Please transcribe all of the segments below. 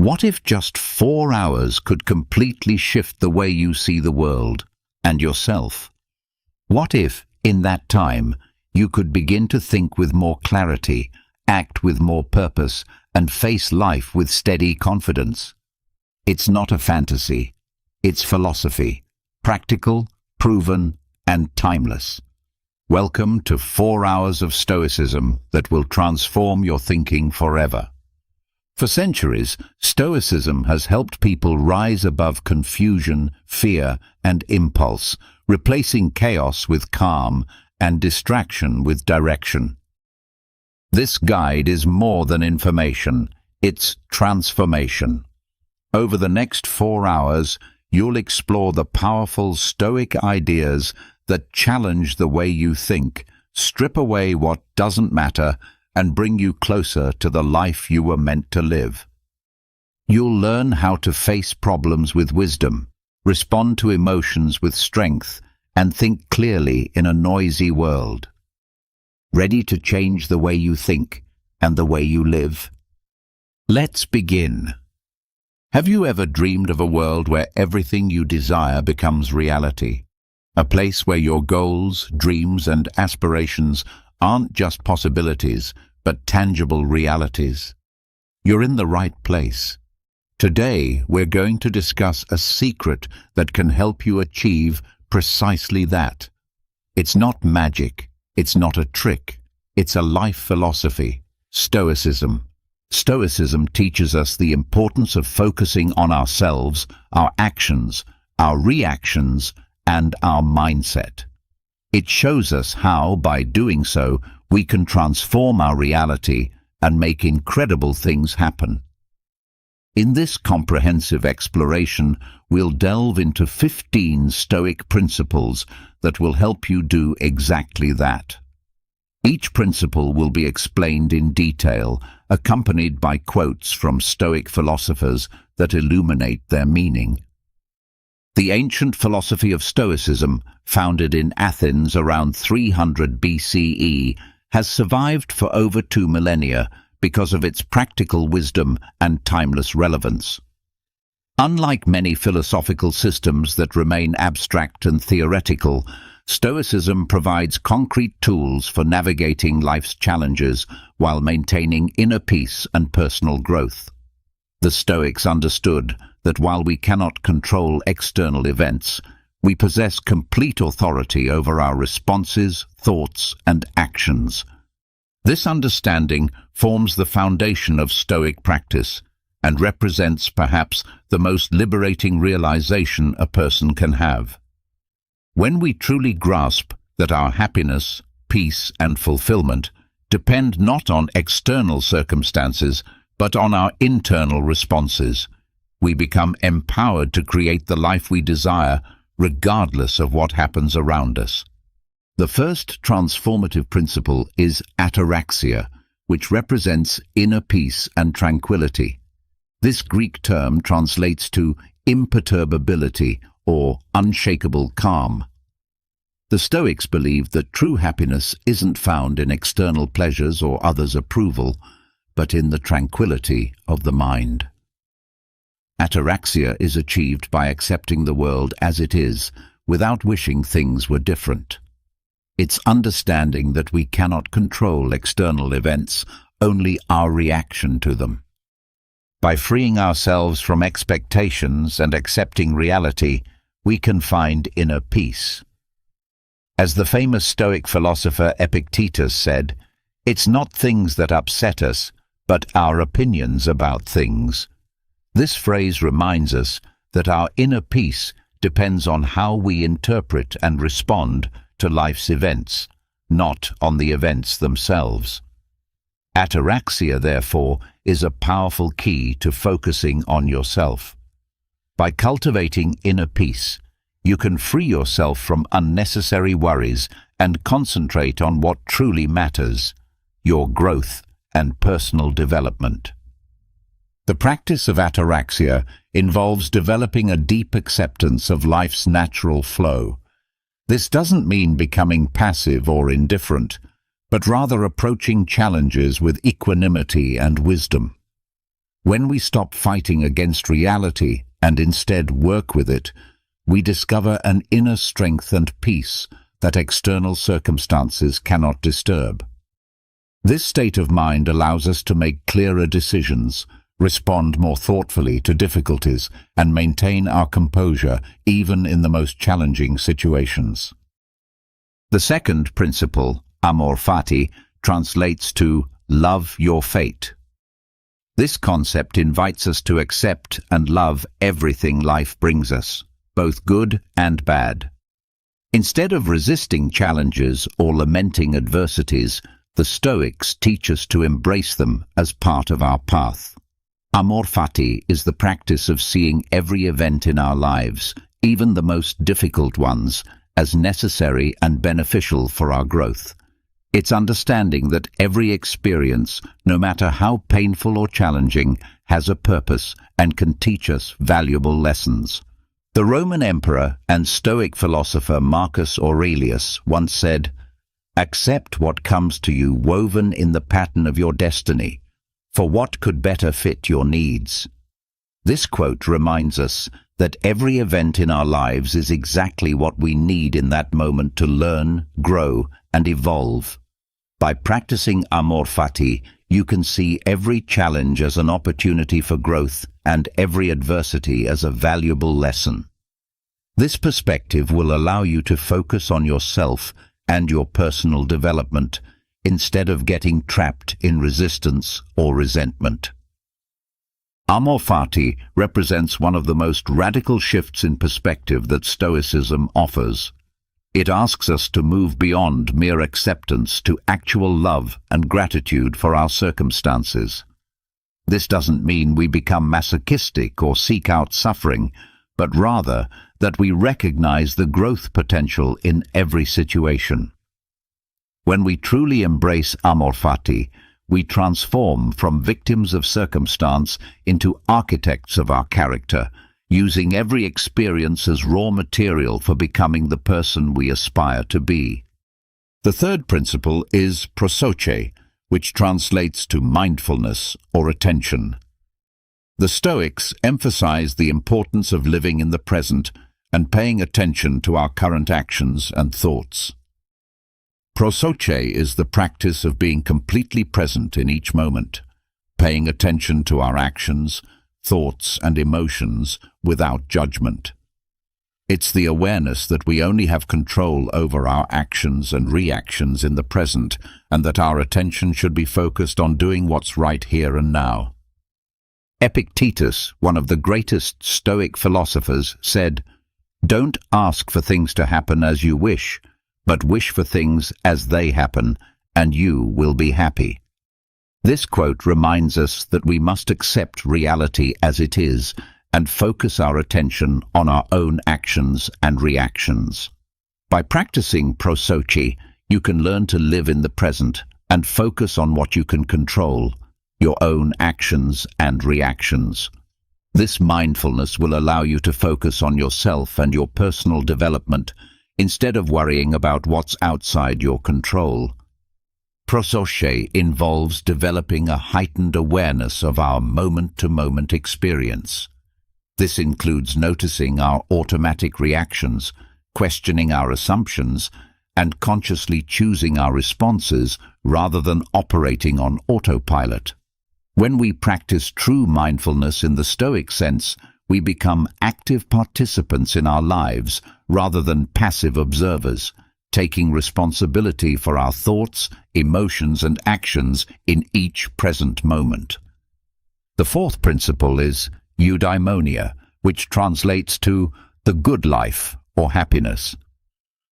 What if just 4 hours could completely shift the way you see the world and yourself? What if, in that time, you could begin to think with more clarity, act with more purpose, and face life with steady confidence? It's not a fantasy. It's philosophy, practical, proven, and timeless. Welcome to 4 hours of Stoicism that will transform your thinking forever. For centuries, Stoicism has helped people rise above confusion, fear, and impulse, replacing chaos with calm and distraction with direction. This guide is more than information, it's transformation. Over the next 4 hours, you'll explore the powerful Stoic ideas that challenge the way you think, strip away what doesn't matter, and bring you closer to the life you were meant to live. You'll learn how to face problems with wisdom, respond to emotions with strength, and think clearly in a noisy world. Ready to change the way you think and the way you live? Let's begin. Have you ever dreamed of a world where everything you desire becomes reality? A place where your goals, dreams, and aspirations aren't just possibilities, but tangible realities? You're in the right place. Today, we're going to discuss a secret that can help you achieve precisely that. It's not magic. It's not a trick. It's a life philosophy, Stoicism. Stoicism teaches us the importance of focusing on ourselves, our actions, our reactions, and our mindset. It shows us how, by doing so, we can transform our reality and make incredible things happen. In this comprehensive exploration, we'll delve into 15 Stoic principles that will help you do exactly that. Each principle will be explained in detail, accompanied by quotes from Stoic philosophers that illuminate their meaning. The ancient philosophy of Stoicism, founded in Athens around 300 BCE, has survived for over 2 millennia because of its practical wisdom and timeless relevance. Unlike many philosophical systems that remain abstract and theoretical, Stoicism provides concrete tools for navigating life's challenges while maintaining inner peace and personal growth. The Stoics understood that while we cannot control external events, we possess complete authority over our responses, thoughts, and actions. This understanding forms the foundation of Stoic practice and represents perhaps the most liberating realization a person can have. When we truly grasp that our happiness, peace, and fulfillment depend not on external circumstances, but on our internal responses, we become empowered to create the life we desire, regardless of what happens around us. The first transformative principle is ataraxia, which represents inner peace and tranquility. This Greek term translates to imperturbability or unshakable calm. The Stoics believed that true happiness isn't found in external pleasures or others' approval, but in the tranquility of the mind. Ataraxia is achieved by accepting the world as it is, without wishing things were different. It's understanding that we cannot control external events, only our reaction to them. By freeing ourselves from expectations and accepting reality, we can find inner peace. As the famous Stoic philosopher Epictetus said, "It's not things that upset us, but our opinions about things." This phrase reminds us that our inner peace depends on how we interpret and respond to life's events, not on the events themselves. Ataraxia, therefore, is a powerful key to focusing on yourself. By cultivating inner peace, you can free yourself from unnecessary worries and concentrate on what truly matters, your growth and personal development. The practice of ataraxia involves developing a deep acceptance of life's natural flow. This doesn't mean becoming passive or indifferent, but rather approaching challenges with equanimity and wisdom. When we stop fighting against reality and instead work with it, we discover an inner strength and peace that external circumstances cannot disturb. This state of mind allows us to make clearer decisions, respond more thoughtfully to difficulties, and maintain our composure even in the most challenging situations. The second principle, amor fati, translates to love your fate. This concept invites us to accept and love everything life brings us, both good and bad. Instead of resisting challenges or lamenting adversities, the Stoics teach us to embrace them as part of our path. Amor fati is the practice of seeing every event in our lives, even the most difficult ones, as necessary and beneficial for our growth. It's understanding that every experience, no matter how painful or challenging, has a purpose and can teach us valuable lessons. The Roman emperor and Stoic philosopher Marcus Aurelius once said, "Accept what comes to you woven in the pattern of your destiny, for what could better fit your needs?" This quote reminds us that every event in our lives is exactly what we need in that moment to learn, grow, and evolve. By practicing amor fati, you can see every challenge as an opportunity for growth and every adversity as a valuable lesson. This perspective will allow you to focus on yourself and your personal development instead of getting trapped in resistance or resentment. Amor fati represents one of the most radical shifts in perspective that Stoicism offers. It asks us to move beyond mere acceptance to actual love and gratitude for our circumstances. This doesn't mean we become masochistic or seek out suffering, but rather that we recognize the growth potential in every situation. When we truly embrace amor fati, we transform from victims of circumstance into architects of our character, using every experience as raw material for becoming the person we aspire to be. The third principle is prosoche, which translates to mindfulness or attention. The Stoics emphasize the importance of living in the present and paying attention to our current actions and thoughts. Prosoche is the practice of being completely present in each moment, paying attention to our actions, thoughts, and emotions without judgment. It's the awareness that we only have control over our actions and reactions in the present, and that our attention should be focused on doing what's right here and now. Epictetus, one of the greatest Stoic philosophers, said, "Don't ask for things to happen as you wish, but wish for things as they happen, and you will be happy." This quote reminds us that we must accept reality as it is and focus our attention on our own actions and reactions. By practicing prosoche, you can learn to live in the present and focus on what you can control, your own actions and reactions. This mindfulness will allow you to focus on yourself and your personal development instead of worrying about what's outside your control. Prosoche involves developing a heightened awareness of our moment-to-moment experience. This includes noticing our automatic reactions, questioning our assumptions, and consciously choosing our responses rather than operating on autopilot. When we practice true mindfulness in the Stoic sense, we become active participants in our lives rather than passive observers, taking responsibility for our thoughts, emotions, and actions in each present moment. The fourth principle is eudaimonia, which translates to the good life or happiness.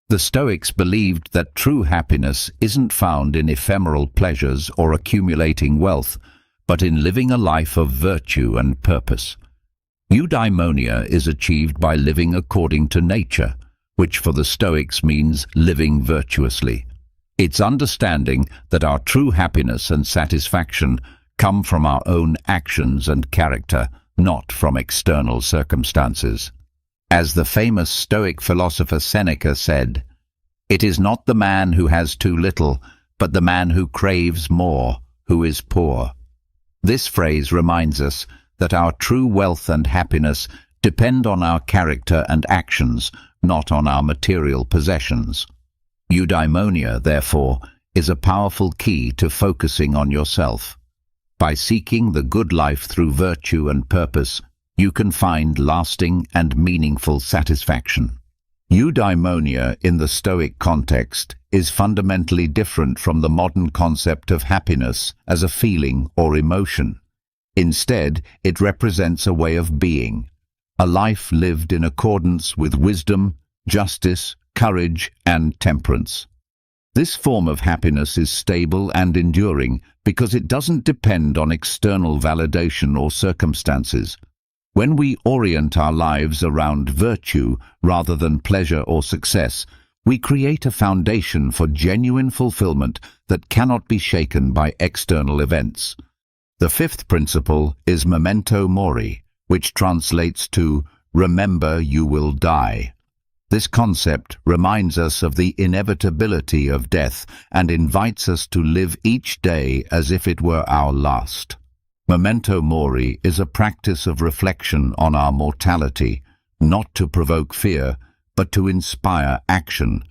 The Stoics believed that true happiness isn't found in ephemeral pleasures or accumulating wealth, but in living a life of virtue and purpose. Eudaimonia is achieved by living according to nature, which for the Stoics means living virtuously. It's understanding that our true happiness and satisfaction come from our own actions and character, not from external circumstances. As the famous Stoic philosopher Seneca said, "It is not the man who has too little, but the man who craves more, who is poor." This phrase reminds us that our true wealth and happiness depend on our character and actions, not on our material possessions. Eudaimonia, therefore, is a powerful key to focusing on yourself. By seeking the good life through virtue and purpose, you can find lasting and meaningful satisfaction. Eudaimonia in the Stoic context is fundamentally different from the modern concept of happiness as a feeling or emotion. Instead, it represents a way of being, a life lived in accordance with wisdom, justice, courage, and temperance. This form of happiness is stable and enduring because it doesn't depend on external validation or circumstances. When we orient our lives around virtue rather than pleasure or success, we create a foundation for genuine fulfillment that cannot be shaken by external events. The fifth principle is memento mori, which translates to remember you will die. This concept reminds us of the inevitability of death and invites us to live each day as if it were our last. Memento mori is a practice of reflection on our mortality, not to provoke fear, but to inspire action.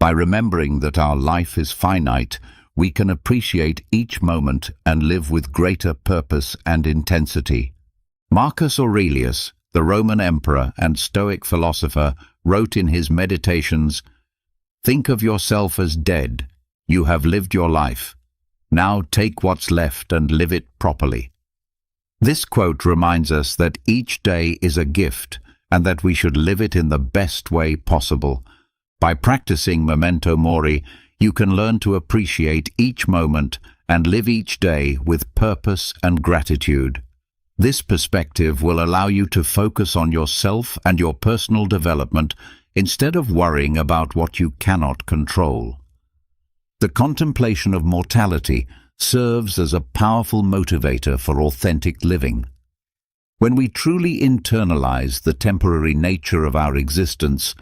By remembering that our life is finite, we can appreciate each moment and live with greater purpose and intensity. Marcus Aurelius, the Roman emperor and Stoic philosopher, wrote in his Meditations, "Think of yourself as dead. You have lived your life. Now take what's left and live it properly." This quote reminds us that each day is a gift and that we should live it in the best way possible. By practicing memento mori, you can learn to appreciate each moment and live each day with purpose and gratitude. This perspective will allow you to focus on yourself and your personal development instead of worrying about what you cannot control. The contemplation of mortality serves as a powerful motivator for authentic living. When we truly internalize the temporary nature of our existence,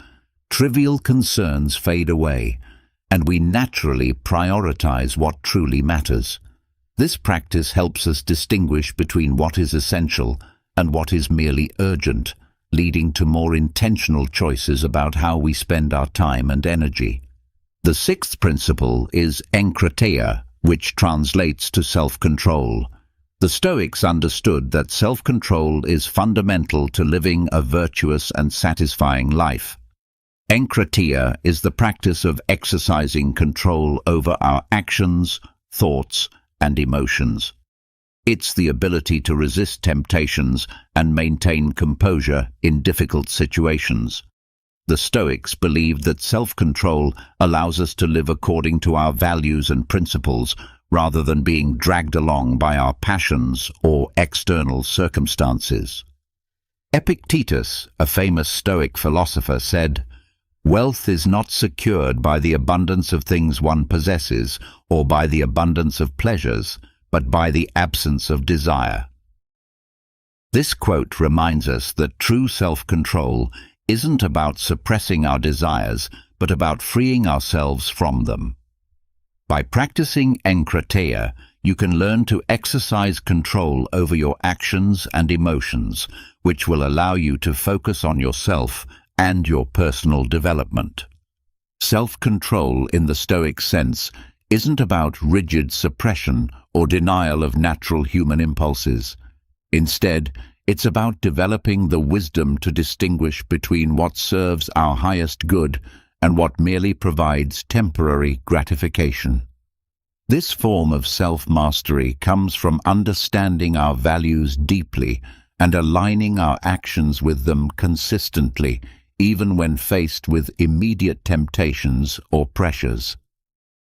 trivial concerns fade away, and we naturally prioritize what truly matters. This practice helps us distinguish between what is essential and what is merely urgent, leading to more intentional choices about how we spend our time and energy. The sixth principle is enkrateia, which translates to self-control. The Stoics understood that self-control is fundamental to living a virtuous and satisfying life. Enkrateia is the practice of exercising control over our actions, thoughts, and emotions. It's the ability to resist temptations and maintain composure in difficult situations. The Stoics believed that self-control allows us to live according to our values and principles rather than being dragged along by our passions or external circumstances. Epictetus, a famous Stoic philosopher, said, "Wealth is not secured by the abundance of things one possesses or by the abundance of pleasures, but by the absence of desire." This quote reminds us that true self-control isn't about suppressing our desires, but about freeing ourselves from them. By practicing enkrateia, you can learn to exercise control over your actions and emotions, which will allow you to focus on yourself and your personal development. Self-control in the Stoic sense isn't about rigid suppression or denial of natural human impulses. Instead, it's about developing the wisdom to distinguish between what serves our highest good and what merely provides temporary gratification. This form of self-mastery comes from understanding our values deeply and aligning our actions with them consistently, even when faced with immediate temptations or pressures.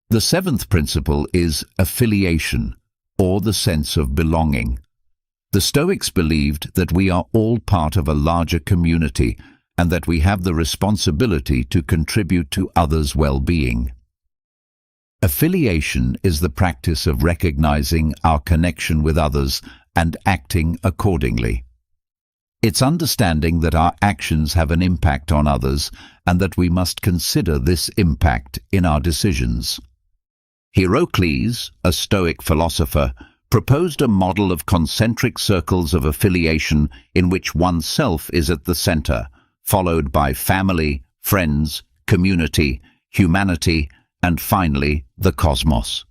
The seventh principle is affiliation, or the sense of belonging. The Stoics believed that we are all part of a larger community and that we have the responsibility to contribute to others' well-being. Affiliation is the practice of recognizing our connection with others and acting accordingly. It's understanding that our actions have an impact on others and that we must consider this impact in our decisions. Heracles, a Stoic philosopher, proposed a model of concentric circles of affiliation in which oneself is at the center, followed by family, friends, community, humanity, and finally, the cosmos.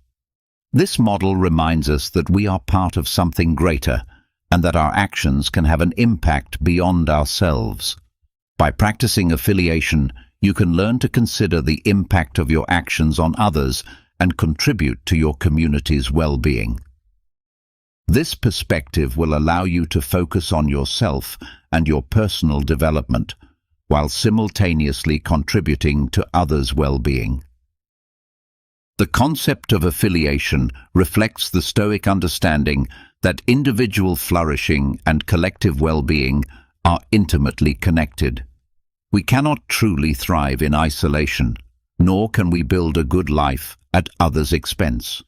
This model reminds us that we are part of something greater and that our actions can have an impact beyond ourselves. By practicing affiliation, you can learn to consider the impact of your actions on others and contribute to your community's well-being. This perspective will allow you to focus on yourself and your personal development, while simultaneously contributing to others' well-being. The concept of affiliation reflects the Stoic understanding that individual flourishing and collective well-being are intimately connected. We cannot truly thrive in isolation, nor can we build a good life at others' expense.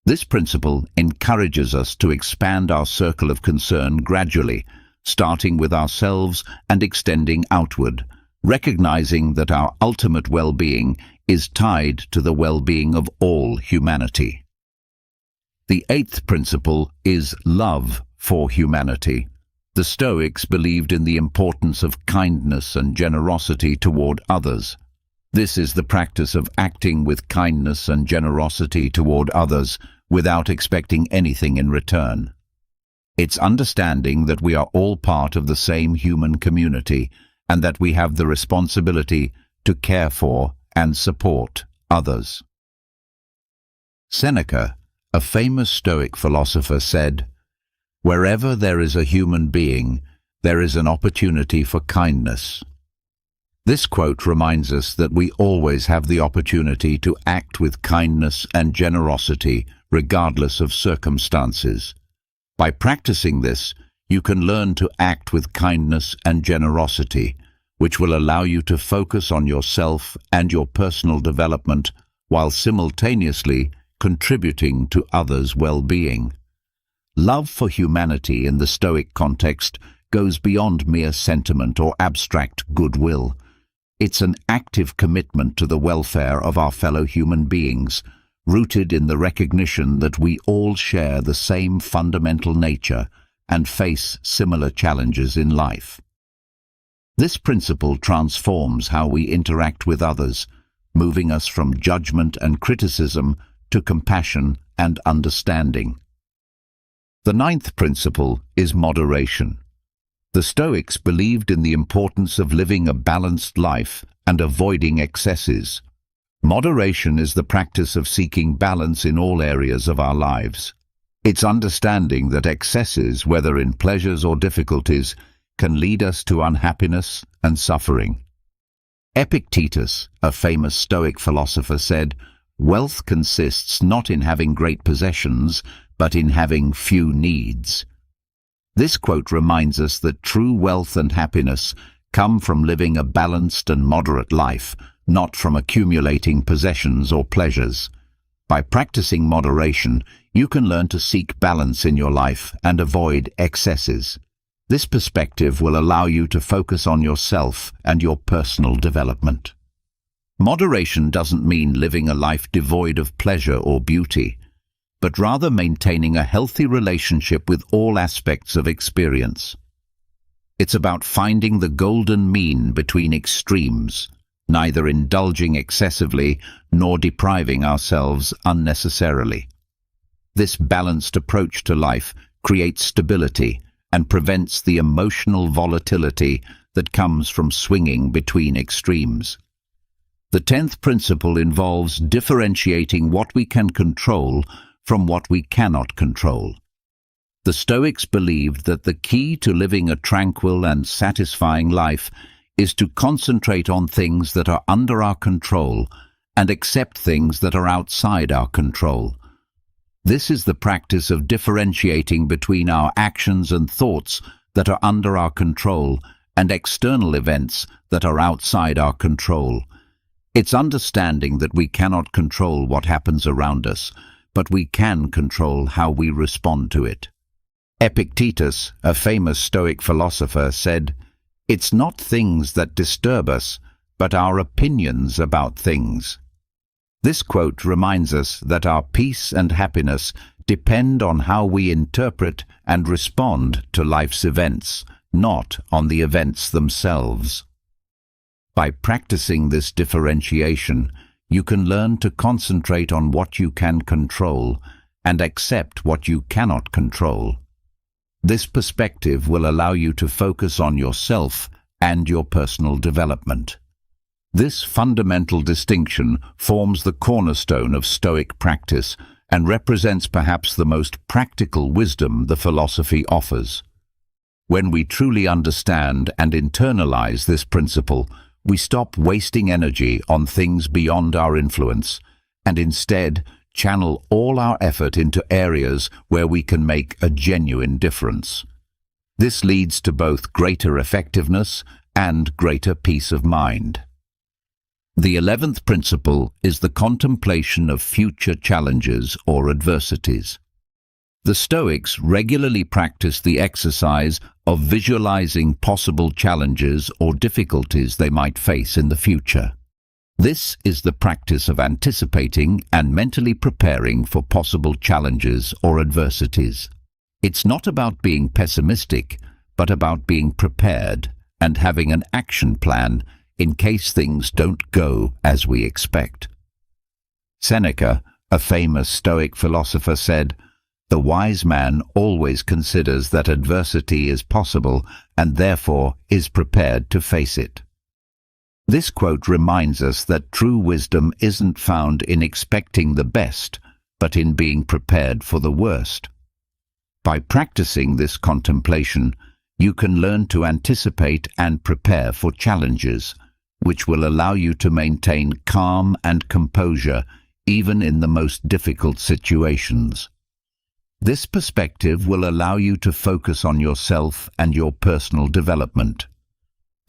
This principle encourages us to expand our circle of concern gradually, starting with ourselves and extending outward, recognizing that our ultimate well-being is tied to the well-being of all humanity. The eighth principle is love for humanity. The Stoics believed in the importance of kindness and generosity toward others. This is the practice of acting with kindness and generosity toward others without expecting anything in return. It's understanding that we are all part of the same human community and that we have the responsibility to care for and support others. Seneca, a famous Stoic philosopher, said, "Wherever there is a human being, there is an opportunity for kindness." This quote reminds us that we always have the opportunity to act with kindness and generosity regardless of circumstances. By practicing this, you can learn to act with kindness and generosity, which will allow you to focus on yourself and your personal development while simultaneously contributing to others' well-being. Love for humanity in the Stoic context goes beyond mere sentiment or abstract goodwill. It's an active commitment to the welfare of our fellow human beings, rooted in the recognition that we all share the same fundamental nature and face similar challenges in life. This principle transforms how we interact with others, moving us from judgment and criticism to compassion and understanding. The ninth principle is moderation. The Stoics believed in the importance of living a balanced life and avoiding excesses. Moderation is the practice of seeking balance in all areas of our lives. It's understanding that excesses, whether in pleasures or difficulties, can lead us to unhappiness and suffering. Epictetus, a famous Stoic philosopher, said, "Wealth consists not in having great possessions, but in having few needs." This quote reminds us that true wealth and happiness come from living a balanced and moderate life, not from accumulating possessions or pleasures. By practicing moderation, you can learn to seek balance in your life and avoid excesses. This perspective will allow you to focus on yourself and your personal development. Moderation doesn't mean living a life devoid of pleasure or beauty, but rather maintaining a healthy relationship with all aspects of experience. It's about finding the golden mean between extremes, neither indulging excessively nor depriving ourselves unnecessarily. This balanced approach to life creates stability and prevents the emotional volatility that comes from swinging between extremes. The 10th principle involves differentiating what we can control from what we cannot control. The Stoics believed that the key to living a tranquil and satisfying life is to concentrate on things that are under our control and accept things that are outside our control. This is the practice of differentiating between our actions and thoughts that are under our control and external events that are outside our control. It's understanding that we cannot control what happens around us, but we can control how we respond to it. Epictetus, a famous Stoic philosopher, said, "It's not things that disturb us, but our opinions about things." This quote reminds us that our peace and happiness depend on how we interpret and respond to life's events, not on the events themselves. By practicing this differentiation, you can learn to concentrate on what you can control and accept what you cannot control. This perspective will allow you to focus on yourself and your personal development. This fundamental distinction forms the cornerstone of Stoic practice and represents perhaps the most practical wisdom the philosophy offers. When we truly understand and internalize this principle, we stop wasting energy on things beyond our influence and instead channel all our effort into areas where we can make a genuine difference. This leads to both greater effectiveness and greater peace of mind. The 11th principle is the contemplation of future challenges or adversities. The Stoics regularly practice the exercise of visualizing possible challenges or difficulties they might face in the future. This is the practice of anticipating and mentally preparing for possible challenges or adversities. It's not about being pessimistic, but about being prepared and having an action plan in case things don't go as we expect. Seneca, a famous Stoic philosopher, said, "The wise man always considers that adversity is possible and therefore is prepared to face it." This quote reminds us that true wisdom isn't found in expecting the best, but in being prepared for the worst. By practicing this contemplation, you can learn to anticipate and prepare for challenges, which will allow you to maintain calm and composure even in the most difficult situations. This perspective will allow you to focus on yourself and your personal development.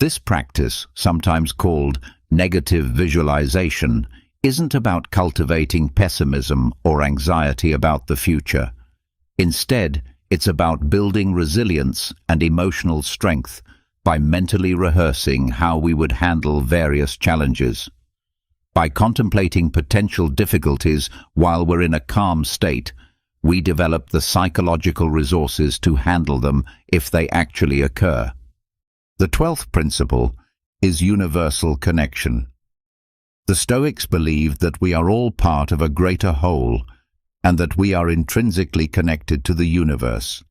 This practice, sometimes called negative visualization, isn't about cultivating pessimism or anxiety about the future. Instead, it's about building resilience and emotional strength by mentally rehearsing how we would handle various challenges. By contemplating potential difficulties while we're in a calm state, we develop the psychological resources to handle them if they actually occur. The 12th principle is universal connection. The Stoics believed that we are all part of a greater whole and that we are intrinsically connected to the universe.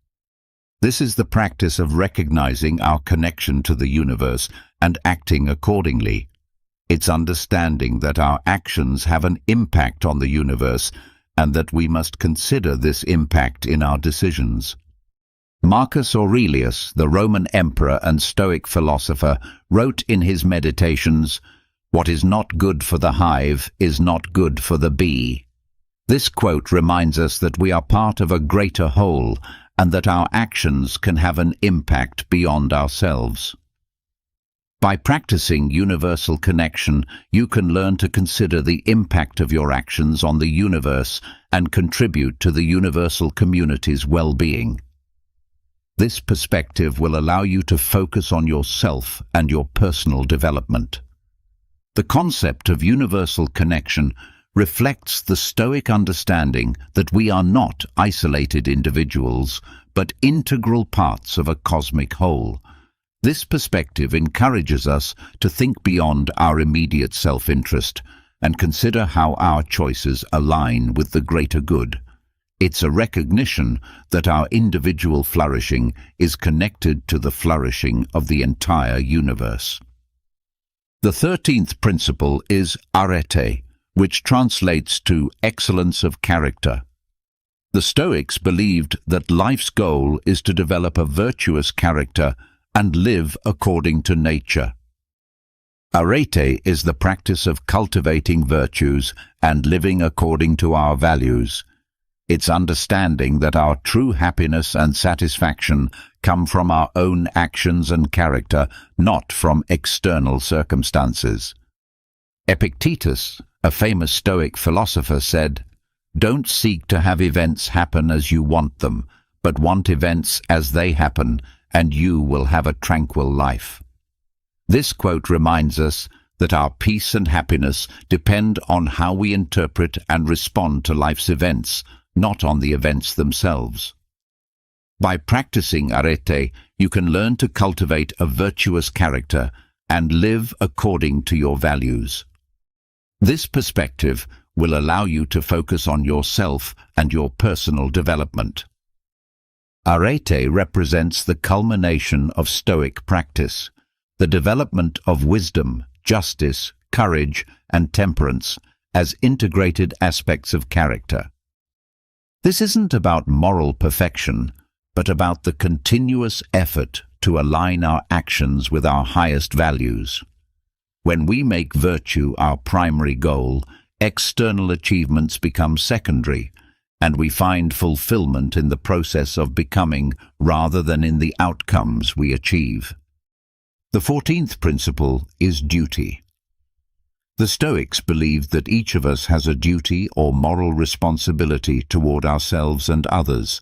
This is the practice of recognizing our connection to the universe and acting accordingly. It's understanding that our actions have an impact on the universe and that we must consider this impact in our decisions. Marcus Aurelius, the Roman emperor and Stoic philosopher, wrote in his Meditations, "What is not good for the hive is not good for the bee." This quote reminds us that we are part of a greater whole and that our actions can have an impact beyond ourselves. By practicing universal connection, you can learn to consider the impact of your actions on the universe and contribute to the universal community's well-being. This perspective will allow you to focus on yourself and your personal development. The concept of universal connection reflects the Stoic understanding that we are not isolated individuals, but integral parts of a cosmic whole. This perspective encourages us to think beyond our immediate self-interest and consider how our choices align with the greater good. It's a recognition that our individual flourishing is connected to the flourishing of the entire universe. The 13th principle is arete, which translates to excellence of character. The Stoics believed that life's goal is to develop a virtuous character and live according to nature. Arete is the practice of cultivating virtues and living according to our values. It's understanding that our true happiness and satisfaction come from our own actions and character, not from external circumstances. Epictetus, a famous Stoic philosopher, said, "Don't seek to have events happen as you want them, but want events as they happen, and you will have a tranquil life." This quote reminds us that our peace and happiness depend on how we interpret and respond to life's events, not on the events themselves. By practicing arete, you can learn to cultivate a virtuous character and live according to your values. This perspective will allow you to focus on yourself and your personal development. Arete represents the culmination of Stoic practice, the development of wisdom, justice, courage, and temperance as integrated aspects of character. This isn't about moral perfection, but about the continuous effort to align our actions with our highest values. When we make virtue our primary goal, external achievements become secondary, and we find fulfillment in the process of becoming rather than in the outcomes we achieve. The 14th principle is duty. The Stoics believed that each of us has a duty or moral responsibility toward ourselves and others.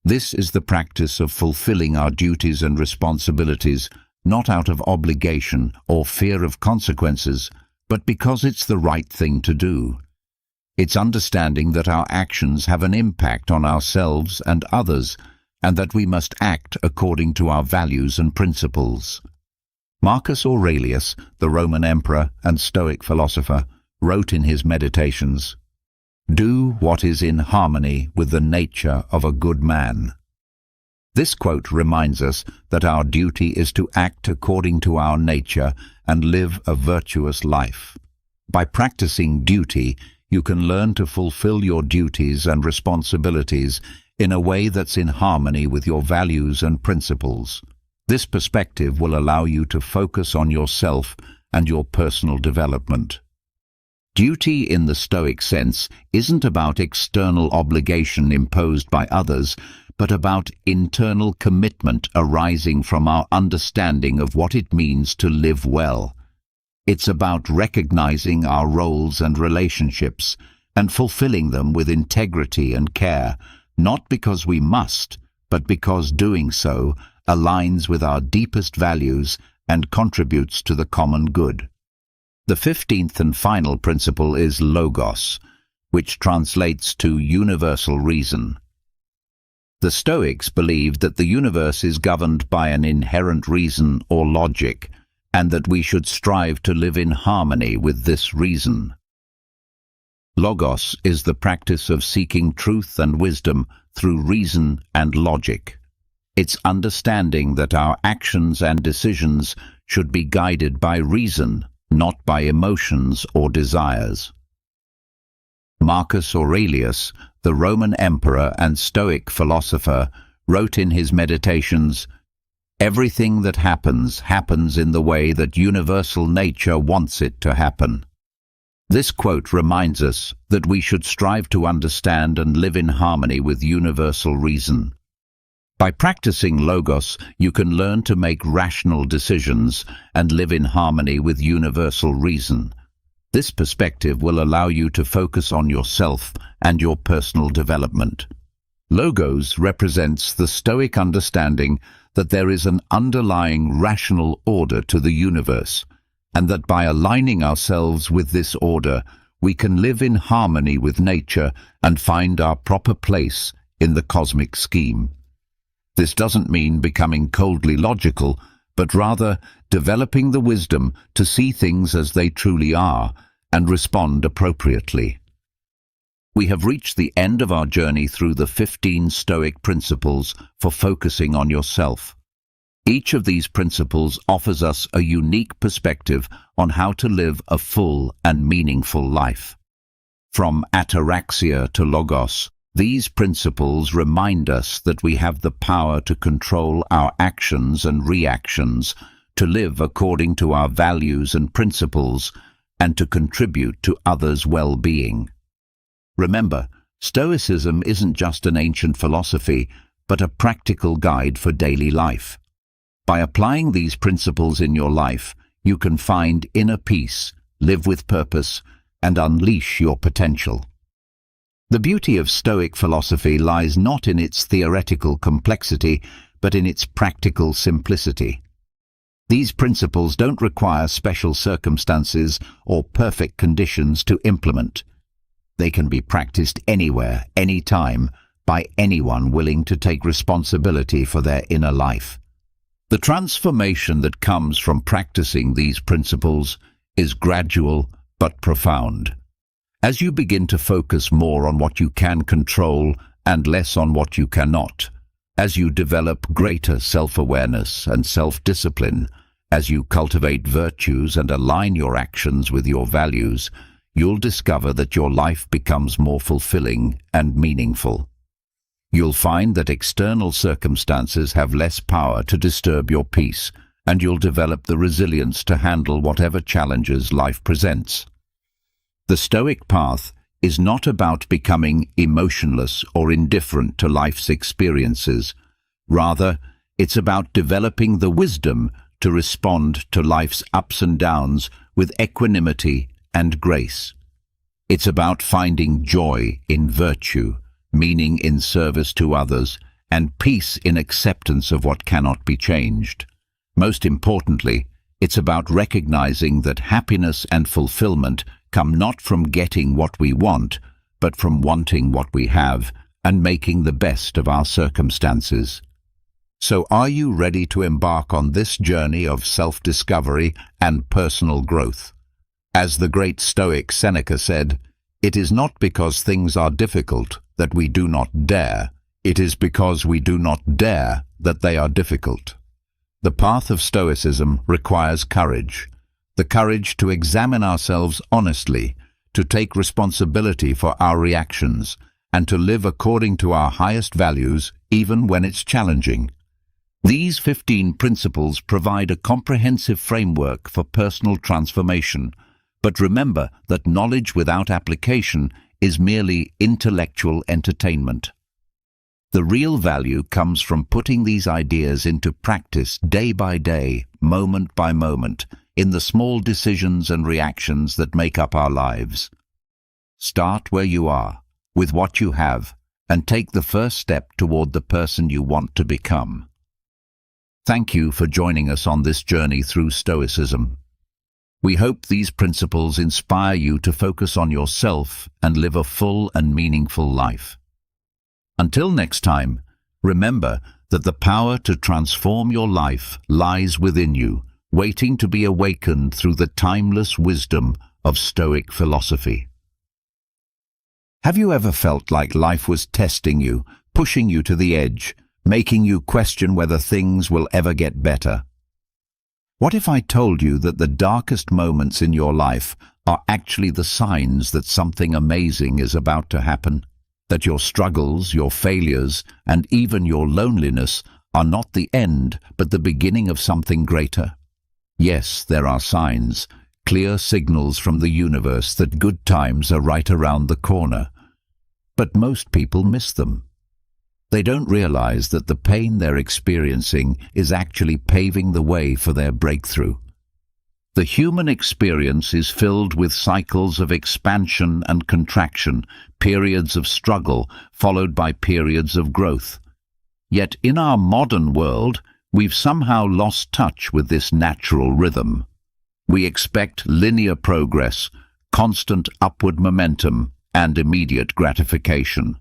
This is the practice of fulfilling our duties and responsibilities not out of obligation or fear of consequences, but because it's the right thing to do. It's understanding that our actions have an impact on ourselves and others, and that we must act according to our values and principles. Marcus Aurelius, the Roman emperor and Stoic philosopher, wrote in his Meditations, "Do what is in harmony with the nature of a good man." This quote reminds us that our duty is to act according to our nature and live a virtuous life. By practicing duty, you can learn to fulfill your duties and responsibilities in a way that's in harmony with your values and principles. This perspective will allow you to focus on yourself and your personal development. Duty in the Stoic sense isn't about external obligation imposed by others, but about internal commitment arising from our understanding of what it means to live well. It's about recognizing our roles and relationships and fulfilling them with integrity and care, not because we must, but because doing so aligns with our deepest values and contributes to the common good. The 15th and final principle is logos, which translates to universal reason. The Stoics believed that the universe is governed by an inherent reason or logic, and that we should strive to live in harmony with this reason. Logos is the practice of seeking truth and wisdom through reason and logic. It's understanding that our actions and decisions should be guided by reason, not by emotions or desires. Marcus Aurelius, the Roman emperor and Stoic philosopher, wrote in his Meditations, "Everything that happens, happens in the way that universal nature wants it to happen." This quote reminds us that we should strive to understand and live in harmony with universal reason. By practicing logos, you can learn to make rational decisions and live in harmony with universal reason. This perspective will allow you to focus on yourself and your personal development. Logos represents the Stoic understanding that there is an underlying rational order to the universe, and that by aligning ourselves with this order, we can live in harmony with nature and find our proper place in the cosmic scheme. This doesn't mean becoming coldly logical, but rather developing the wisdom to see things as they truly are and respond appropriately. We have reached the end of our journey through the 15 Stoic principles for focusing on yourself. Each of these principles offers us a unique perspective on how to live a full and meaningful life. From ataraxia to logos, these principles remind us that we have the power to control our actions and reactions, to live according to our values and principles, and to contribute to others' well-being. Remember, Stoicism isn't just an ancient philosophy, but a practical guide for daily life. By applying these principles in your life, you can find inner peace, live with purpose, and unleash your potential. The beauty of Stoic philosophy lies not in its theoretical complexity, but in its practical simplicity. These principles don't require special circumstances or perfect conditions to implement. They can be practiced anywhere, anytime, by anyone willing to take responsibility for their inner life. The transformation that comes from practicing these principles is gradual but profound. As you begin to focus more on what you can control and less on what you cannot, as you develop greater self-awareness and self-discipline, as you cultivate virtues and align your actions with your values, you'll discover that your life becomes more fulfilling and meaningful. You'll find that external circumstances have less power to disturb your peace, and you'll develop the resilience to handle whatever challenges life presents. The Stoic path is not about becoming emotionless or indifferent to life's experiences. Rather, it's about developing the wisdom to respond to life's ups and downs with equanimity and grace. It's about finding joy in virtue, meaning in service to others, and peace in acceptance of what cannot be changed. Most importantly, it's about recognizing that happiness and fulfillment come not from getting what we want, but from wanting what we have and making the best of our circumstances. So are you ready to embark on this journey of self-discovery and personal growth? As the great Stoic Seneca said, "It is not because things are difficult that we do not dare. It is because we do not dare that they are difficult." The path of Stoicism requires courage. The courage to examine ourselves honestly, to take responsibility for our reactions, and to live according to our highest values even when it's challenging. These 15 principles provide a comprehensive framework for personal transformation, but remember that knowledge without application is merely intellectual entertainment. The real value comes from putting these ideas into practice day by day, moment by moment, in the small decisions and reactions that make up our lives. Start where you are, with what you have, and take the first step toward the person you want to become. Thank you for joining us on this journey through Stoicism. We hope these principles inspire you to focus on yourself and live a full and meaningful life. Until next time, remember that the power to transform your life lies within you, waiting to be awakened through the timeless wisdom of Stoic philosophy. Have you ever felt like life was testing you, pushing you to the edge, making you question whether things will ever get better? What if I told you that the darkest moments in your life are actually the signs that something amazing is about to happen? That your struggles, your failures, and even your loneliness are not the end, but the beginning of something greater? Yes, there are signs, clear signals from the universe that good times are right around the corner. But most people miss them. They don't realize that the pain they're experiencing is actually paving the way for their breakthrough. The human experience is filled with cycles of expansion and contraction, periods of struggle, followed by periods of growth. Yet in our modern world, we've somehow lost touch with this natural rhythm. We expect linear progress, constant upward momentum, and immediate gratification.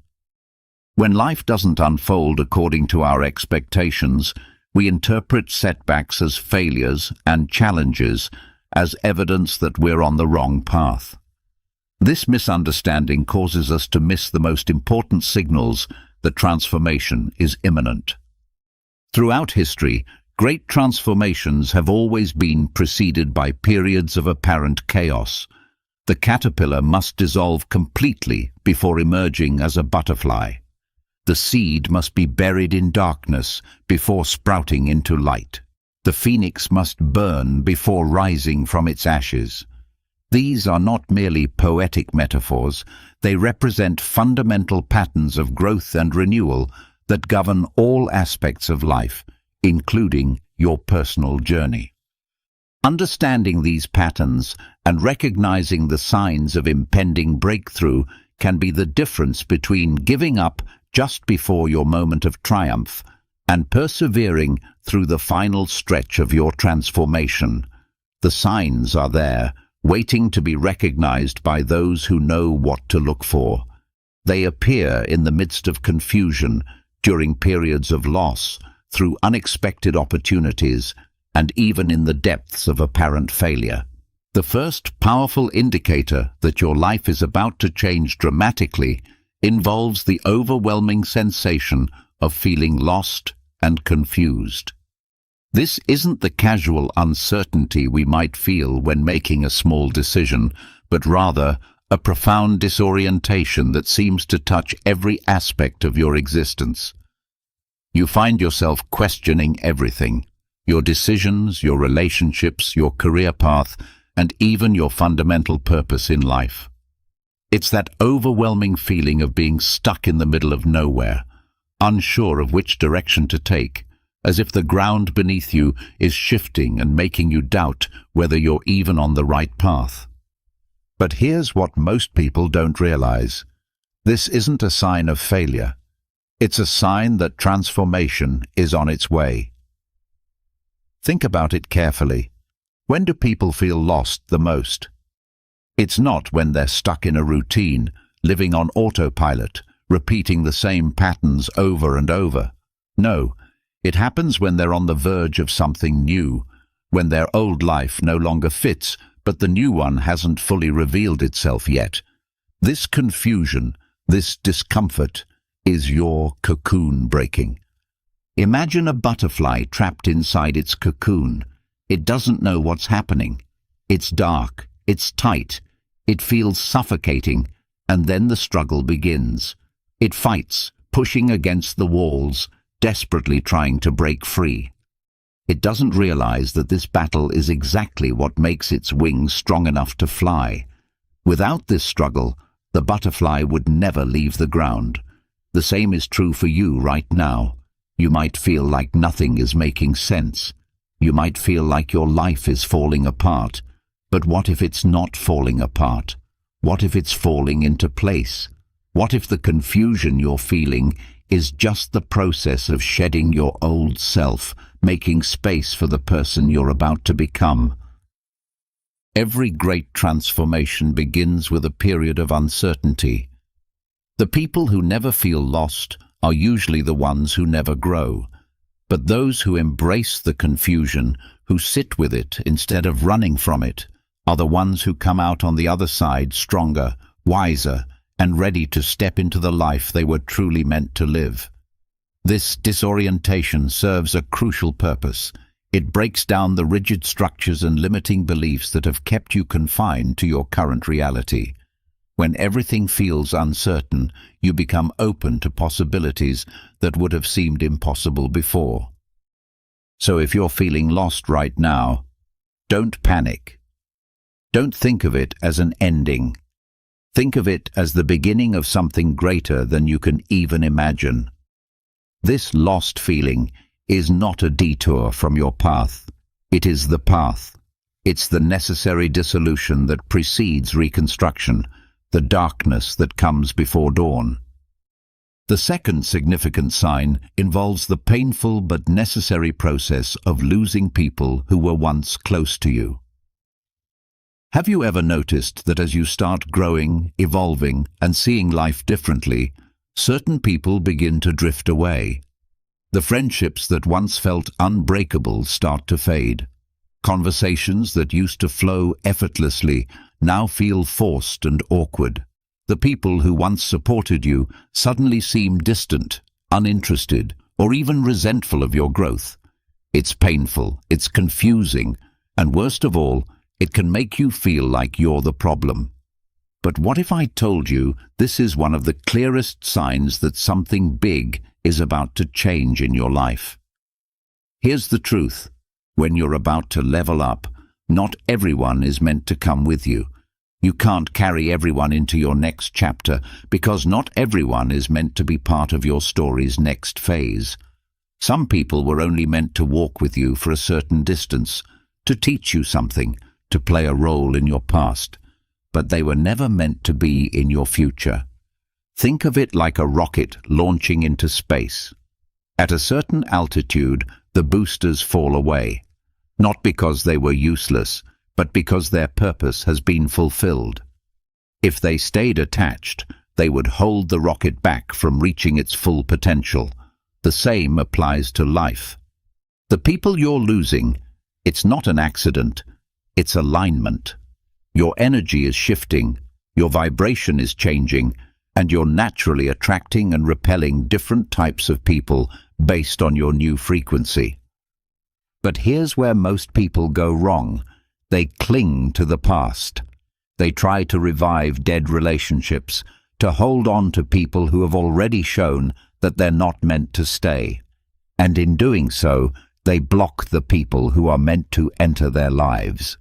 When life doesn't unfold according to our expectations, we interpret setbacks as failures and challenges as evidence that we're on the wrong path. This misunderstanding causes us to miss the most important signals that transformation is imminent. Throughout history, great transformations have always been preceded by periods of apparent chaos. The caterpillar must dissolve completely before emerging as a butterfly. The seed must be buried in darkness before sprouting into light. The phoenix must burn before rising from its ashes. These are not merely poetic metaphors, they represent fundamental patterns of growth and renewal that govern all aspects of life, including your personal journey. Understanding these patterns and recognizing the signs of impending breakthrough can be the difference between giving up just before your moment of triumph and persevering through the final stretch of your transformation. The signs are there, waiting to be recognized by those who know what to look for. They appear in the midst of confusion, during periods of loss, through unexpected opportunities, and even in the depths of apparent failure. The first powerful indicator that your life is about to change dramatically involves the overwhelming sensation of feeling lost and confused. This isn't the casual uncertainty we might feel when making a small decision, but rather a profound disorientation that seems to touch every aspect of your existence. You find yourself questioning everything: your decisions, your relationships, your career path, and even your fundamental purpose in life. It's that overwhelming feeling of being stuck in the middle of nowhere, unsure of which direction to take, as if the ground beneath you is shifting and making you doubt whether you're even on the right path. But here's what most people don't realize. This isn't a sign of failure. It's a sign that transformation is on its way. Think about it carefully. When do people feel lost the most? It's not when they're stuck in a routine, living on autopilot, repeating the same patterns over and over. No, it happens when they're on the verge of something new, when their old life no longer fits, but the new one hasn't fully revealed itself yet. This confusion, this discomfort, is your cocoon breaking. Imagine a butterfly trapped inside its cocoon. It doesn't know what's happening. It's dark, it's tight, it feels suffocating, and then the struggle begins. It fights, pushing against the walls, desperately trying to break free. It doesn't realize that this battle is exactly what makes its wings strong enough to fly. Without this struggle, the butterfly would never leave the ground. The same is true for you right now. You might feel like nothing is making sense. You might feel like your life is falling apart. But what if it's not falling apart? What if it's falling into place? What if the confusion you're feeling is just the process of shedding your old self, making space for the person you're about to become? Every great transformation begins with a period of uncertainty. The people who never feel lost are usually the ones who never grow. But those who embrace the confusion, who sit with it instead of running from it, are the ones who come out on the other side stronger, wiser, and ready to step into the life they were truly meant to live. This disorientation serves a crucial purpose. It breaks down the rigid structures and limiting beliefs that have kept you confined to your current reality. When everything feels uncertain, you become open to possibilities that would have seemed impossible before. So if you're feeling lost right now, don't panic. Don't think of it as an ending. Think of it as the beginning of something greater than you can even imagine. This lost feeling is not a detour from your path. It is the path. It's the necessary dissolution that precedes reconstruction, the darkness that comes before dawn. The second significant sign involves the painful but necessary process of losing people who were once close to you. Have you ever noticed that as you start growing, evolving, and seeing life differently, certain people begin to drift away? The friendships that once felt unbreakable start to fade. Conversations that used to flow effortlessly now feel forced and awkward. The people who once supported you suddenly seem distant, uninterested, or even resentful of your growth. It's painful, it's confusing, and worst of all, it can make you feel like you're the problem. But what if I told you this is one of the clearest signs that something big is about to change in your life? Here's the truth. When you're about to level up, not everyone is meant to come with you. You can't carry everyone into your next chapter because not everyone is meant to be part of your story's next phase. Some people were only meant to walk with you for a certain distance, to teach you something, to play a role in your past, but they were never meant to be in your future. Think of it like a rocket launching into space. At a certain altitude, the boosters fall away, not because they were useless, but because their purpose has been fulfilled. If they stayed attached, they would hold the rocket back from reaching its full potential. The same applies to life. The people you're losing, it's not an accident, it's alignment. Your energy is shifting, your vibration is changing, and you're naturally attracting and repelling different types of people based on your new frequency. But here's where most people go wrong. They cling to the past. They try to revive dead relationships, to hold on to people who have already shown that they're not meant to stay. And in doing so, they block the people who are meant to enter their lives.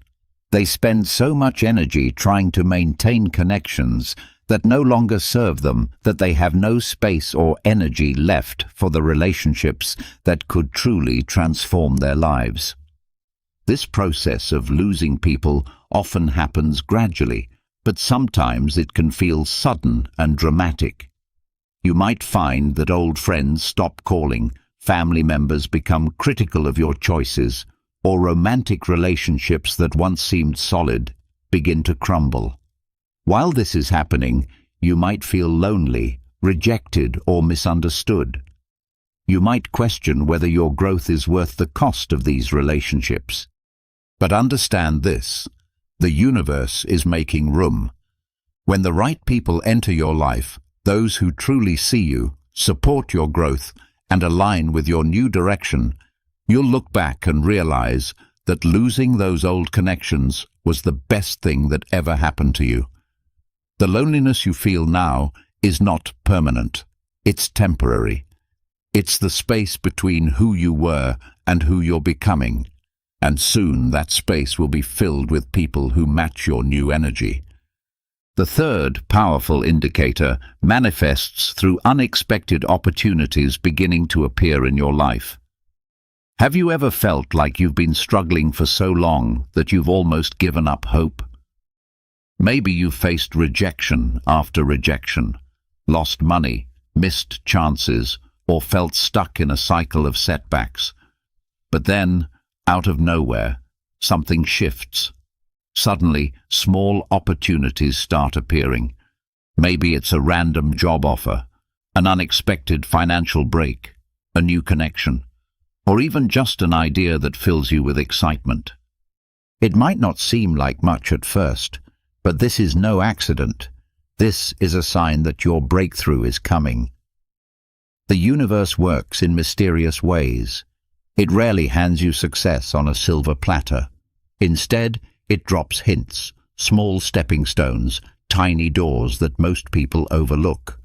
They spend so much energy trying to maintain connections that no longer serve them, that they have no space or energy left for the relationships that could truly transform their lives. This process of losing people often happens gradually, but sometimes it can feel sudden and dramatic. You might find that old friends stop calling, family members become critical of your choices, or romantic relationships that once seemed solid begin to crumble. While this is happening, you might feel lonely, rejected, or misunderstood. You might question whether your growth is worth the cost of these relationships. But understand this: the universe is making room. When the right people enter your life, those who truly see you, support your growth, and align with your new direction, you'll look back and realize that losing those old connections was the best thing that ever happened to you. The loneliness you feel now is not permanent. It's temporary. It's the space between who you were and who you're becoming. And soon that space will be filled with people who match your new energy. The third powerful indicator manifests through unexpected opportunities beginning to appear in your life. Have you ever felt like you've been struggling for so long that you've almost given up hope? Maybe you've faced rejection after rejection, lost money, missed chances, or felt stuck in a cycle of setbacks. But then, out of nowhere, something shifts. Suddenly, small opportunities start appearing. Maybe it's a random job offer, an unexpected financial break, a new connection, or even just an idea that fills you with excitement. It might not seem like much at first, but this is no accident. This is a sign that your breakthrough is coming. The universe works in mysterious ways. It rarely hands you success on a silver platter. Instead, it drops hints, small stepping stones, tiny doors that most people overlook.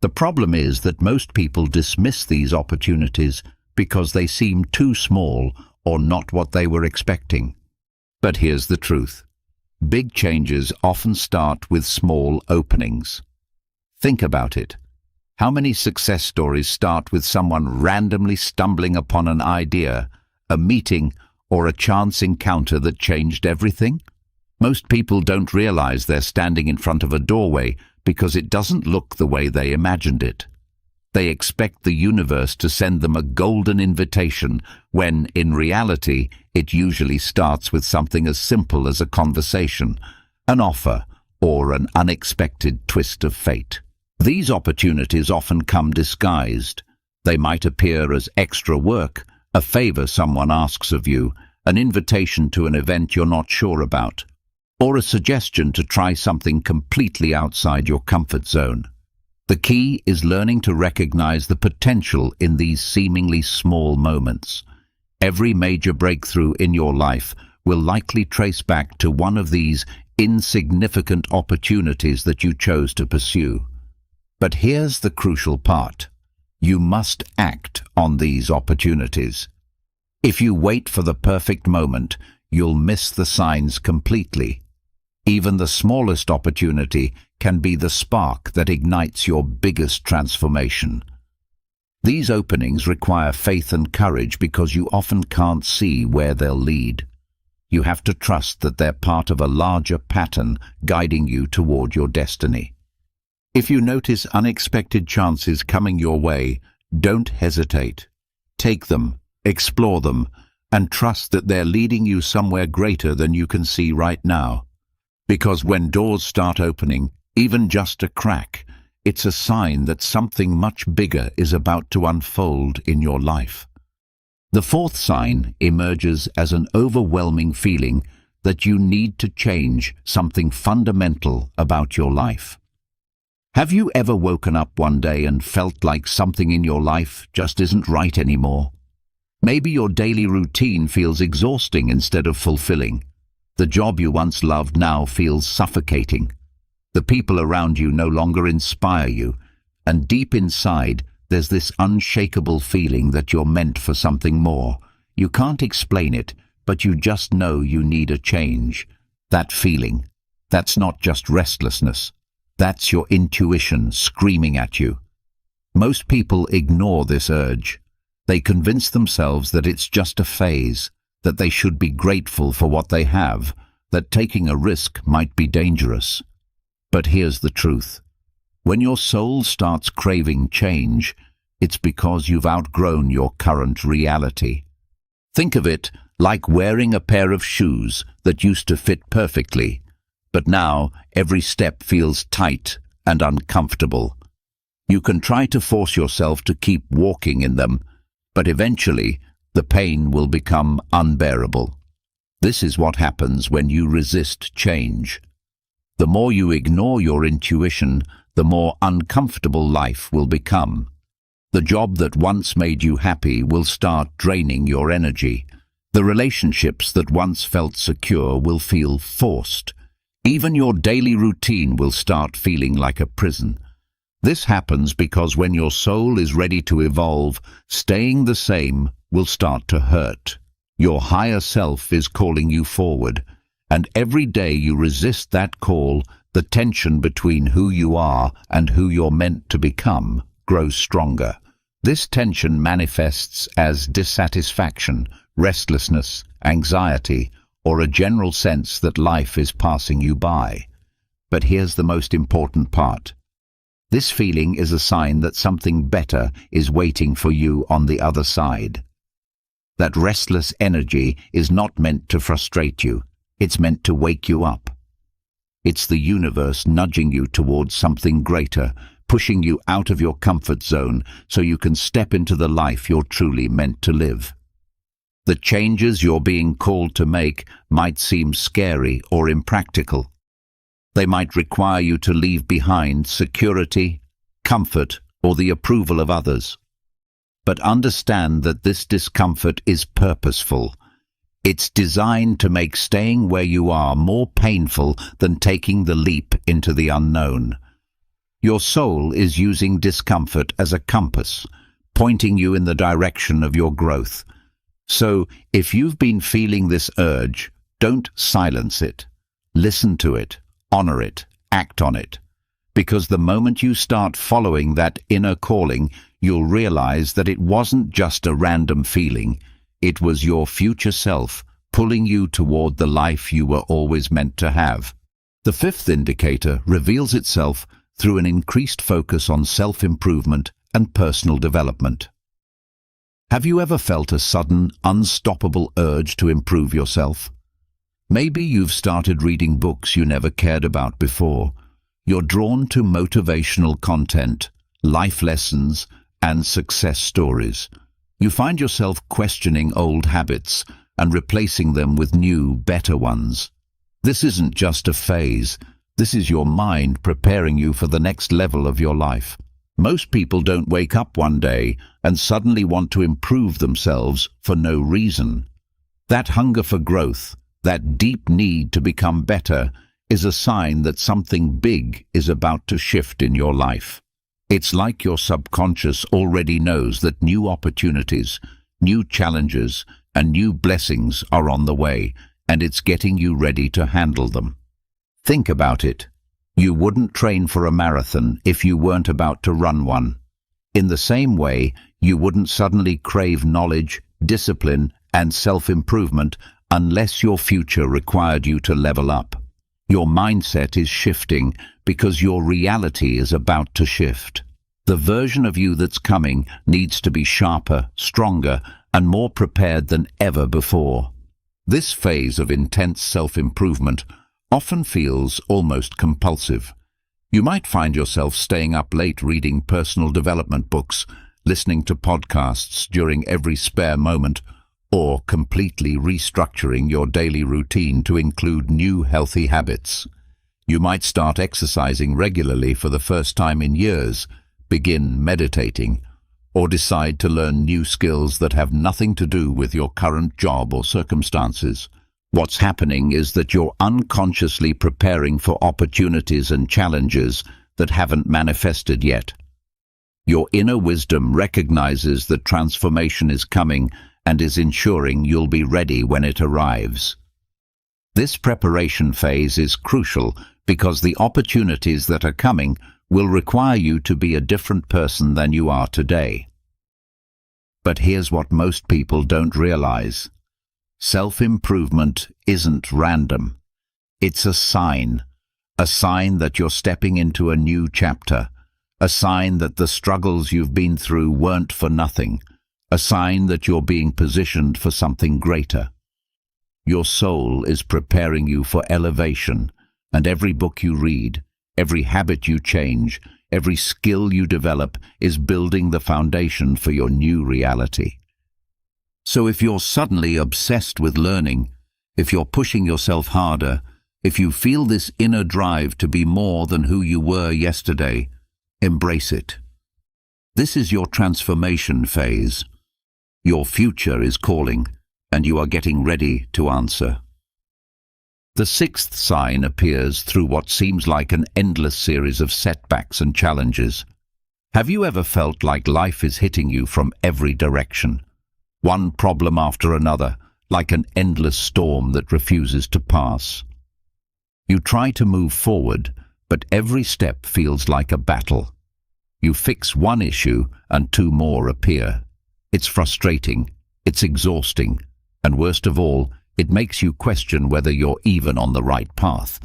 The problem is that most people dismiss these opportunities because they seem too small or not what they were expecting. But here's the truth. Big changes often start with small openings. Think about it. How many success stories start with someone randomly stumbling upon an idea, a meeting, or a chance encounter that changed everything? Most people don't realize they're standing in front of a doorway because it doesn't look the way they imagined it. They expect the universe to send them a golden invitation when, in reality, it usually starts with something as simple as a conversation, an offer, or an unexpected twist of fate. These opportunities often come disguised. They might appear as extra work, a favor someone asks of you, an invitation to an event you're not sure about, or a suggestion to try something completely outside your comfort zone. The key is learning to recognize the potential in these seemingly small moments. Every major breakthrough in your life will likely trace back to one of these insignificant opportunities that you chose to pursue. But here's the crucial part. You must act on these opportunities. If you wait for the perfect moment, you'll miss the signs completely. Even the smallest opportunity can be the spark that ignites your biggest transformation. These openings require faith and courage because you often can't see where they'll lead. You have to trust that they're part of a larger pattern guiding you toward your destiny. If you notice unexpected chances coming your way, don't hesitate. Take them, explore them, and trust that they're leading you somewhere greater than you can see right now. Because when doors start opening, even just a crack, it's a sign that something much bigger is about to unfold in your life. The fourth sign emerges as an overwhelming feeling that you need to change something fundamental about your life. Have you ever woken up one day and felt like something in your life just isn't right anymore? Maybe your daily routine feels exhausting instead of fulfilling. The job you once loved now feels suffocating. The people around you no longer inspire you, and deep inside, there's this unshakable feeling that you're meant for something more. You can't explain it, but you just know you need a change. That feeling, that's not just restlessness. That's your intuition screaming at you. Most people ignore this urge. They convince themselves that it's just a phase, that they should be grateful for what they have, that taking a risk might be dangerous. But here's the truth. When your soul starts craving change, it's because you've outgrown your current reality. Think of it like wearing a pair of shoes that used to fit perfectly, but now every step feels tight and uncomfortable. You can try to force yourself to keep walking in them, but eventually the pain will become unbearable. This is what happens when you resist change. The more you ignore your intuition, the more uncomfortable life will become. The job that once made you happy will start draining your energy. The relationships that once felt secure will feel forced. Even your daily routine will start feeling like a prison. This happens because when your soul is ready to evolve, staying the same will start to hurt. Your higher self is calling you forward, and every day you resist that call, the tension between who you are and who you're meant to become grows stronger. This tension manifests as dissatisfaction, restlessness, anxiety, or a general sense that life is passing you by. But here's the most important part. This feeling is a sign that something better is waiting for you on the other side. That restless energy is not meant to frustrate you. It's meant to wake you up. It's the universe nudging you towards something greater, pushing you out of your comfort zone so you can step into the life you're truly meant to live. The changes you're being called to make might seem scary or impractical. They might require you to leave behind security, comfort, or the approval of others. But understand that this discomfort is purposeful. It's designed to make staying where you are more painful than taking the leap into the unknown. Your soul is using discomfort as a compass, pointing you in the direction of your growth. So, if you've been feeling this urge, don't silence it. Listen to it, honor it, act on it. Because the moment you start following that inner calling, you'll realize that it wasn't just a random feeling. It was your future self pulling you toward the life you were always meant to have. The fifth indicator reveals itself through an increased focus on self-improvement and personal development. Have you ever felt a sudden, unstoppable urge to improve yourself? Maybe you've started reading books you never cared about before. You're drawn to motivational content, life lessons, and success stories. You find yourself questioning old habits and replacing them with new, better ones. This isn't just a phase. This is your mind preparing you for the next level of your life. Most people don't wake up one day and suddenly want to improve themselves for no reason. That hunger for growth, that deep need to become better, is a sign that something big is about to shift in your life. It's like your subconscious already knows that new opportunities, new challenges, and new blessings are on the way, and it's getting you ready to handle them. Think about it. You wouldn't train for a marathon if you weren't about to run one. In the same way, you wouldn't suddenly crave knowledge, discipline, and self-improvement unless your future required you to level up. Your mindset is shifting because your reality is about to shift. The version of you that's coming needs to be sharper, stronger, and more prepared than ever before. This phase of intense self-improvement often feels almost compulsive. You might find yourself staying up late reading personal development books, listening to podcasts during every spare moment, or completely restructuring your daily routine to include new healthy habits. You might start exercising regularly for the first time in years, begin meditating, or decide to learn new skills that have nothing to do with your current job or circumstances. What's happening is that you're unconsciously preparing for opportunities and challenges that haven't manifested yet. Your inner wisdom recognizes that transformation is coming and is ensuring you'll be ready when it arrives. This preparation phase is crucial because the opportunities that are coming will require you to be a different person than you are today. But here's what most people don't realize. Self-improvement isn't random. It's a sign that you're stepping into a new chapter, a sign that the struggles you've been through weren't for nothing, a sign that you're being positioned for something greater. Your soul is preparing you for elevation, and every book you read, every habit you change, every skill you develop is building the foundation for your new reality. So if you're suddenly obsessed with learning, if you're pushing yourself harder, if you feel this inner drive to be more than who you were yesterday, embrace it. This is your transformation phase. Your future is calling, and you are getting ready to answer. The sixth sign appears through what seems like an endless series of setbacks and challenges. Have you ever felt like life is hitting you from every direction? One problem after another, like an endless storm that refuses to pass. You try to move forward, but every step feels like a battle. You fix one issue and two more appear. It's frustrating, it's exhausting, and worst of all, it makes you question whether you're even on the right path.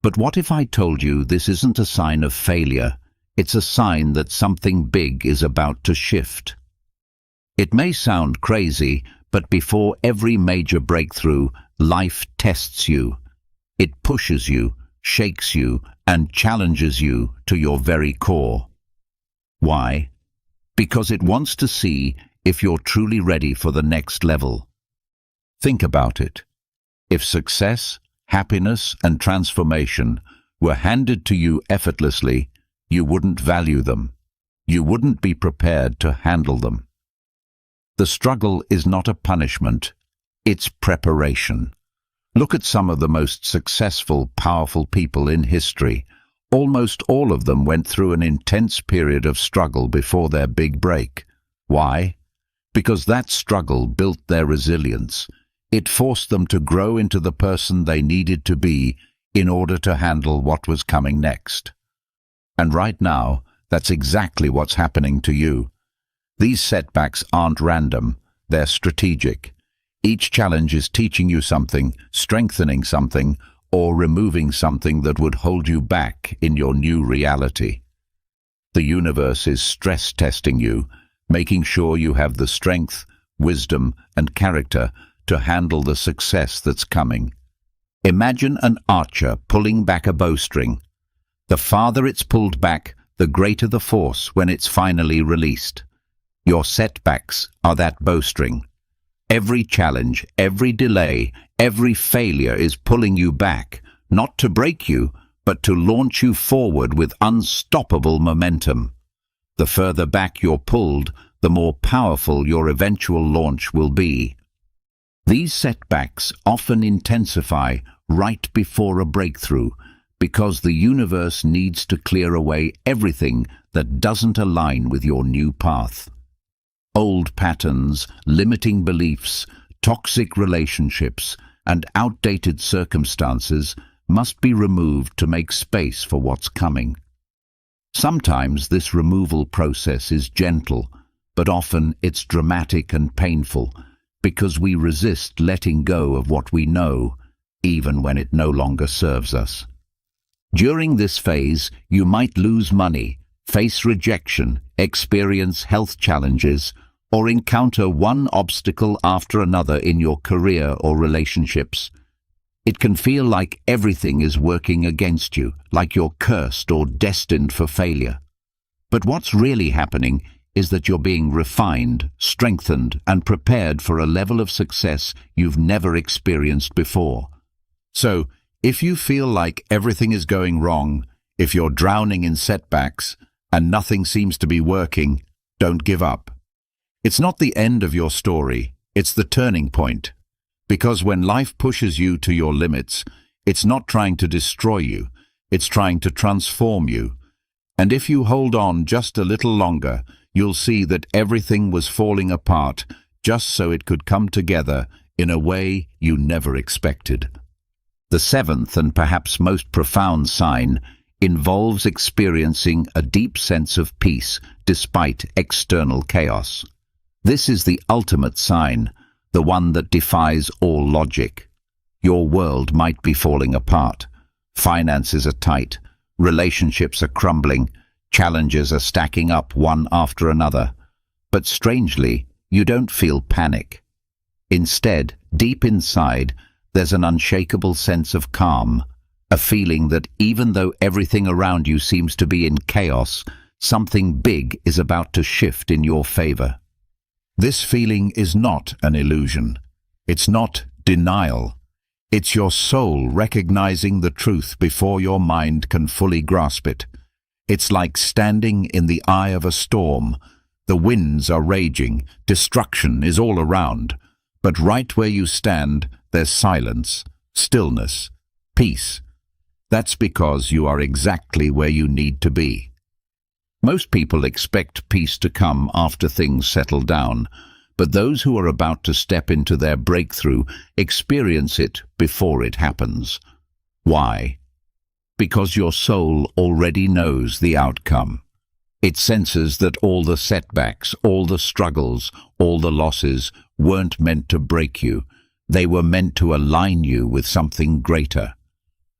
But what if I told you this isn't a sign of failure? It's a sign that something big is about to shift. It may sound crazy, but before every major breakthrough, life tests you. It pushes you, shakes you, and challenges you to your very core. Why? Because it wants to see if you're truly ready for the next level. Think about it. If success, happiness, and transformation were handed to you effortlessly, you wouldn't value them. You wouldn't be prepared to handle them. The struggle is not a punishment, it's preparation. Look at some of the most successful, powerful people in history. Almost all of them went through an intense period of struggle before their big break. Why? Because that struggle built their resilience. It forced them to grow into the person they needed to be in order to handle what was coming next. And right now, that's exactly what's happening to you. These setbacks aren't random, they're strategic. Each challenge is teaching you something, strengthening something, or removing something that would hold you back in your new reality. The universe is stress testing you, making sure you have the strength, wisdom, and character to handle the success that's coming. Imagine an archer pulling back a bowstring. The farther it's pulled back, the greater the force when it's finally released. Your setbacks are that bowstring. Every challenge, every delay, every failure is pulling you back, not to break you, but to launch you forward with unstoppable momentum. The further back you're pulled, the more powerful your eventual launch will be. These setbacks often intensify right before a breakthrough, because the universe needs to clear away everything that doesn't align with your new path. Old patterns, limiting beliefs, toxic relationships, and outdated circumstances must be removed to make space for what's coming. Sometimes this removal process is gentle, but often it's dramatic and painful, because we resist letting go of what we know, even when it no longer serves us. During this phase, you might lose money, face rejection, experience health challenges, or encounter one obstacle after another in your career or relationships. It can feel like everything is working against you, like you're cursed or destined for failure. But what's really happening is that you're being refined, strengthened, and prepared for a level of success you've never experienced before. So, if you feel like everything is going wrong, if you're drowning in setbacks, and nothing seems to be working, don't give up. It's not the end of your story, it's the turning point. Because when life pushes you to your limits, it's not trying to destroy you, it's trying to transform you. And if you hold on just a little longer, you'll see that everything was falling apart just so it could come together in a way you never expected. The seventh and perhaps most profound sign involves experiencing a deep sense of peace despite external chaos. This is the ultimate sign, the one that defies all logic. Your world might be falling apart. Finances are tight. Relationships are crumbling. Challenges are stacking up one after another. But strangely, you don't feel panic. Instead, deep inside, there's an unshakable sense of calm, a feeling that even though everything around you seems to be in chaos, something big is about to shift in your favor. This feeling is not an illusion. It's not denial. It's your soul recognizing the truth before your mind can fully grasp it. It's like standing in the eye of a storm. The winds are raging, destruction is all around. But right where you stand, there's silence, stillness, peace. That's because you are exactly where you need to be. Most people expect peace to come after things settle down, but those who are about to step into their breakthrough experience it before it happens. Why? Because your soul already knows the outcome. It senses that all the setbacks, all the struggles, all the losses weren't meant to break you. They were meant to align you with something greater.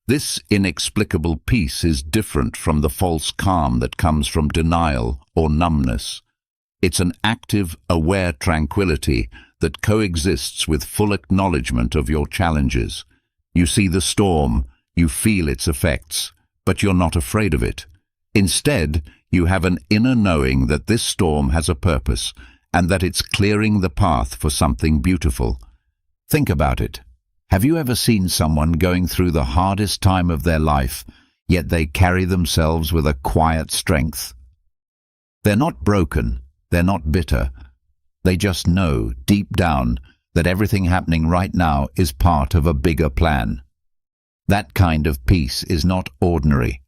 This inexplicable peace is different from the false calm that comes from denial or numbness. It's an active, aware tranquility that coexists with full acknowledgement of your challenges. You see the storm, you feel its effects, but you're not afraid of it. Instead, you have an inner knowing that this storm has a purpose and that it's clearing the path for something beautiful. Think about it. Have you ever seen someone going through the hardest time of their life, yet they carry themselves with a quiet strength? They're not broken, they're not bitter. They just know, deep down, that everything happening right now is part of a bigger plan. That kind of peace is not ordinary.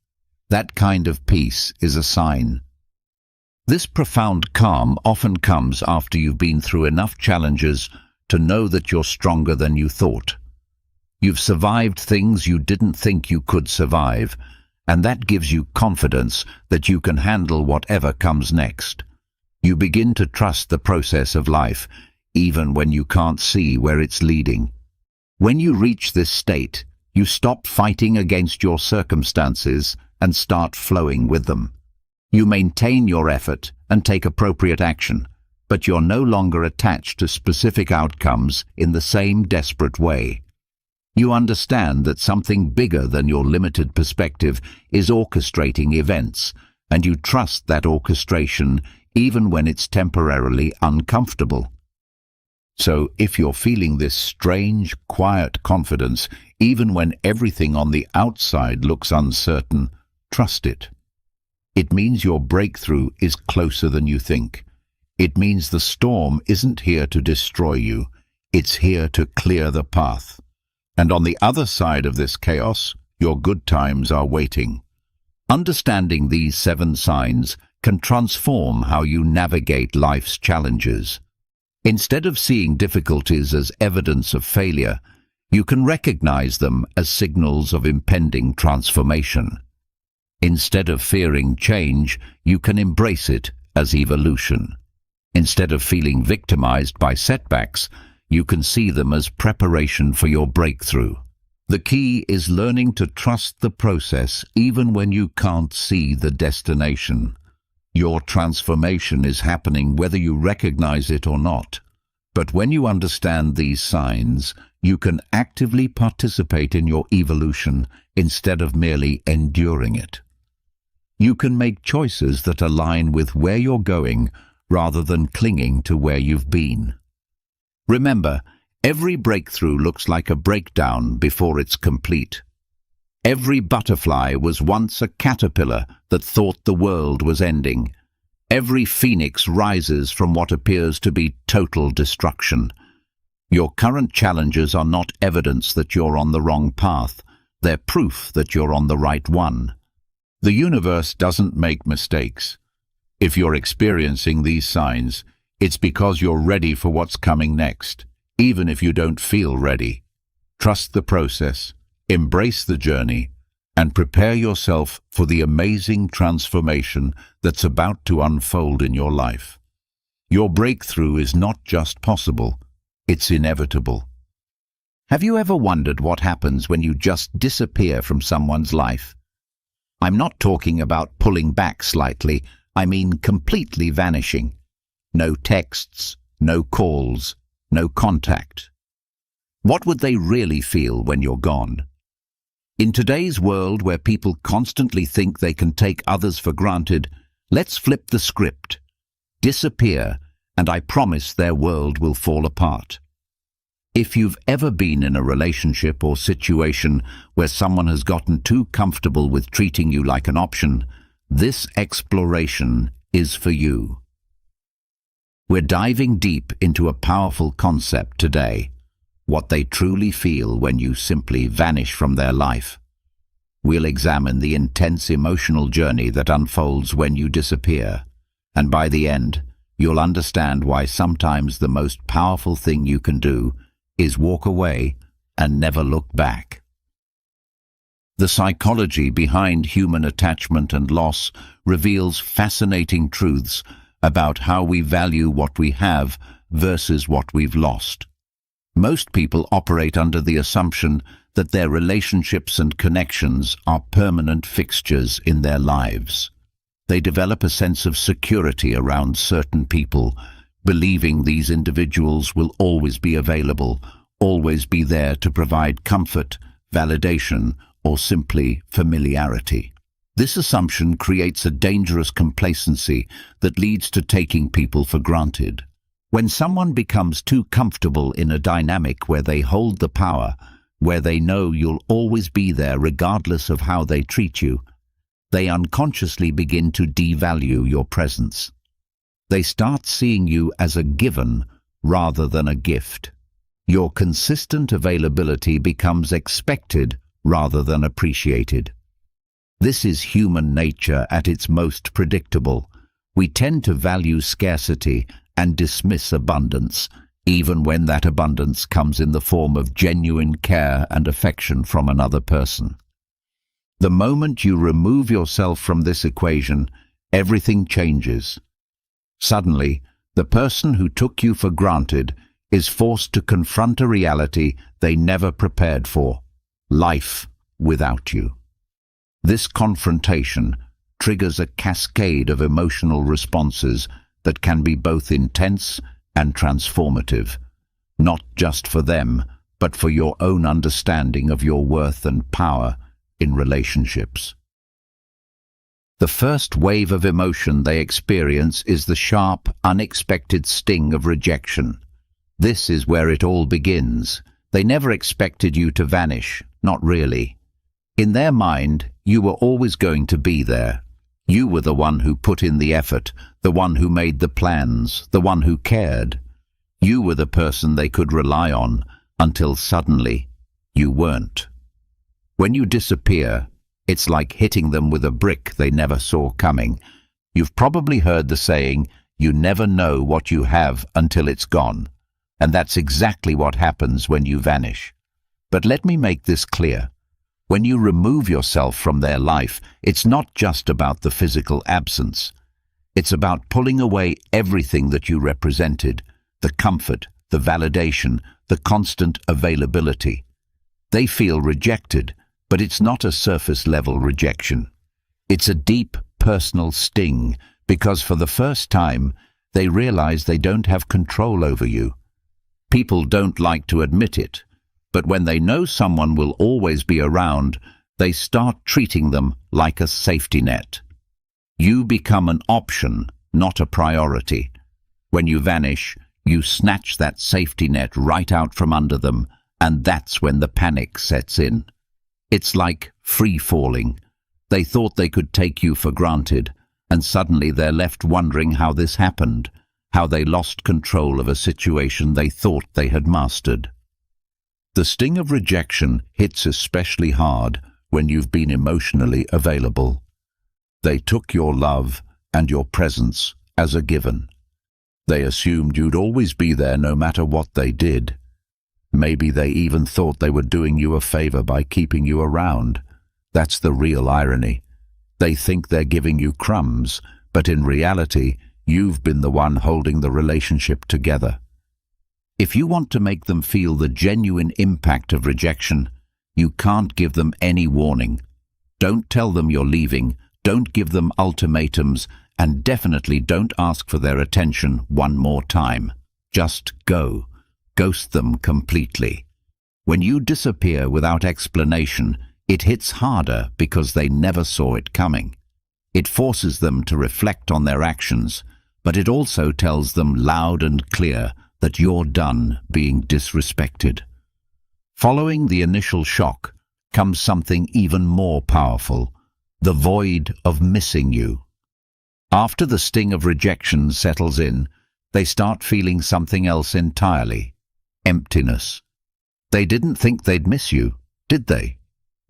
That kind of peace is a sign. This profound calm often comes after you've been through enough challenges to know that you're stronger than you thought. You've survived things you didn't think you could survive, and that gives you confidence that you can handle whatever comes next. You begin to trust the process of life, even when you can't see where it's leading. When you reach this state, you stop fighting against your circumstances and start flowing with them. You maintain your effort and take appropriate action, but you're no longer attached to specific outcomes in the same desperate way. You understand that something bigger than your limited perspective is orchestrating events, and you trust that orchestration even when it's temporarily uncomfortable. So if you're feeling this strange, quiet confidence, even when everything on the outside looks uncertain, trust it. It means your breakthrough is closer than you think. It means the storm isn't here to destroy you, it's here to clear the path. And on the other side of this chaos, your good times are waiting. Understanding these 7 signs can transform how you navigate life's challenges. Instead of seeing difficulties as evidence of failure, you can recognize them as signals of impending transformation. Instead of fearing change, you can embrace it as evolution. Instead of feeling victimized by setbacks, you can see them as preparation for your breakthrough. The key is learning to trust the process even when you can't see the destination. Your transformation is happening whether you recognize it or not. But when you understand these signs, you can actively participate in your evolution instead of merely enduring it. You can make choices that align with where you're going rather than clinging to where you've been. Remember, every breakthrough looks like a breakdown before it's complete. Every butterfly was once a caterpillar that thought the world was ending. Every phoenix rises from what appears to be total destruction. Your current challenges are not evidence that you're on the wrong path. They're proof that you're on the right one. The universe doesn't make mistakes. If you're experiencing these signs, it's because you're ready for what's coming next, even if you don't feel ready. Trust the process, embrace the journey, and prepare yourself for the amazing transformation that's about to unfold in your life. Your breakthrough is not just possible, it's inevitable. Have you ever wondered what happens when you just disappear from someone's life? I'm not talking about pulling back slightly, I mean completely vanishing. No texts, no calls, no contact. What would they really feel when you're gone? In today's world where people constantly think they can take others for granted, let's flip the script. Disappear, and I promise their world will fall apart. If you've ever been in a relationship or situation where someone has gotten too comfortable with treating you like an option, this exploration is for you. We're diving deep into a powerful concept today, what they truly feel when you simply vanish from their life. We'll examine the intense emotional journey that unfolds when you disappear, and by the end, you'll understand why sometimes the most powerful thing you can do is walk away and never look back. The psychology behind human attachment and loss reveals fascinating truths about how we value what we have versus what we've lost. Most people operate under the assumption that their relationships and connections are permanent fixtures in their lives. They develop a sense of security around certain people, believing these individuals will always be available, always be there to provide comfort, validation, or simply familiarity. This assumption creates a dangerous complacency that leads to taking people for granted. When someone becomes too comfortable in a dynamic where they hold the power, where they know you'll always be there regardless of how they treat you, they unconsciously begin to devalue your presence. They start seeing you as a given rather than a gift. Your consistent availability becomes expected rather than appreciated. This is human nature at its most predictable. We tend to value scarcity and dismiss abundance, even when that abundance comes in the form of genuine care and affection from another person. The moment you remove yourself from this equation, everything changes. Suddenly, the person who took you for granted is forced to confront a reality they never prepared for: life without you. This confrontation triggers a cascade of emotional responses that can be both intense and transformative, not just for them, but for your own understanding of your worth and power in relationships. The first wave of emotion they experience is the sharp, unexpected sting of rejection. This is where it all begins. They never expected you to vanish, not really. In their mind, you were always going to be there. You were the one who put in the effort, the one who made the plans, the one who cared. You were the person they could rely on, until suddenly, you weren't. When you disappear, it's like hitting them with a brick they never saw coming. You've probably heard the saying, you never know what you have until it's gone. And that's exactly what happens when you vanish. But let me make this clear. When you remove yourself from their life, it's not just about the physical absence. It's about pulling away everything that you represented, the comfort, the validation, the constant availability. They feel rejected, but it's not a surface-level rejection. It's a deep, personal sting because for the first time, they realize they don't have control over you. People don't like to admit it, but when they know someone will always be around, they start treating them like a safety net. You become an option, not a priority. When you vanish, you snatch that safety net right out from under them, and that's when the panic sets in. It's like free falling. They thought they could take you for granted, and suddenly they're left wondering how this happened, how they lost control of a situation they thought they had mastered. The sting of rejection hits especially hard when you've been emotionally available. They took your love and your presence as a given. They assumed you'd always be there no matter what they did. Maybe they even thought they were doing you a favor by keeping you around. That's the real irony. They think they're giving you crumbs, but in reality, you've been the one holding the relationship together. If you want to make them feel the genuine impact of rejection, you can't give them any warning. Don't tell them you're leaving, don't give them ultimatums, and definitely don't ask for their attention one more time. Just go. Ghost them completely. When you disappear without explanation, it hits harder because they never saw it coming. It forces them to reflect on their actions, but it also tells them loud and clear that you're done being disrespected. Following the initial shock comes something even more powerful, the void of missing you. After the sting of rejection settles in, they start feeling something else entirely: emptiness. They didn't think they'd miss you, did they?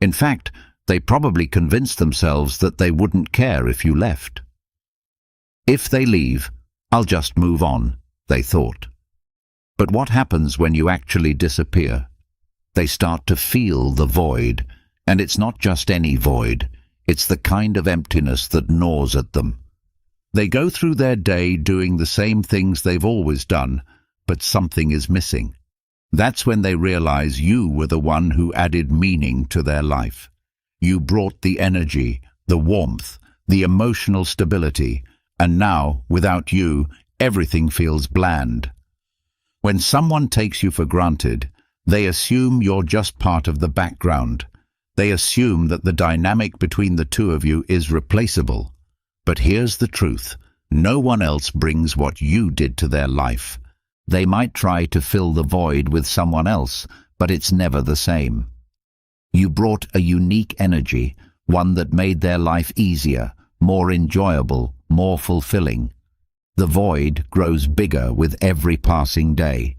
In fact, they probably convinced themselves that they wouldn't care if you left. If they leave, I'll just move on, they thought. But what happens when you actually disappear? They start to feel the void, and it's not just any void, it's the kind of emptiness that gnaws at them. They go through their day doing the same things they've always done, but something is missing. That's when they realize you were the one who added meaning to their life. You brought the energy, the warmth, the emotional stability, and now, without you, everything feels bland. When someone takes you for granted, they assume you're just part of the background. They assume that the dynamic between the two of you is replaceable. But here's the truth: no one else brings what you did to their life. They might try to fill the void with someone else, but it's never the same. You brought a unique energy, one that made their life easier, more enjoyable, more fulfilling. The void grows bigger with every passing day.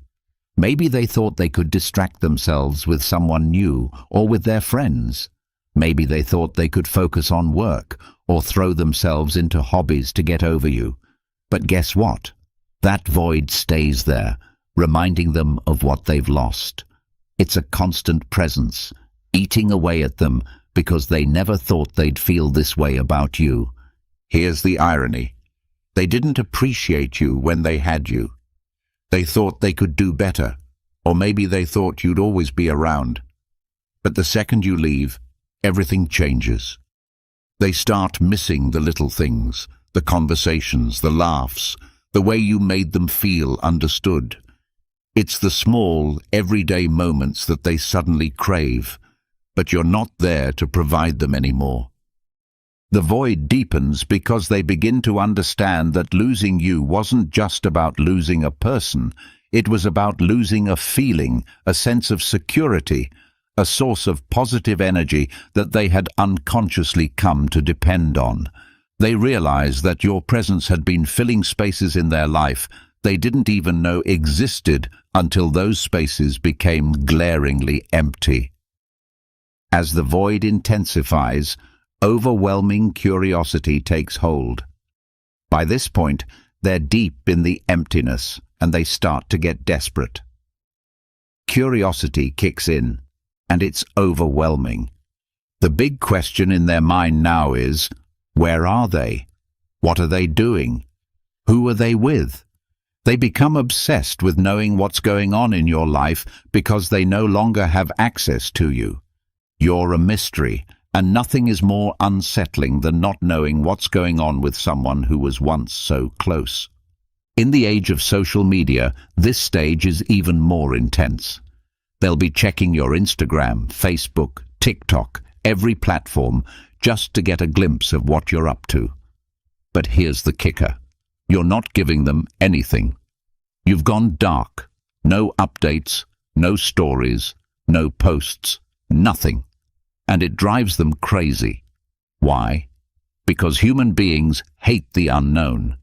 Maybe they thought they could distract themselves with someone new or with their friends. Maybe they thought they could focus on work or throw themselves into hobbies to get over you. But guess what? That void stays there, reminding them of what they've lost. It's a constant presence, eating away at them because they never thought they'd feel this way about you. Here's the irony. They didn't appreciate you when they had you. They thought they could do better, or maybe they thought you'd always be around. But the second you leave, everything changes. They start missing the little things, the conversations, the laughs, the way you made them feel understood. It's the small, everyday moments that they suddenly crave, but you're not there to provide them anymore. The void deepens because they begin to understand that losing you wasn't just about losing a person, it was about losing a feeling, a sense of security, a source of positive energy that they had unconsciously come to depend on. They realized that your presence had been filling spaces in their life they didn't even know existed until those spaces became glaringly empty. As the void intensifies, overwhelming curiosity takes hold. By this point, they're deep in the emptiness, and they start to get desperate. Curiosity kicks in, and it's overwhelming. The big question in their mind now is, where are they? What are they doing? Who are they with? They become obsessed with knowing what's going on in your life because they no longer have access to you. You're a mystery, And nothing is more unsettling than not knowing what's going on with someone who was once so close. In the age of social media, this stage is even more intense. They'll be checking your Instagram, Facebook, TikTok, every platform, just to get a glimpse of what you're up to. But here's the kicker. You're not giving them anything. You've gone dark. No updates, no stories, no posts, nothing. And it drives them crazy. Why? Because human beings hate the unknown.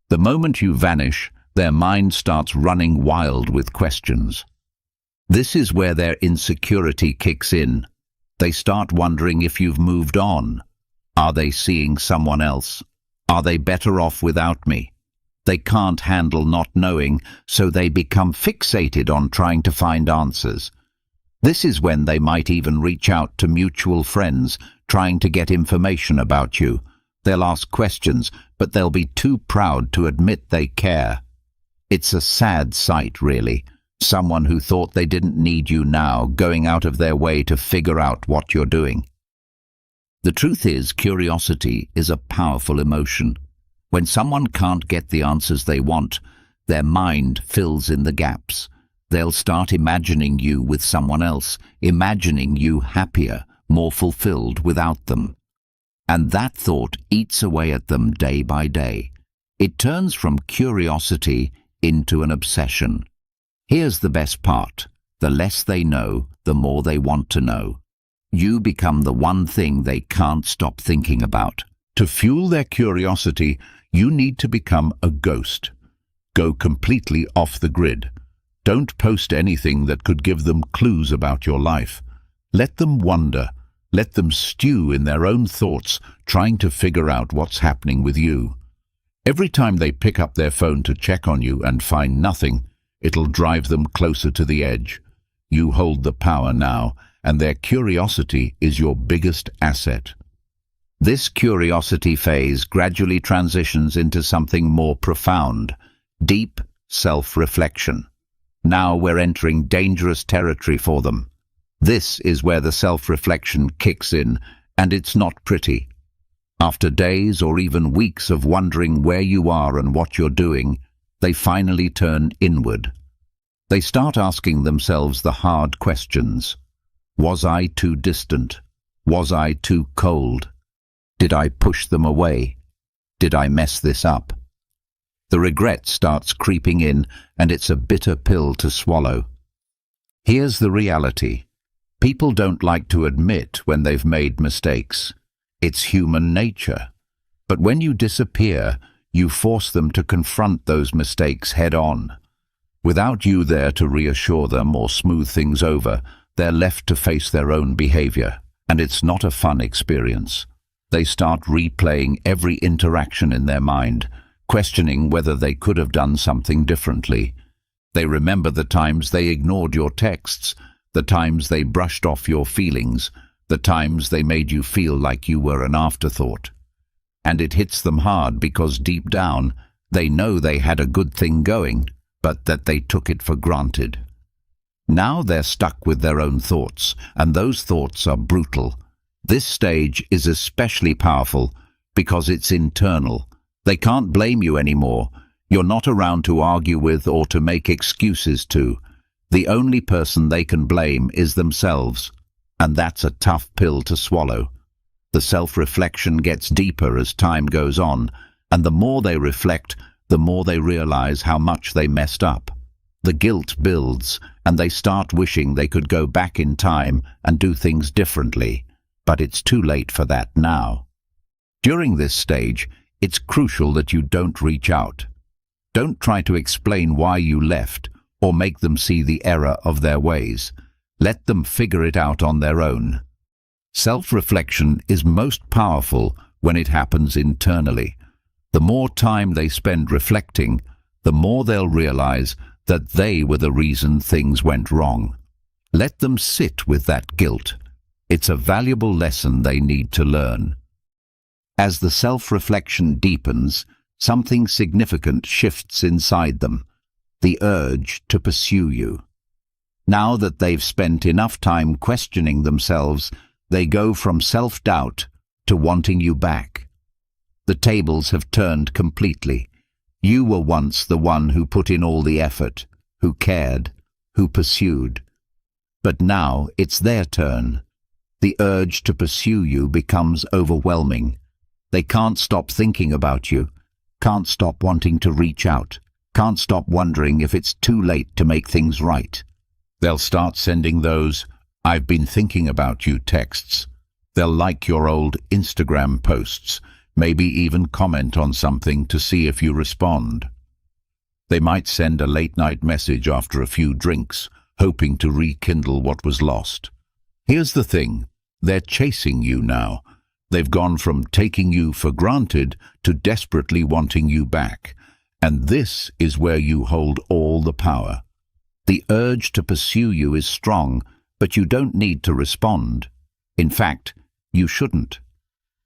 The moment you vanish, their mind starts running wild with questions. This is where their insecurity kicks in. They start wondering if you've moved on. Are they seeing someone else? Are they better off without me? They can't handle not knowing, so they become fixated on trying to find answers. This is when they might even reach out to mutual friends, trying to get information about you. They'll ask questions, but they'll be too proud to admit they care. It's a sad sight, really. Someone who thought they didn't need you now, going out of their way to figure out what you're doing. The truth is, curiosity is a powerful emotion. When someone can't get the answers they want, their mind fills in the gaps. They'll start imagining you with someone else, imagining you happier, more fulfilled without them. And that thought eats away at them day by day. It turns from curiosity into an obsession. Here's the best part. The less they know, the more they want to know. You become the one thing they can't stop thinking about. To fuel their curiosity, you need to become a ghost. Go completely off the grid. Don't post anything that could give them clues about your life. Let them wonder. Let them stew in their own thoughts, trying to figure out what's happening with you. Every time they pick up their phone to check on you and find nothing, it'll drive them closer to the edge. You hold the power now, and their curiosity is your biggest asset. This curiosity phase gradually transitions into something more profound, deep self-reflection. Now we're entering dangerous territory for them. This is where the self-reflection kicks in, and it's not pretty. After days or even weeks of wondering where you are and what you're doing, they finally turn inward. They start asking themselves the hard questions. Was I too distant? Was I too cold? Did I push them away? Did I mess this up? The regret starts creeping in, and it's a bitter pill to swallow. Here's the reality. People don't like to admit when they've made mistakes. It's human nature. But when you disappear, you force them to confront those mistakes head-on. Without you there to reassure them or smooth things over, they're left to face their own behavior, and it's not a fun experience. They start replaying every interaction in their mind, questioning whether they could have done something differently. They remember the times they ignored your texts, the times they brushed off your feelings, the times they made you feel like you were an afterthought. And it hits them hard because deep down, they know they had a good thing going, but that they took it for granted. Now they're stuck with their own thoughts, and those thoughts are brutal. This stage is especially powerful because it's internal. They can't blame you anymore. You're not around to argue with or to make excuses to. The only person they can blame is themselves, and that's a tough pill to swallow. The self-reflection gets deeper as time goes on, and the more they reflect, the more they realize how much they messed up. The guilt builds, and they start wishing they could go back in time and do things differently. But it's too late for that now. During this stage, it's crucial that you don't reach out. Don't try to explain why you left or make them see the error of their ways. Let them figure it out on their own. Self-reflection is most powerful when it happens internally. The more time they spend reflecting, the more they'll realize that they were the reason things went wrong. Let them sit with that guilt. It's a valuable lesson they need to learn. As the self-reflection deepens, something significant shifts inside them, the urge to pursue you. Now that they've spent enough time questioning themselves, They go from self-doubt to wanting you back. The tables have turned completely. You were once the one who put in all the effort, who cared, who pursued. But now it's their turn. The urge to pursue you becomes overwhelming. They can't stop thinking about you, can't stop wanting to reach out, can't stop wondering if it's too late to make things right. They'll start sending those "I've been thinking about you" texts. They'll like your old Instagram posts, maybe even comment on something to see if you respond. They might send a late-night message after a few drinks, hoping to rekindle what was lost. Here's the thing, they're chasing you now. They've gone from taking you for granted to desperately wanting you back. And this is where you hold all the power. The urge to pursue you is strong, but you don't need to respond. In fact, you shouldn't.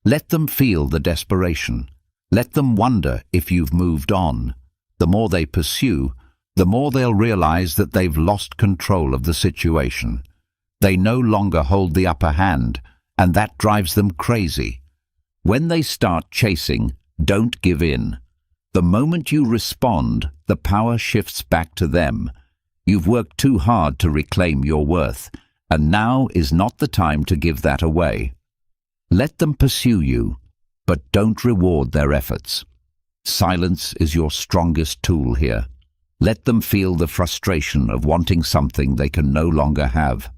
Let them feel the desperation. Let them wonder if you've moved on. The more they pursue, the more they'll realize that they've lost control of the situation. They no longer hold the upper hand, and that drives them crazy. When they start chasing, don't give in. The moment you respond, the power shifts back to them. You've worked too hard to reclaim your worth, and now is not the time to give that away. Let them pursue you, but don't reward their efforts. Silence is your strongest tool here. Let them feel the frustration of wanting something they can no longer have.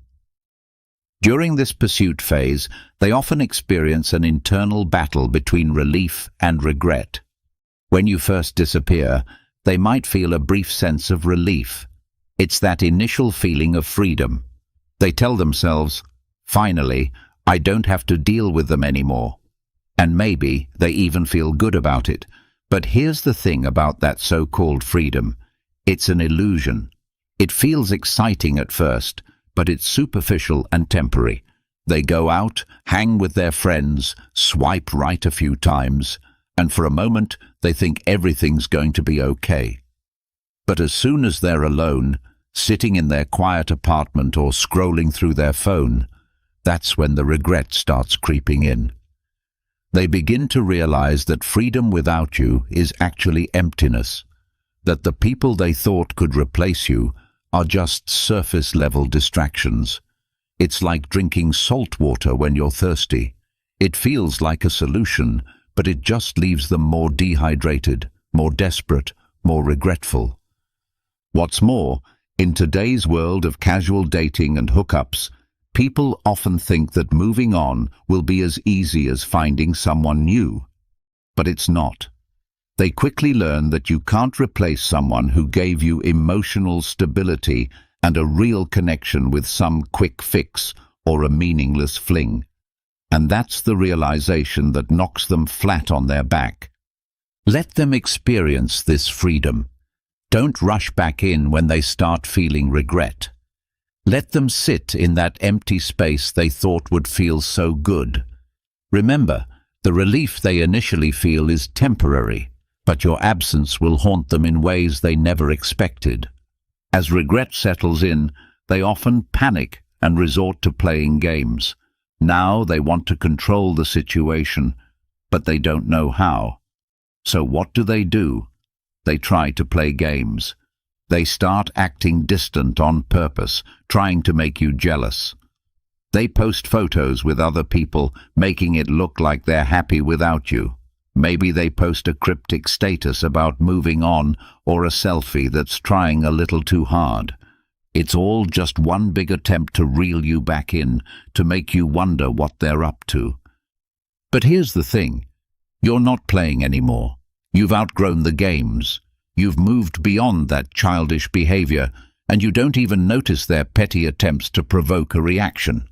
During this pursuit phase, they often experience an internal battle between relief and regret. When you first disappear, they might feel a brief sense of relief. It's that initial feeling of freedom. They tell themselves, "Finally, I don't have to deal with them anymore." And maybe they even feel good about it. But here's the thing about that so-called freedom. It's an illusion. It feels exciting at first, but it's superficial and temporary. They go out, hang with their friends, swipe right a few times, and for a moment they think everything's going to be okay. But as soon as they're alone, sitting in their quiet apartment or scrolling through their phone, that's when the regret starts creeping in. They begin to realize that freedom without you is actually emptiness, that the people they thought could replace you are just surface-level distractions. It's like drinking salt water when you're thirsty. It feels like a solution, but it just leaves them more dehydrated, more desperate, more regretful. What's more, in today's world of casual dating and hookups, people often think that moving on will be as easy as finding someone new. But it's not. They quickly learn that you can't replace someone who gave you emotional stability and a real connection with some quick fix or a meaningless fling. And that's the realization that knocks them flat on their back. Let them experience this freedom. Don't rush back in when they start feeling regret. Let them sit in that empty space they thought would feel so good. Remember, the relief they initially feel is temporary, but your absence will haunt them in ways they never expected. As regret settles in, they often panic and resort to playing games. Now they want to control the situation, but they don't know how. So what do? They try to play games. They start acting distant on purpose, trying to make you jealous. They post photos with other people, making it look like they're happy without you. Maybe they post a cryptic status about moving on or a selfie that's trying a little too hard. It's all just one big attempt to reel you back in, to make you wonder what they're up to. But here's the thing. You're not playing anymore. You've outgrown the games. You've moved beyond that childish behavior, and you don't even notice their petty attempts to provoke a reaction.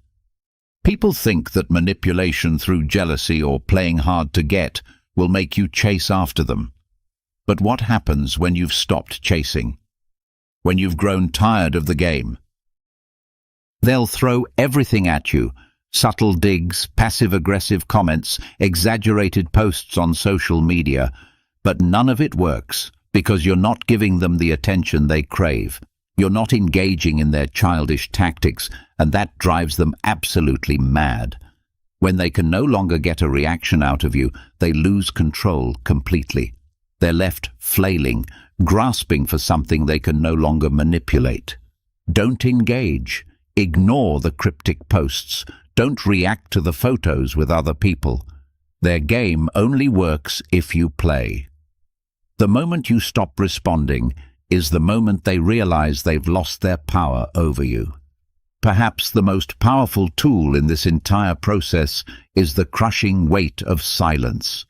People think that manipulation through jealousy or playing hard to get will make you chase after them. But what happens when you've stopped chasing? When you've grown tired of the game? They'll throw everything at you. Subtle digs, passive-aggressive comments, exaggerated posts on social media. But none of it works, because you're not giving them the attention they crave. You're not engaging in their childish tactics, and that drives them absolutely mad. When they can no longer get a reaction out of you, they lose control completely. They're left flailing, grasping for something they can no longer manipulate. Don't engage. Ignore the cryptic posts. Don't react to the photos with other people. Their game only works if you play. The moment you stop responding is the moment they realize they've lost their power over you. Perhaps the most powerful tool in this entire process is the crushing weight of silence.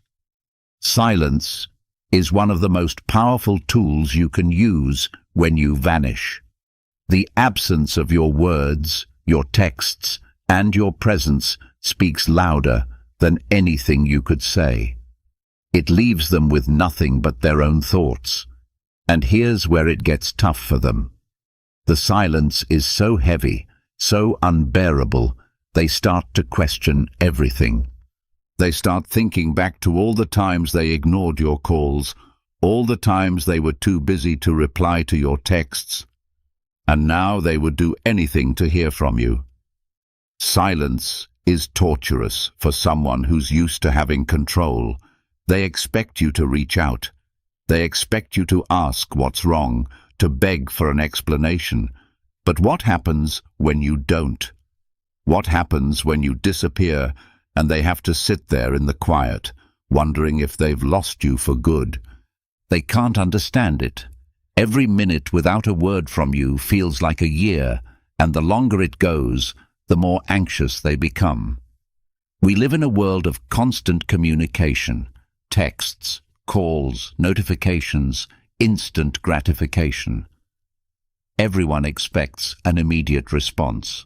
Silence is one of the most powerful tools you can use when you vanish. The absence of your words, your texts, and your presence speaks louder than anything you could say. It leaves them with nothing but their own thoughts. And here's where it gets tough for them. The silence is so heavy, so unbearable, they start to question everything. They start thinking back to all the times they ignored your calls, all the times they were too busy to reply to your texts, and now they would do anything to hear from you. Silence is torturous for someone who's used to having control. They expect you to reach out. They expect you to ask what's wrong, to beg for an explanation. But what happens when you don't? What happens when you disappear and they have to sit there in the quiet, wondering if they've lost you for good? They can't understand it. Every minute without a word from you feels like a year, and the longer it goes, the more anxious they become. We live in a world of constant communication, texts, calls, notifications, instant gratification. Everyone expects an immediate response.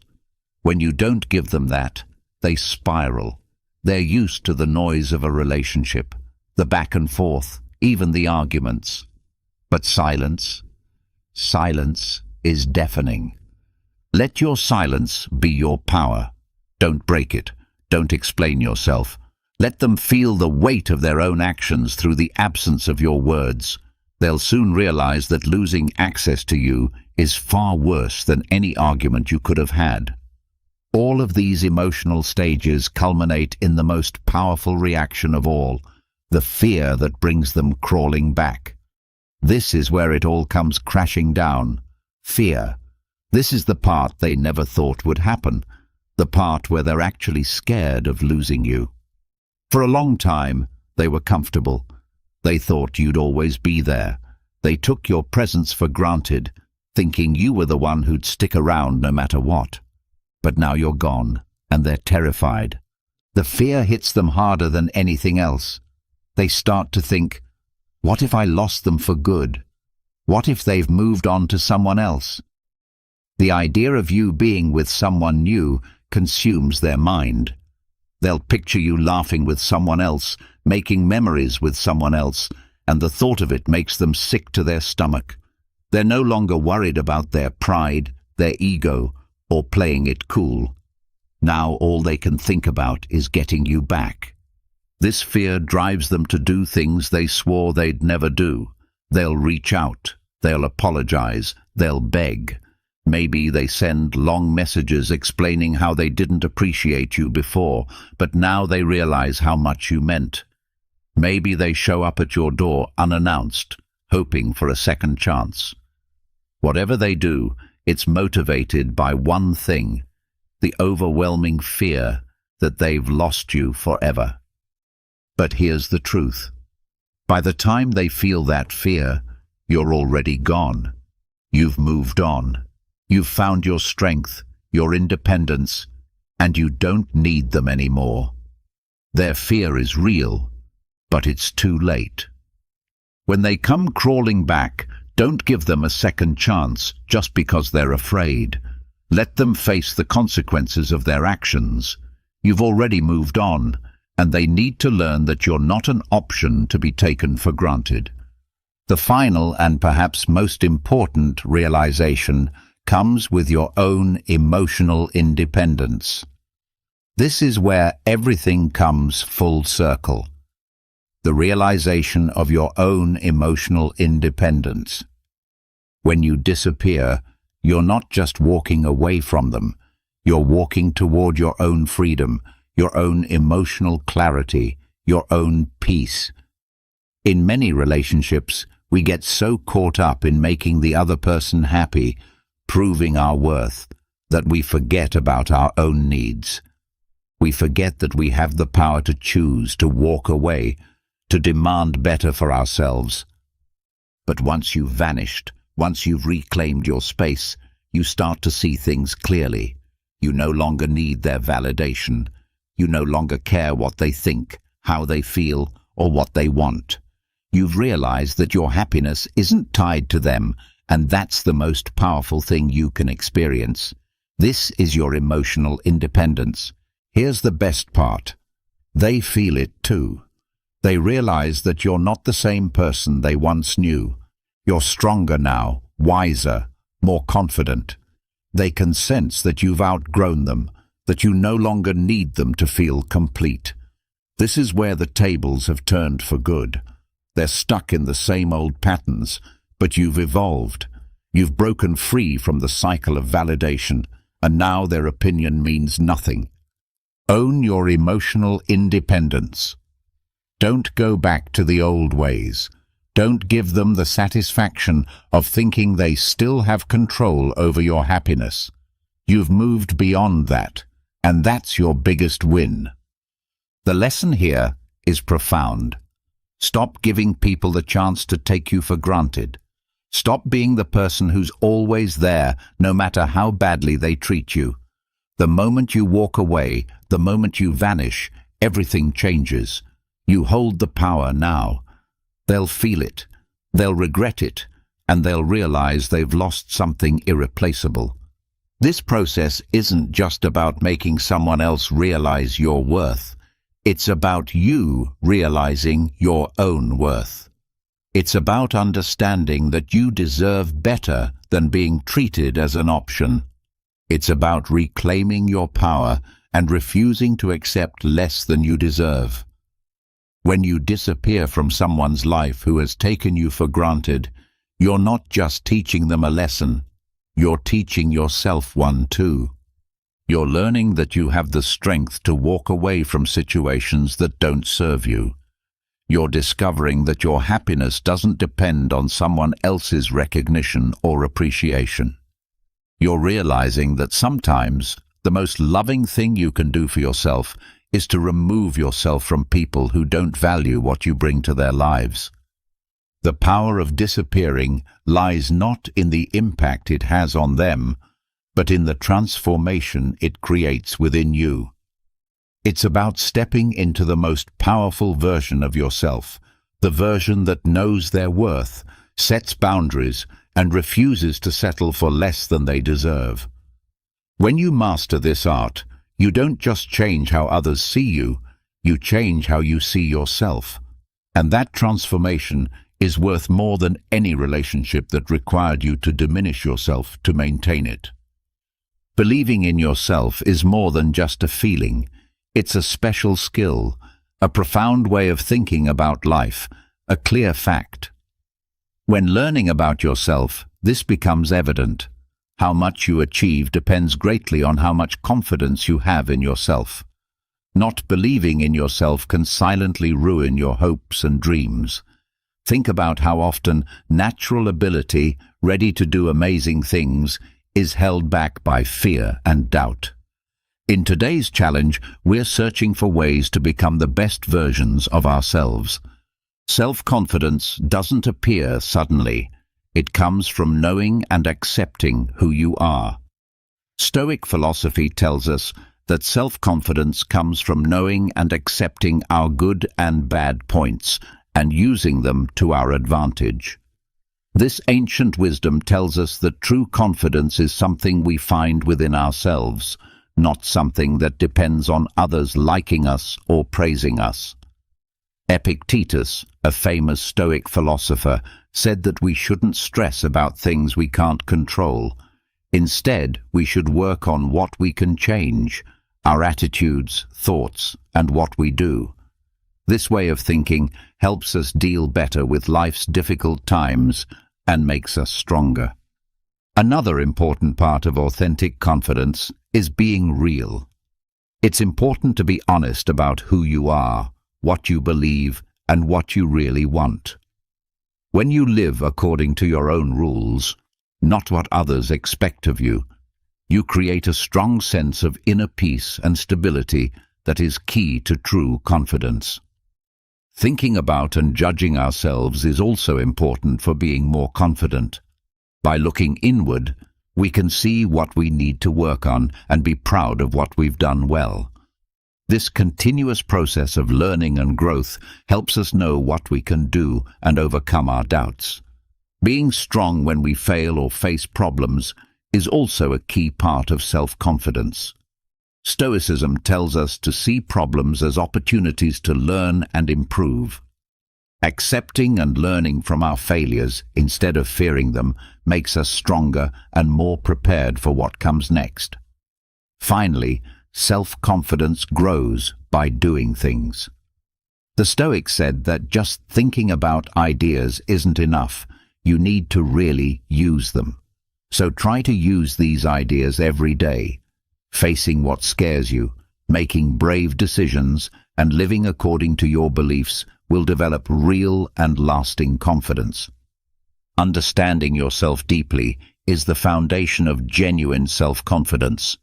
When you don't give them that, they spiral. They're used to the noise of a relationship, the back and forth, even the arguments. But silence is deafening. Let your silence be your power. Don't break it. Don't explain yourself. Let them feel the weight of their own actions through the absence of your words. They'll soon realize that losing access to you is far worse than any argument you could have had. All of these emotional stages culminate in the most powerful reaction of all, the fear that brings them crawling back. This is where it all comes crashing down. Fear. This is the part they never thought would happen, the part where they're actually scared of losing you. For a long time, they were comfortable. They thought you'd always be there. They took your presence for granted, thinking you were the one who'd stick around no matter what. But now you're gone, and they're terrified. The fear hits them harder than anything else. They start to think, what if I lost them for good? What if they've moved on to someone else? The idea of you being with someone new consumes their mind. They'll picture you laughing with someone else, making memories with someone else, and the thought of it makes them sick to their stomach. They're no longer worried about their pride, their ego, or playing it cool. Now all they can think about is getting you back. This fear drives them to do things they swore they'd never do. They'll reach out, they'll apologize, they'll beg. Maybe they send long messages explaining how they didn't appreciate you before, but now they realize how much you meant. Maybe they show up at your door unannounced, hoping for a second chance. Whatever they do, it's motivated by one thing, the overwhelming fear that they've lost you forever. But here's the truth. By the time they feel that fear, you're already gone. You've moved on. You've found your strength, your independence, and you don't need them anymore. Their fear is real, but it's too late. When they come crawling back, don't give them a second chance just because they're afraid. Let them face the consequences of their actions. You've already moved on, and they need to learn that you're not an option to be taken for granted. The final and perhaps most important realization comes with your own emotional independence. This is where everything comes full circle. The realization of your own emotional independence. When you disappear, you're not just walking away from them, you're walking toward your own freedom, your own emotional clarity, your own peace. In many relationships, we get so caught up in making the other person happy, proving our worth, that we forget about our own needs. We forget that we have the power to choose, to walk away, to demand better for ourselves. But once you've vanished, once you've reclaimed your space, you start to see things clearly. You no longer need their validation. You no longer care what they think, how they feel, or what they want. You've realized that your happiness isn't tied to them, and that's the most powerful thing you can experience. This is your emotional independence. Here's the best part. They feel it too. They realize that you're not the same person they once knew. You're stronger now, wiser, more confident. They can sense that you've outgrown them, that you no longer need them to feel complete. This is where the tables have turned for good. They're stuck in the same old patterns, but you've evolved. You've broken free from the cycle of validation, and now their opinion means nothing. Own your emotional independence. Don't go back to the old ways. Don't give them the satisfaction of thinking they still have control over your happiness. You've moved beyond that, and that's your biggest win. The lesson here is profound. Stop giving people the chance to take you for granted. Stop being the person who's always there, no matter how badly they treat you. The moment you walk away, the moment you vanish, everything changes. You hold the power now. They'll feel it, they'll regret it, and they'll realize they've lost something irreplaceable. This process isn't just about making someone else realize your worth. It's about you realizing your own worth. It's about understanding that you deserve better than being treated as an option. It's about reclaiming your power and refusing to accept less than you deserve. When you disappear from someone's life who has taken you for granted, you're not just teaching them a lesson, you're teaching yourself one too. You're learning that you have the strength to walk away from situations that don't serve you. You're discovering that your happiness doesn't depend on someone else's recognition or appreciation. You're realizing that sometimes the most loving thing you can do for yourself is to remove yourself from people who don't value what you bring to their lives. The power of disappearing lies not in the impact it has on them, but in the transformation it creates within you. It's about stepping into the most powerful version of yourself, the version that knows their worth, sets boundaries, and refuses to settle for less than they deserve. When you master this art, you don't just change how others see you, you change how you see yourself. And that transformation is worth more than any relationship that required you to diminish yourself to maintain it. Believing in yourself is more than just a feeling. It's a special skill, a profound way of thinking about life, a clear fact. When learning about yourself, this becomes evident. How much you achieve depends greatly on how much confidence you have in yourself. Not believing in yourself can silently ruin your hopes and dreams. Think about how often natural ability, ready to do amazing things, is held back by fear and doubt. In today's challenge, we're searching for ways to become the best versions of ourselves. Self-confidence doesn't appear suddenly. It comes from knowing and accepting who you are. Stoic philosophy tells us that self-confidence comes from knowing and accepting our good and bad points and using them to our advantage. This ancient wisdom tells us that true confidence is something we find within ourselves, not something that depends on others liking us or praising us. Epictetus, a famous Stoic philosopher, said that we shouldn't stress about things we can't control. Instead, we should work on what we can change, our attitudes, thoughts, and what we do. This way of thinking helps us deal better with life's difficult times and makes us stronger. Another important part of authentic confidence is being real. It's important to be honest about who you are, what you believe, and what you really want. When you live according to your own rules, not what others expect of you, you create a strong sense of inner peace and stability that is key to true confidence. Thinking about and judging ourselves is also important for being more confident. By looking inward, we can see what we need to work on and be proud of what we've done well. This continuous process of learning and growth helps us know what we can do and overcome our doubts. Being strong when we fail or face problems is also a key part of self-confidence. Stoicism tells us to see problems as opportunities to learn and improve. Accepting and learning from our failures instead of fearing them makes us stronger and more prepared for what comes next. Finally, self-confidence grows by doing things. The Stoics said that just thinking about ideas isn't enough. You need to really use them. So try to use these ideas every day, facing what scares you, making brave decisions, and living according to your beliefs will develop real and lasting confidence. Understanding yourself deeply is the foundation of genuine self-confidence.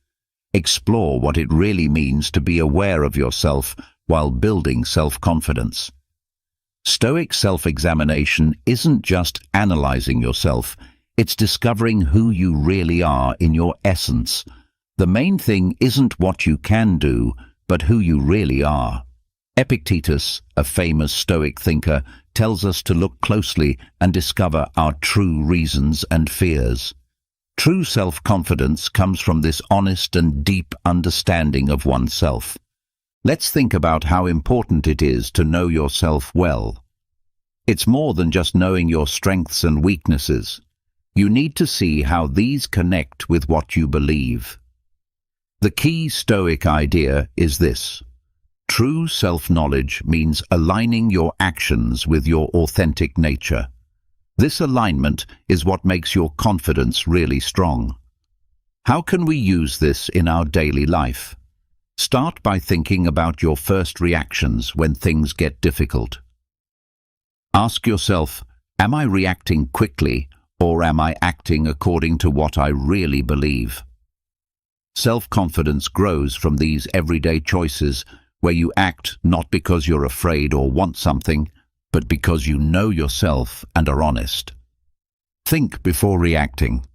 Explore what it really means to be aware of yourself while building self-confidence. Stoic self-examination isn't just analyzing yourself, it's discovering who you really are in your essence. The main thing isn't what you can do, but who you really are. Epictetus, a famous Stoic thinker, tells us to look closely and discover our true reasons and fears. True self-confidence comes from this honest and deep understanding of oneself. Let's think about how important it is to know yourself well. It's more than just knowing your strengths and weaknesses. You need to see how these connect with what you believe. The key Stoic idea is this: true self-knowledge means aligning your actions with your authentic nature. This alignment is what makes your confidence really strong. How can we use this in our daily life? Start by thinking about your first reactions when things get difficult. Ask yourself, am I reacting quickly or am I acting according to what I really believe? Self-confidence grows from these everyday choices where you act not because you're afraid or want something, but because you know yourself and are honest. Think before reacting.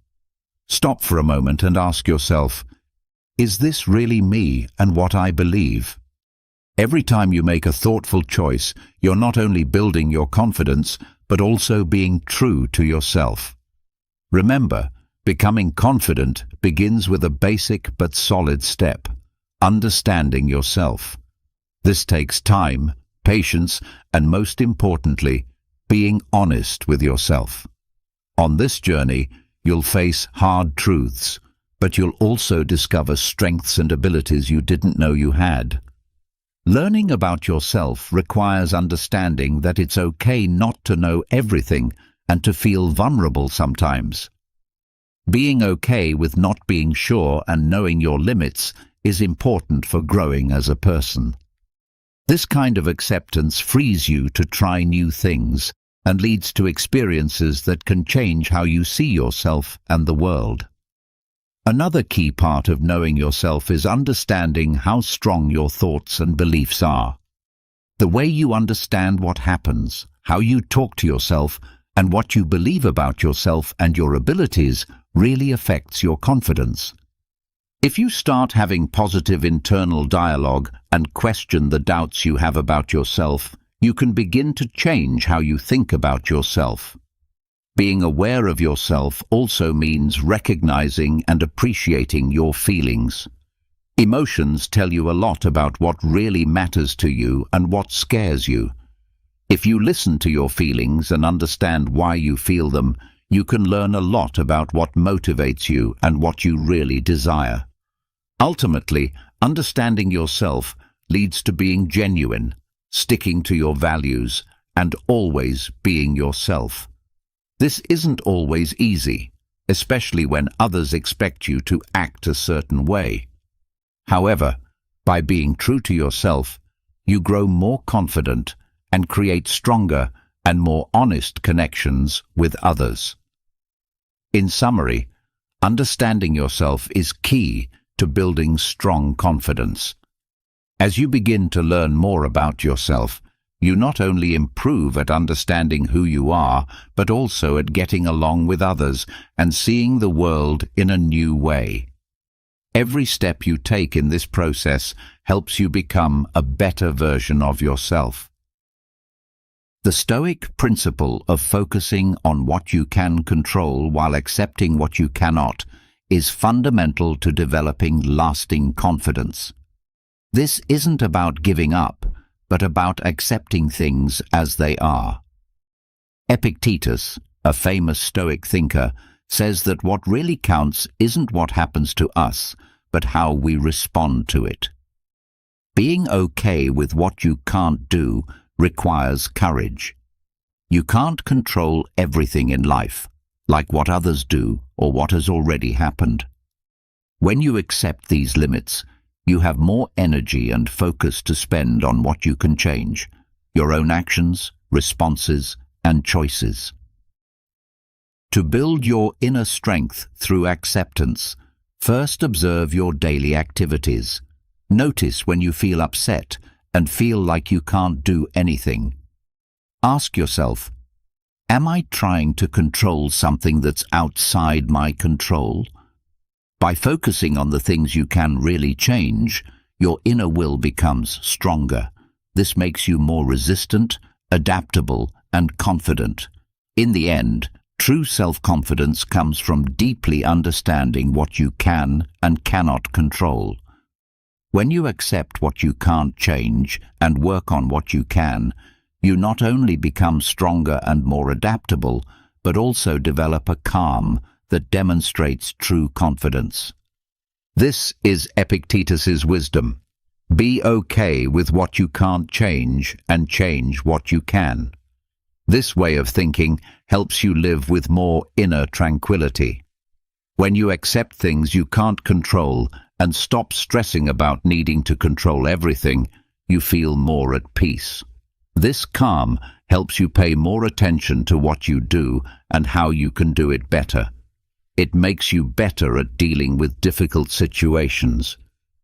Stop for a moment and ask yourself, is this really me and what I believe? Every time you make a thoughtful choice, you're not only building your confidence, but also being true to yourself. Remember, becoming confident begins with a basic but solid step: understanding yourself. This takes time, patience, and most importantly, being honest with yourself. On this journey, you'll face hard truths, but you'll also discover strengths and abilities you didn't know you had. Learning about yourself requires understanding that it's okay not to know everything and to feel vulnerable sometimes. Being okay with not being sure and knowing your limits is important for growing as a person. This kind of acceptance frees you to try new things and leads to experiences that can change how you see yourself and the world. Another key part of knowing yourself is understanding how strong your thoughts and beliefs are. The way you understand what happens, how you talk to yourself, and what you believe about yourself and your abilities really affects your confidence. If you start having positive internal dialogue and question the doubts you have about yourself, you can begin to change how you think about yourself. Being aware of yourself also means recognizing and appreciating your feelings. Emotions tell you a lot about what really matters to you and what scares you. If you listen to your feelings and understand why you feel them, you can learn a lot about what motivates you and what you really desire. Ultimately, understanding yourself leads to being genuine, sticking to your values, and always being yourself. This isn't always easy. especially when others expect you to act a certain way. However, by being true to yourself, you grow more confident and create stronger and more honest connections with others. In summary, understanding yourself is key to building strong confidence. As you begin to learn more about yourself, you not only improve at understanding who you are, but also at getting along with others and seeing the world in a new way. Every step you take in this process helps you become a better version of yourself. The Stoic principle of focusing on what you can control while accepting what you cannot is fundamental to developing lasting confidence. This isn't about giving up, but about accepting things as they are. Epictetus, a famous Stoic thinker, says that what really counts isn't what happens to us, but how we respond to it. Being okay with what you can't do requires courage. You can't control everything in life, like what others do or what has already happened. When you accept these limits, you have more energy and focus to spend on what you can change, your own actions, responses, and choices. To build your inner strength through acceptance, first observe your daily activities. Notice when you feel upset and feel like you can't do anything. Ask yourself, am I trying to control something that's outside my control? By focusing on the things you can really change, your inner will becomes stronger. This makes you more resistant, adaptable, and confident. In the end, true self-confidence comes from deeply understanding what you can and cannot control. When you accept what you can't change and work on what you can, you not only become stronger and more adaptable, but also develop a calm that demonstrates true confidence. This is Epictetus's wisdom. Be okay with what you can't change and change what you can. This way of thinking helps you live with more inner tranquility. When you accept things you can't control and stop stressing about needing to control everything, you feel more at peace. This calm helps you pay more attention to what you do and how you can do it better. It makes you better at dealing with difficult situations.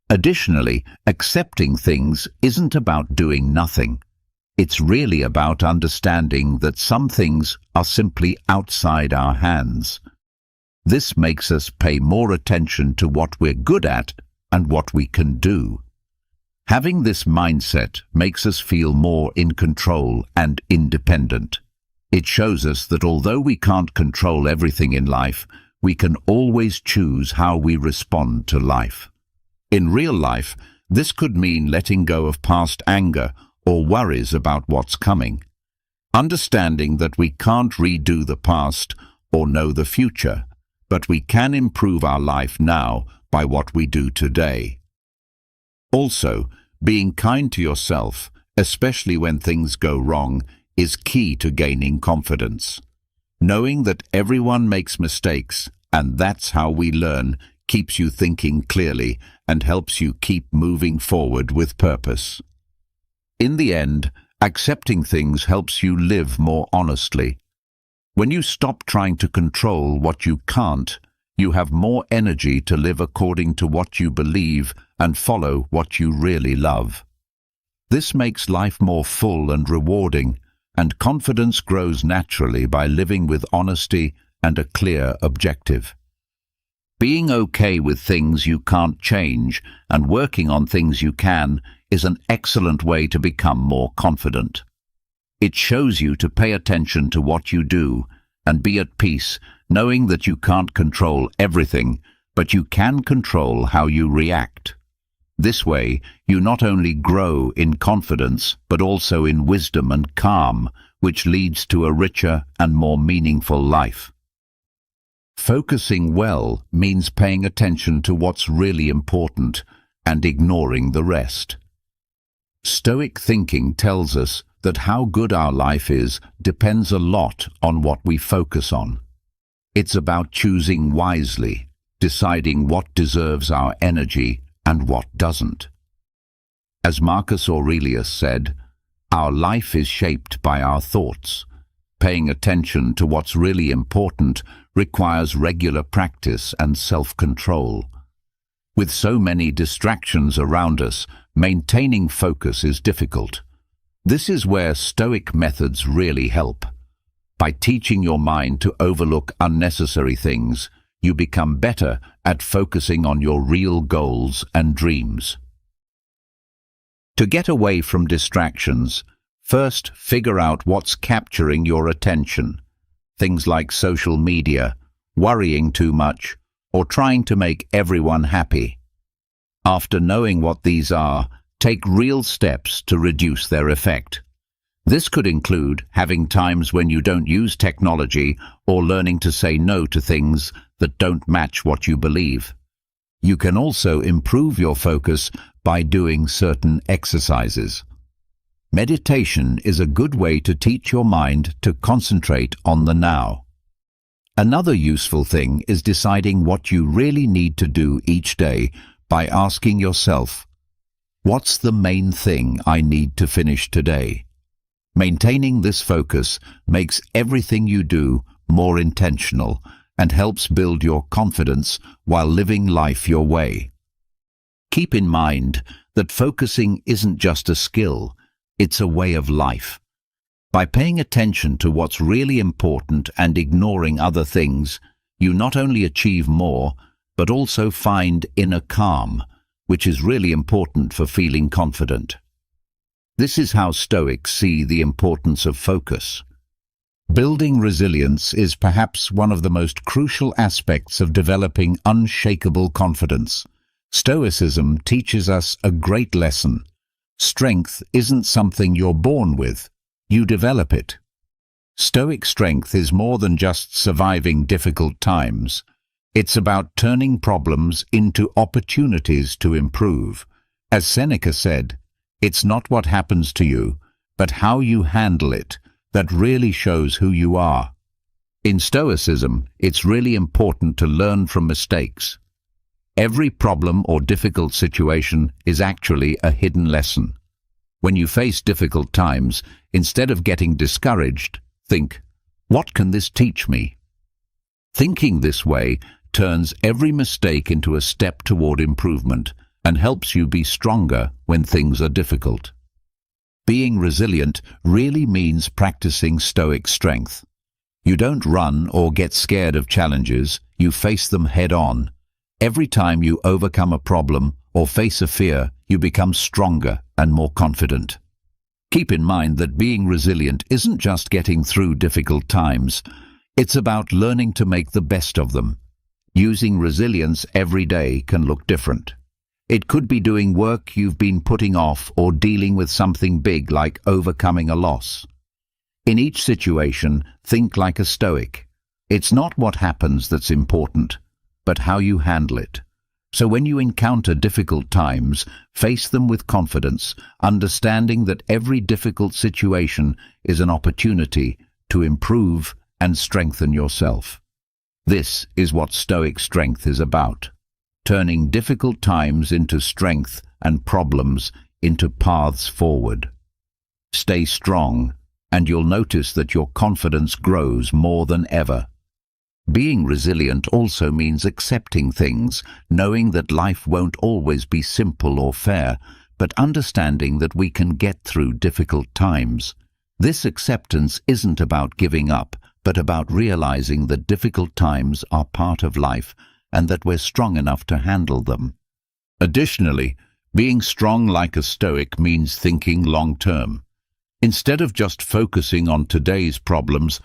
Additionally, accepting things isn't about doing nothing. It's really about understanding that some things are simply outside our hands. This makes us pay more attention to what we're good at and what we can do. Having this mindset makes us feel more in control and independent. It shows us that although we can't control everything in life, we can always choose how we respond to life. In real life, this could mean letting go of past anger or worries about what's coming. Understanding that we can't redo the past or know the future, but we can improve our life now by what we do today. Also, being kind to yourself, especially when things go wrong, is key to gaining confidence. Knowing that everyone makes mistakes, and that's how we learn, keeps you thinking clearly and helps you keep moving forward with purpose. In the end, accepting things helps you live more honestly. When you stop trying to control what you can't, you have more energy to live according to what you believe and follow what you really love. This makes life more full and rewarding, and confidence grows naturally by living with honesty and a clear objective. Being okay with things you can't change and working on things you can is an excellent way to become more confident. It shows you to pay attention to what you do and be at peace, knowing that you can't control everything, but you can control how you react. This way, you not only grow in confidence, but also in wisdom and calm, which leads to a richer and more meaningful life. Focusing well means paying attention to what's really important and ignoring the rest. Stoic thinking tells us that how good our life is depends a lot on what we focus on. It's about choosing wisely, deciding what deserves our energy and what doesn't. As Marcus Aurelius said, our life is shaped by our thoughts. Paying attention to what's really important requires regular practice and self-control. With so many distractions around us, maintaining focus is difficult. This is where Stoic methods really help. By teaching your mind to overlook unnecessary things, you become better at focusing on your real goals and dreams. To get away from distractions, first figure out what's capturing your attention. Things like social media, worrying too much, or trying to make everyone happy. After knowing what these are, take real steps to reduce their effect. This could include having times when you don't use technology or learning to say no to things that don't match what you believe. You can also improve your focus by doing certain exercises. Meditation is a good way to teach your mind to concentrate on the now. Another useful thing is deciding what you really need to do each day by asking yourself, what's the main thing I need to finish today? Maintaining this focus makes everything you do more intentional and helps build your confidence while living life your way. Keep in mind that focusing isn't just a skill, it's a way of life. By paying attention to what's really important and ignoring other things, you not only achieve more, but also find inner calm, which is really important for feeling confident. This is how Stoics see the importance of focus. Building resilience is perhaps one of the most crucial aspects of developing unshakable confidence. Stoicism teaches us a great lesson. Strength isn't something you're born with, you develop it. Stoic strength is more than just surviving difficult times. It's about turning problems into opportunities to improve. As Seneca said, it's not what happens to you, but how you handle it that really shows who you are. In Stoicism, it's really important to learn from mistakes. Every problem or difficult situation is actually a hidden lesson. When you face difficult times, instead of getting discouraged, think, what can this teach me? Thinking this way turns every mistake into a step toward improvement and helps you be stronger when things are difficult. Being resilient really means practicing Stoic strength. You don't run or get scared of challenges, you face them head-on. Every time you overcome a problem or face a fear, you become stronger and more confident. Keep in mind that being resilient isn't just getting through difficult times, it's about learning to make the best of them. Using resilience every day can look different. It could be doing work you've been putting off or dealing with something big like overcoming a loss. In each situation, think like a Stoic. It's not what happens that's important, but how you handle it. So when you encounter difficult times, face them with confidence, understanding that every difficult situation is an opportunity to improve and strengthen yourself. This is what Stoic strength is about, turning difficult times into strength and problems into paths forward. Stay strong, and you'll notice that your confidence grows more than ever. Being resilient also means accepting things, knowing that life won't always be simple or fair, but understanding that we can get through difficult times. This acceptance isn't about giving up, but about realizing that difficult times are part of life and that we're strong enough to handle them. Additionally, being strong like a Stoic means thinking long-term. Instead of just focusing on today's problems,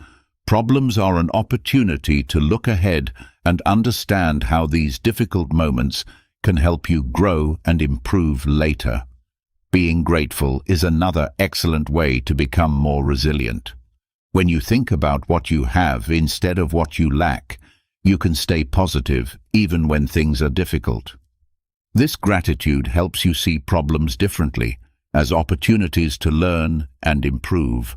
problems are an opportunity to look ahead and understand how these difficult moments can help you grow and improve later. Being grateful is another excellent way to become more resilient. When you think about what you have instead of what you lack, you can stay positive even when things are difficult. This gratitude helps you see problems differently, as opportunities to learn and improve.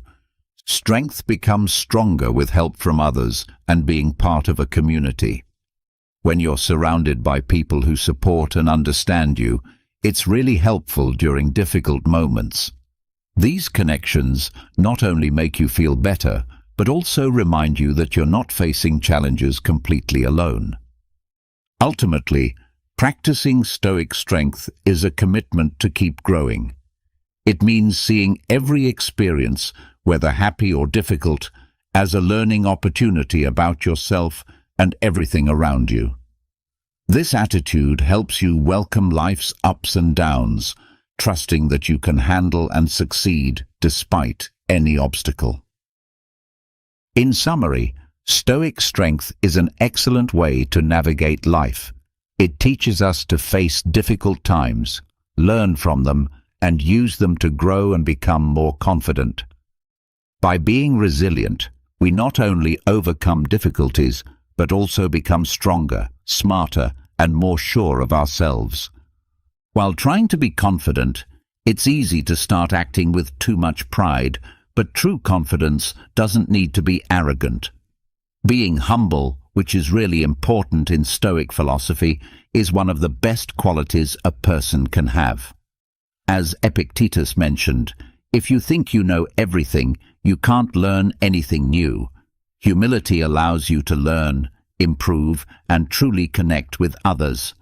Strength becomes stronger with help from others and being part of a community. When you're surrounded by people who support and understand you, it's really helpful during difficult moments. These connections not only make you feel better, but also remind you that you're not facing challenges completely alone. Ultimately, practicing Stoic strength is a commitment to keep growing. It means seeing every experience, whether happy or difficult, as a learning opportunity about yourself and everything around you. This attitude helps you welcome life's ups and downs, trusting that you can handle and succeed despite any obstacle. In summary, Stoic strength is an excellent way to navigate life. It teaches us to face difficult times, learn from them, and use them to grow and become more confident. By being resilient, we not only overcome difficulties, but also become stronger, smarter, and more sure of ourselves. While trying to be confident, it's easy to start acting with too much pride, but true confidence doesn't need to be arrogant. Being humble, which is really important in Stoic philosophy, is one of the best qualities a person can have. As Epictetus mentioned, if you think you know everything, you can't learn anything new. Humility allows you to learn, improve, and truly connect with others.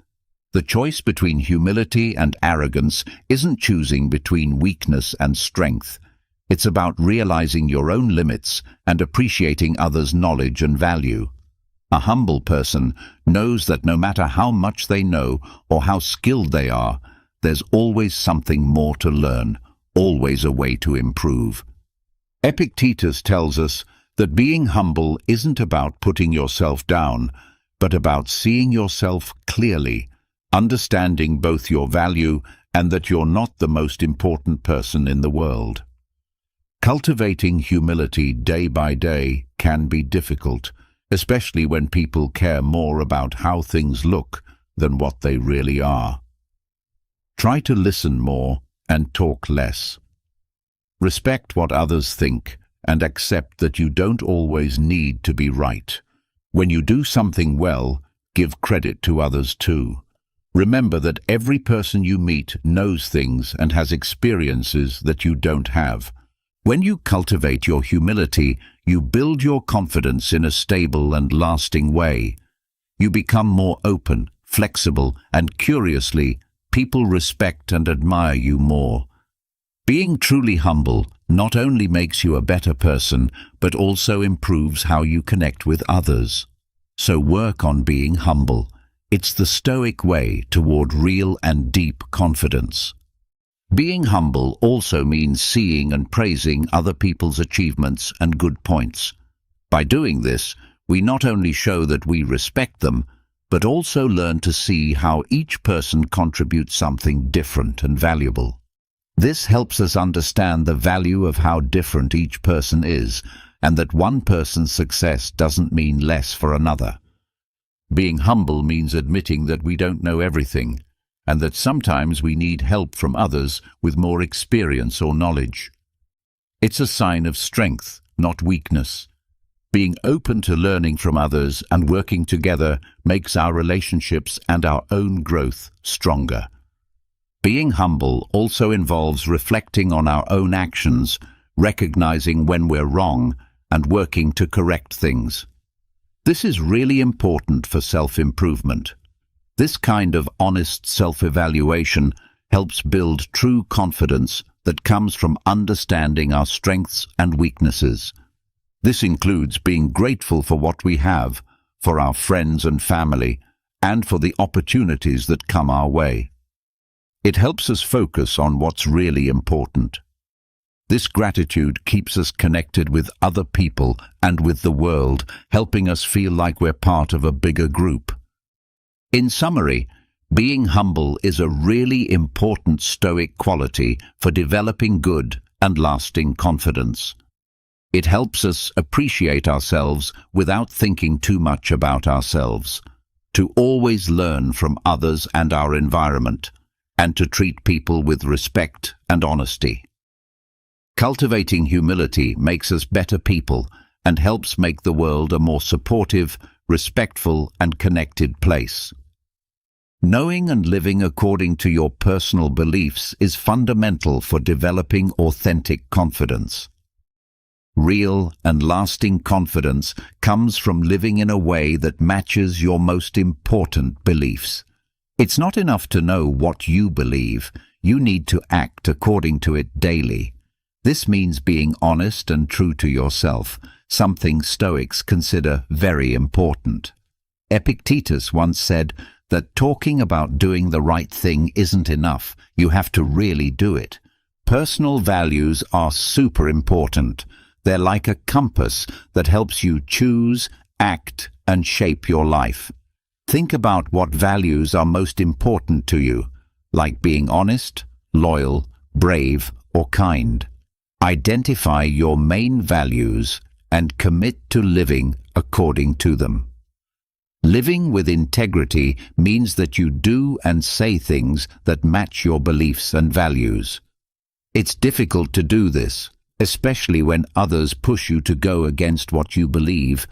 The choice between humility and arrogance isn't choosing between weakness and strength. It's about realizing your own limits and appreciating others' knowledge and value. A humble person knows that no matter how much they know or how skilled they are, there's always something more to learn, always a way to improve. Epictetus tells us that being humble isn't about putting yourself down, but about seeing yourself clearly, understanding both your value and that you're not the most important person in the world. Cultivating humility day by day can be difficult, especially when people care more about how things look than what they really are. Try to listen more and talk less. Respect what others think and accept that you don't always need to be right. When you do something well, give credit to others too. Remember that every person you meet knows things and has experiences that you don't have. When you cultivate your humility, you build your confidence in a stable and lasting way. You become more open, flexible, and curiously, people respect and admire you more. Being truly humble not only makes you a better person, but also improves how you connect with others. So work on being humble. It's the Stoic way toward real and deep confidence. Being humble also means seeing and praising other people's achievements and good points. By doing this, we not only show that we respect them, but also learn to see how each person contributes something different and valuable. This helps us understand the value of how different each person is, and that one person's success doesn't mean less for another. Being humble means admitting that we don't know everything, and that sometimes we need help from others with more experience or knowledge. It's a sign of strength, not weakness. Being open to learning from others and working together makes our relationships and our own growth stronger. Being humble also involves reflecting on our own actions, recognizing when we're wrong, and working to correct things. This is really important for self-improvement. This kind of honest self-evaluation helps build true confidence that comes from understanding our strengths and weaknesses. This includes being grateful for what we have, for our friends and family, and for the opportunities that come our way. It helps us focus on what's really important. This gratitude keeps us connected with other people and with the world, helping us feel like we're part of a bigger group. In summary, being humble is a really important Stoic quality for developing good and lasting confidence. It helps us appreciate ourselves without thinking too much about ourselves, to always learn from others and our environment, and to treat people with respect and honesty. Cultivating humility makes us better people and helps make the world a more supportive, respectful, and connected place. Knowing and living according to your personal beliefs is fundamental for developing authentic confidence. Real and lasting confidence comes from living in a way that matches your most important beliefs. It's not enough to know what you believe, you need to act according to it daily. This means being honest and true to yourself, something Stoics consider very important. Epictetus once said that talking about doing the right thing isn't enough, you have to really do it. Personal values are super important. They're like a compass that helps you choose, act, and shape your life. Think about what values are most important to you, like being honest, loyal, brave, or kind. Identify your main values and commit to living according to them. Living with integrity means that you do and say things that match your beliefs and values. It's difficult to do this, especially when others push you to go against what you believe,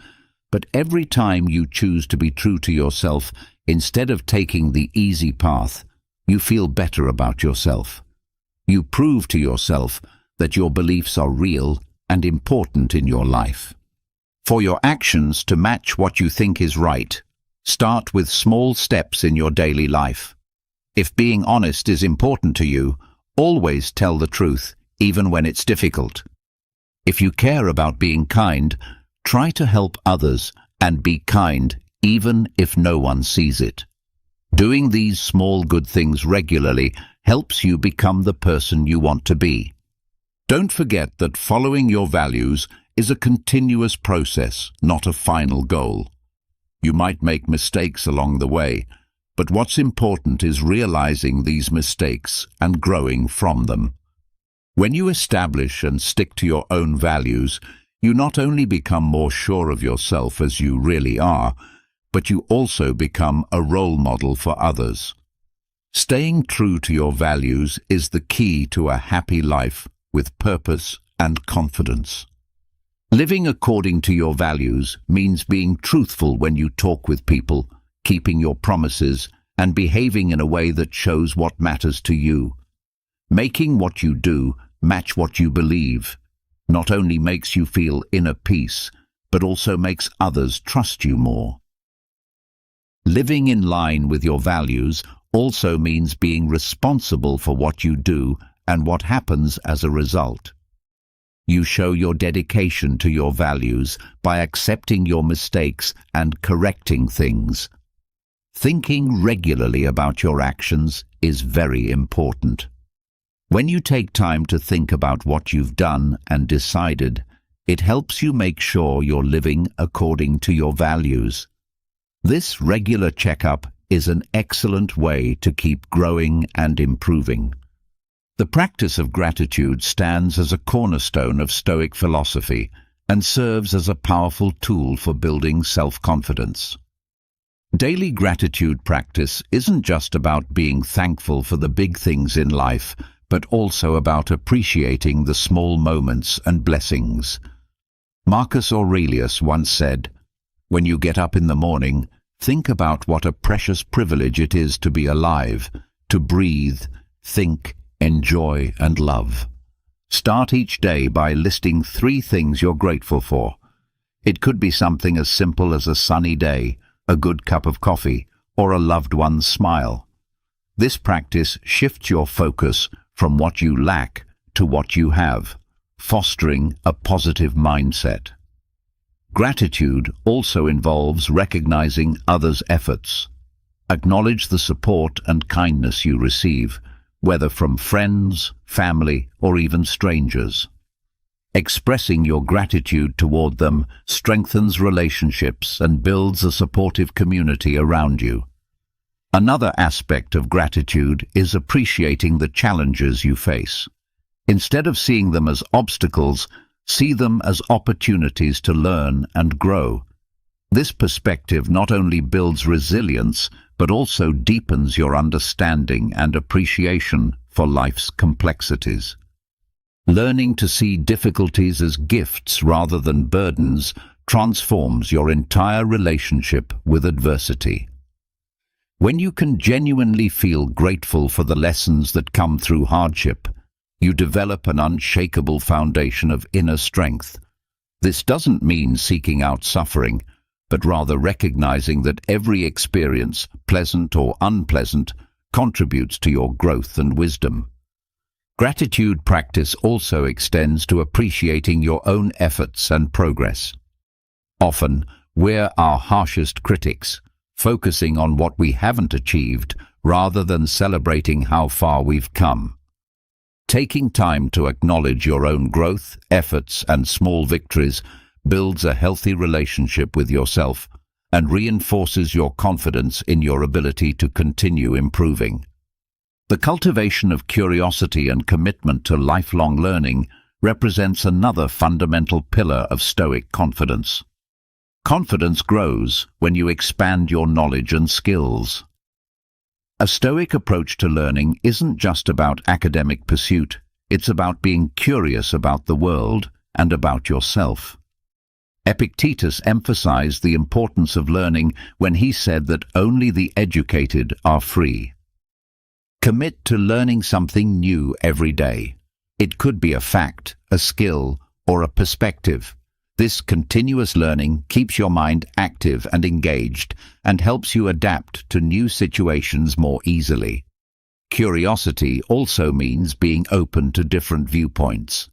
but every time you choose to be true to yourself instead of taking the easy path, you feel better about yourself. You prove to yourself that your beliefs are real and important in your life. For your actions to match what you think is right, start with small steps in your daily life. If being honest is important to you, always tell the truth, even when it's difficult. If you care about being kind, try to help others and be kind even if no one sees it. Doing these small good things regularly helps you become the person you want to be. Don't forget that following your values is a continuous process, not a final goal. You might make mistakes along the way, but what's important is realizing these mistakes and growing from them. When you establish and stick to your own values, you not only become more sure of yourself as you really are, but you also become a role model for others. Staying true to your values is the key to a happy life with purpose and confidence. Living according to your values means being truthful when you talk with people, keeping your promises, and behaving in a way that shows what matters to you. Making what you do match what you believe not only makes you feel inner peace, but also makes others trust you more. Living in line with your values also means being responsible for what you do and what happens as a result. You show your dedication to your values by accepting your mistakes and correcting things. Thinking regularly about your actions is very important. When you take time to think about what you've done and decided, it helps you make sure you're living according to your values. This regular checkup is an excellent way to keep growing and improving. The practice of gratitude stands as a cornerstone of Stoic philosophy and serves as a powerful tool for building self-confidence. Daily gratitude practice isn't just about being thankful for the big things in life, but also about appreciating the small moments and blessings. Marcus Aurelius once said, "When you get up in the morning, think about what a precious privilege it is to be alive, to breathe, think, enjoy, and love." Start each day by listing 3 things you're grateful for. It could be something as simple as a sunny day, a good cup of coffee, or a loved one's smile. This practice shifts your focus from what you lack to what you have, fostering a positive mindset. Gratitude also involves recognizing others' efforts. Acknowledge the support and kindness you receive, whether from friends, family, or even strangers. Expressing your gratitude toward them strengthens relationships and builds a supportive community around you. Another aspect of gratitude is appreciating the challenges you face. Instead of seeing them as obstacles, see them as opportunities to learn and grow. This perspective not only builds resilience, but also deepens your understanding and appreciation for life's complexities. Learning to see difficulties as gifts rather than burdens transforms your entire relationship with adversity. When you can genuinely feel grateful for the lessons that come through hardship, you develop an unshakable foundation of inner strength. This doesn't mean seeking out suffering, but rather recognizing that every experience, pleasant or unpleasant, contributes to your growth and wisdom. Gratitude practice also extends to appreciating your own efforts and progress. Often, we're our harshest critics, focusing on what we haven't achieved rather than celebrating how far we've come. Taking time to acknowledge your own growth, efforts, and small victories builds a healthy relationship with yourself and reinforces your confidence in your ability to continue improving. The cultivation of curiosity and commitment to lifelong learning represents another fundamental pillar of Stoic confidence. Confidence grows when you expand your knowledge and skills. A Stoic approach to learning isn't just about academic pursuit, it's about being curious about the world and about yourself. Epictetus emphasized the importance of learning when he said that only the educated are free. Commit to learning something new every day. It could be a fact, a skill, or a perspective. This continuous learning keeps your mind active and engaged and helps you adapt to new situations more easily. Curiosity also means being open to different viewpoints.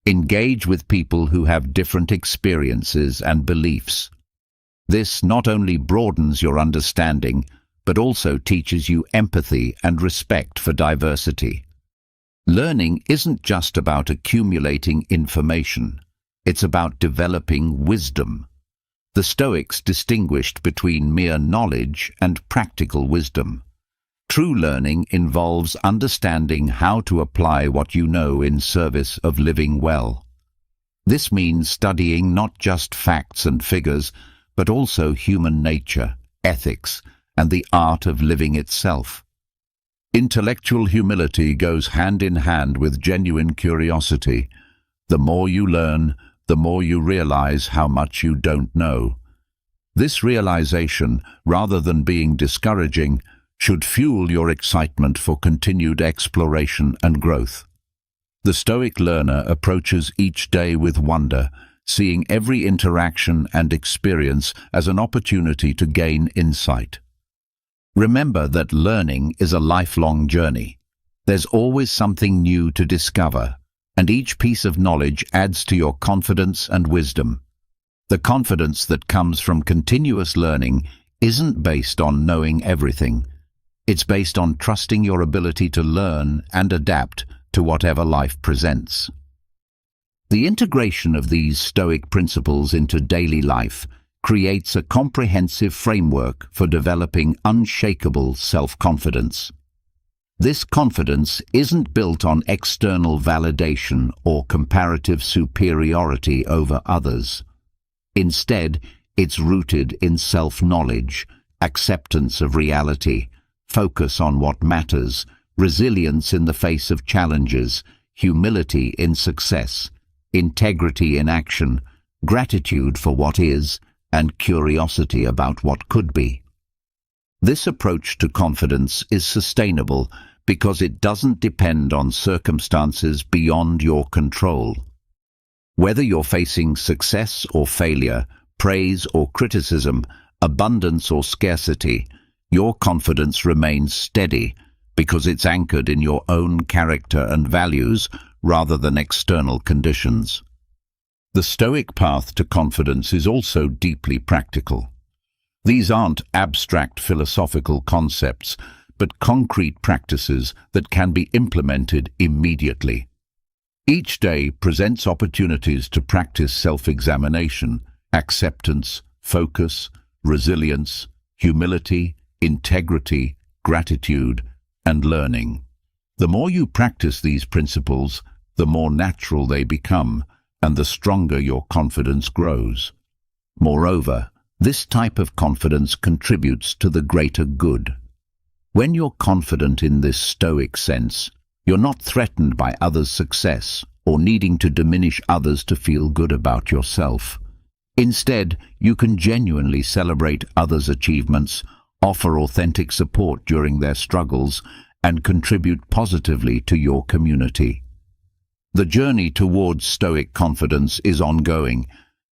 Engage with people who have different experiences and beliefs. This not only broadens your understanding, but also teaches you empathy and respect for diversity. Learning isn't just about accumulating information. It's about developing wisdom. The Stoics distinguished between mere knowledge and practical wisdom. True learning involves understanding how to apply what you know in service of living well. This means studying not just facts and figures, but also human nature, ethics, and the art of living itself. Intellectual humility goes hand in hand with genuine curiosity. The more you learn, the more you realize how much you don't know. This realization, rather than being discouraging, should fuel your excitement for continued exploration and growth. The Stoic learner approaches each day with wonder, seeing every interaction and experience as an opportunity to gain insight. Remember that learning is a lifelong journey. There's always something new to discover, and each piece of knowledge adds to your confidence and wisdom. The confidence that comes from continuous learning isn't based on knowing everything. It's based on trusting your ability to learn and adapt to whatever life presents. The integration of these Stoic principles into daily life creates a comprehensive framework for developing unshakable self-confidence. This confidence isn't built on external validation or comparative superiority over others. Instead, it's rooted in self-knowledge, acceptance of reality, focus on what matters, resilience in the face of challenges, humility in success, integrity in action, gratitude for what is, and curiosity about what could be. This approach to confidence is sustainable because it doesn't depend on circumstances beyond your control. Whether you're facing success or failure, praise or criticism, abundance or scarcity, your confidence remains steady because it's anchored in your own character and values rather than external conditions. The Stoic path to confidence is also deeply practical. These aren't abstract philosophical concepts, but concrete practices that can be implemented immediately. Each day presents opportunities to practice self-examination, acceptance, focus, resilience, humility, integrity, gratitude, and learning. The more you practice these principles, the more natural they become, and the stronger your confidence grows. Moreover, this type of confidence contributes to the greater good. When you're confident in this Stoic sense, you're not threatened by others' success or needing to diminish others to feel good about yourself. Instead, you can genuinely celebrate others' achievements, offer authentic support during their struggles, and contribute positively to your community. The journey towards Stoic confidence is ongoing.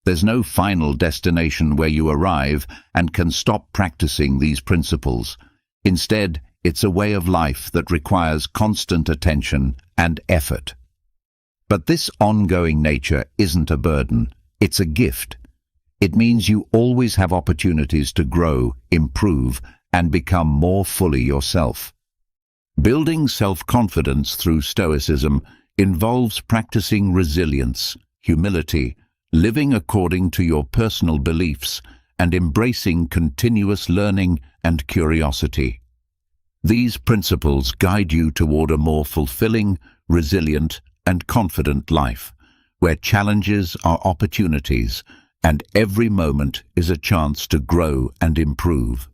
There's no final destination where you arrive and can stop practicing these principles. Instead, it's a way of life that requires constant attention and effort. But this ongoing nature isn't a burden, it's a gift. It means you always have opportunities to grow, improve, and become more fully yourself. Building self-confidence through Stoicism involves practicing resilience, humility, living according to your personal beliefs, and embracing continuous learning and curiosity. These principles guide you toward a more fulfilling, resilient, and confident life, where challenges are opportunities and every moment is a chance to grow and improve.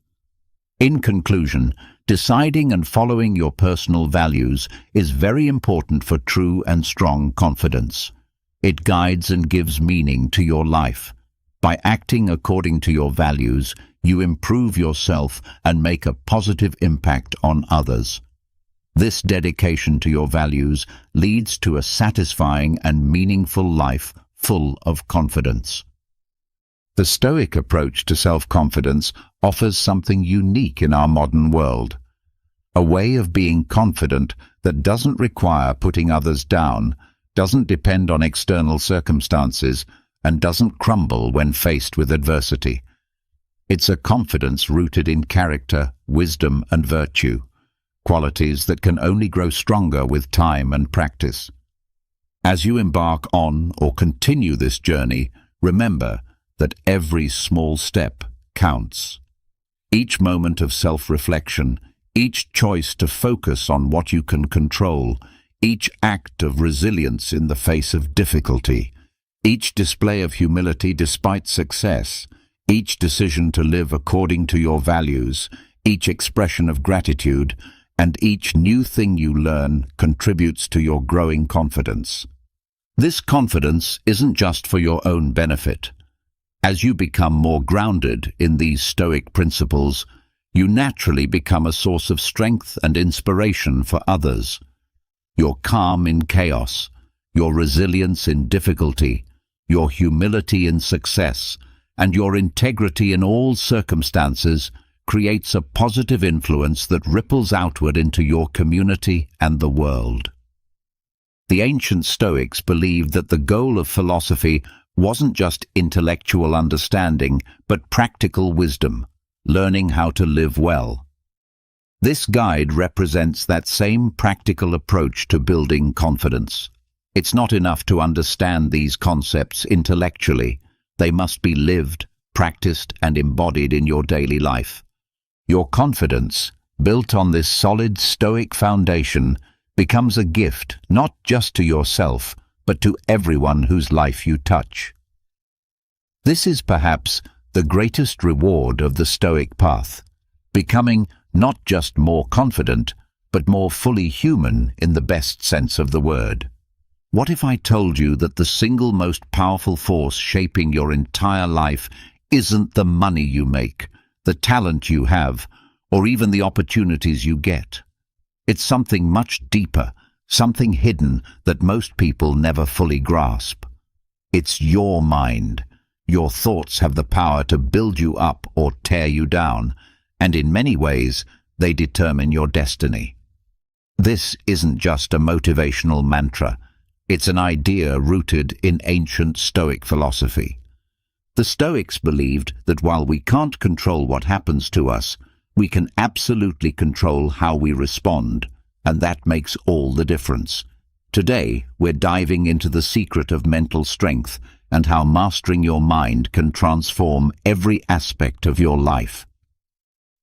In conclusion, deciding and following your personal values is very important for true and strong confidence. It guides and gives meaning to your life. By acting according to your values, you improve yourself and make a positive impact on others. This dedication to your values leads to a satisfying and meaningful life full of confidence. The Stoic approach to self-confidence offers something unique in our modern world. A way of being confident that doesn't require putting others down, doesn't depend on external circumstances, and doesn't crumble when faced with adversity. It's a confidence rooted in character, wisdom, and virtue, qualities that can only grow stronger with time and practice. As you embark on or continue this journey, remember that every small step counts. Each moment of self-reflection, each choice to focus on what you can control, each act of resilience in the face of difficulty, each display of humility despite success, each decision to live according to your values, each expression of gratitude, and each new thing you learn contributes to your growing confidence. This confidence isn't just for your own benefit. As you become more grounded in these Stoic principles, you naturally become a source of strength and inspiration for others. Your calm in chaos, your resilience in difficulty, your humility in success, and your integrity in all circumstances creates a positive influence that ripples outward into your community and the world. The ancient Stoics believed that the goal of philosophy wasn't just intellectual understanding, but practical wisdom, learning how to live well. This guide represents that same practical approach to building confidence. It's not enough to understand these concepts intellectually. They must be lived, practiced, and embodied in your daily life. Your confidence, built on this solid Stoic foundation, becomes a gift not just to yourself, but to everyone whose life you touch. This is perhaps the greatest reward of the Stoic path, becoming not just more confident, but more fully human in the best sense of the word. What if I told you that the single most powerful force shaping your entire life isn't the money you make, the talent you have, or even the opportunities you get? It's something much deeper, something hidden that most people never fully grasp. It's your mind. Your thoughts have the power to build you up or tear you down, and in many ways, they determine your destiny. This isn't just a motivational mantra. It's an idea rooted in ancient Stoic philosophy. The Stoics believed that while we can't control what happens to us, we can absolutely control how we respond, and that makes all the difference. Today, we're diving into the secret of mental strength and how mastering your mind can transform every aspect of your life.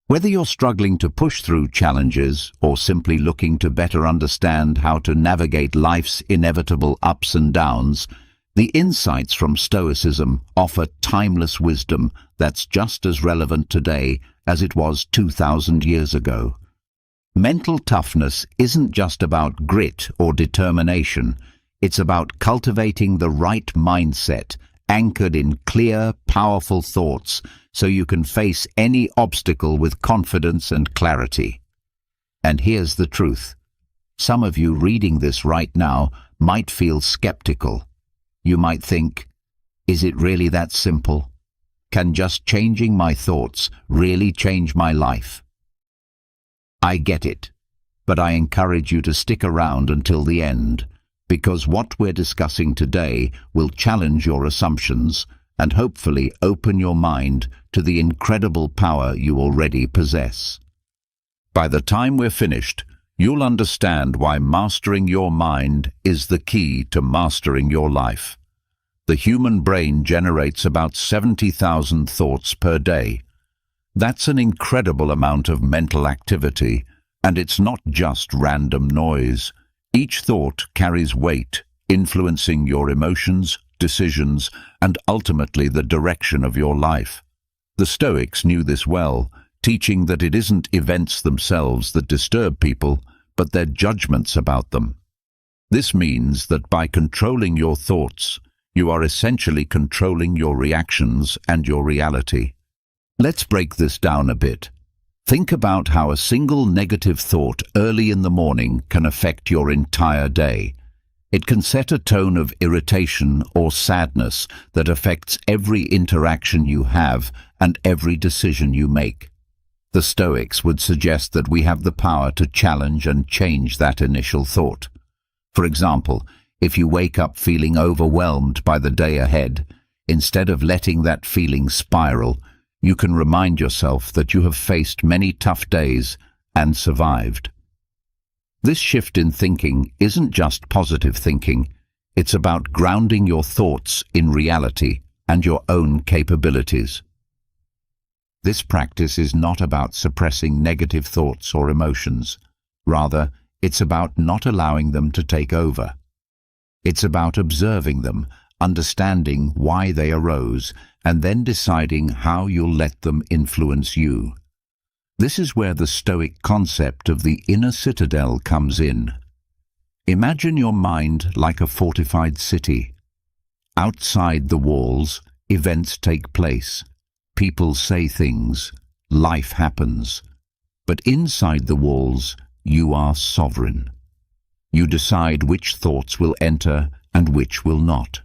Whether you're struggling to push through challenges or simply looking to better understand how to navigate life's inevitable ups and downs, the insights from Stoicism offer timeless wisdom that's just as relevant today as it was 2,000 years ago. Mental toughness isn't just about grit or determination. It's about cultivating the right mindset, anchored in clear, powerful thoughts, so you can face any obstacle with confidence and clarity. And here's the truth. Some of you reading this right now might feel skeptical. You might think, is it really that simple? Can just changing my thoughts really change my life? I get it, but I encourage you to stick around until the end, because what we're discussing today will challenge your assumptions and hopefully open your mind to the incredible power you already possess. By the time we're finished, you'll understand why mastering your mind is the key to mastering your life. The human brain generates about 70,000 thoughts per day. That's an incredible amount of mental activity, and it's not just random noise. Each thought carries weight, influencing your emotions, decisions, and ultimately the direction of your life. The Stoics knew this well, teaching that it isn't events themselves that disturb people, but their judgments about them. This means that by controlling your thoughts, you are essentially controlling your reactions and your reality. Let's break this down a bit. Think about how a single negative thought early in the morning can affect your entire day. It can set a tone of irritation or sadness that affects every interaction you have and every decision you make. The Stoics would suggest that we have the power to challenge and change that initial thought. For example, if you wake up feeling overwhelmed by the day ahead, instead of letting that feeling spiral, you can remind yourself that you have faced many tough days and survived. This shift in thinking isn't just positive thinking, it's about grounding your thoughts in reality and your own capabilities. This practice is not about suppressing negative thoughts or emotions. Rather, it's about not allowing them to take over. It's about observing them, understanding why they arose, and then deciding how you'll let them influence you. This is where the Stoic concept of the inner citadel comes in. Imagine your mind like a fortified city. Outside the walls, events take place. People say things. Life happens. But inside the walls, you are sovereign. You decide which thoughts will enter and which will not.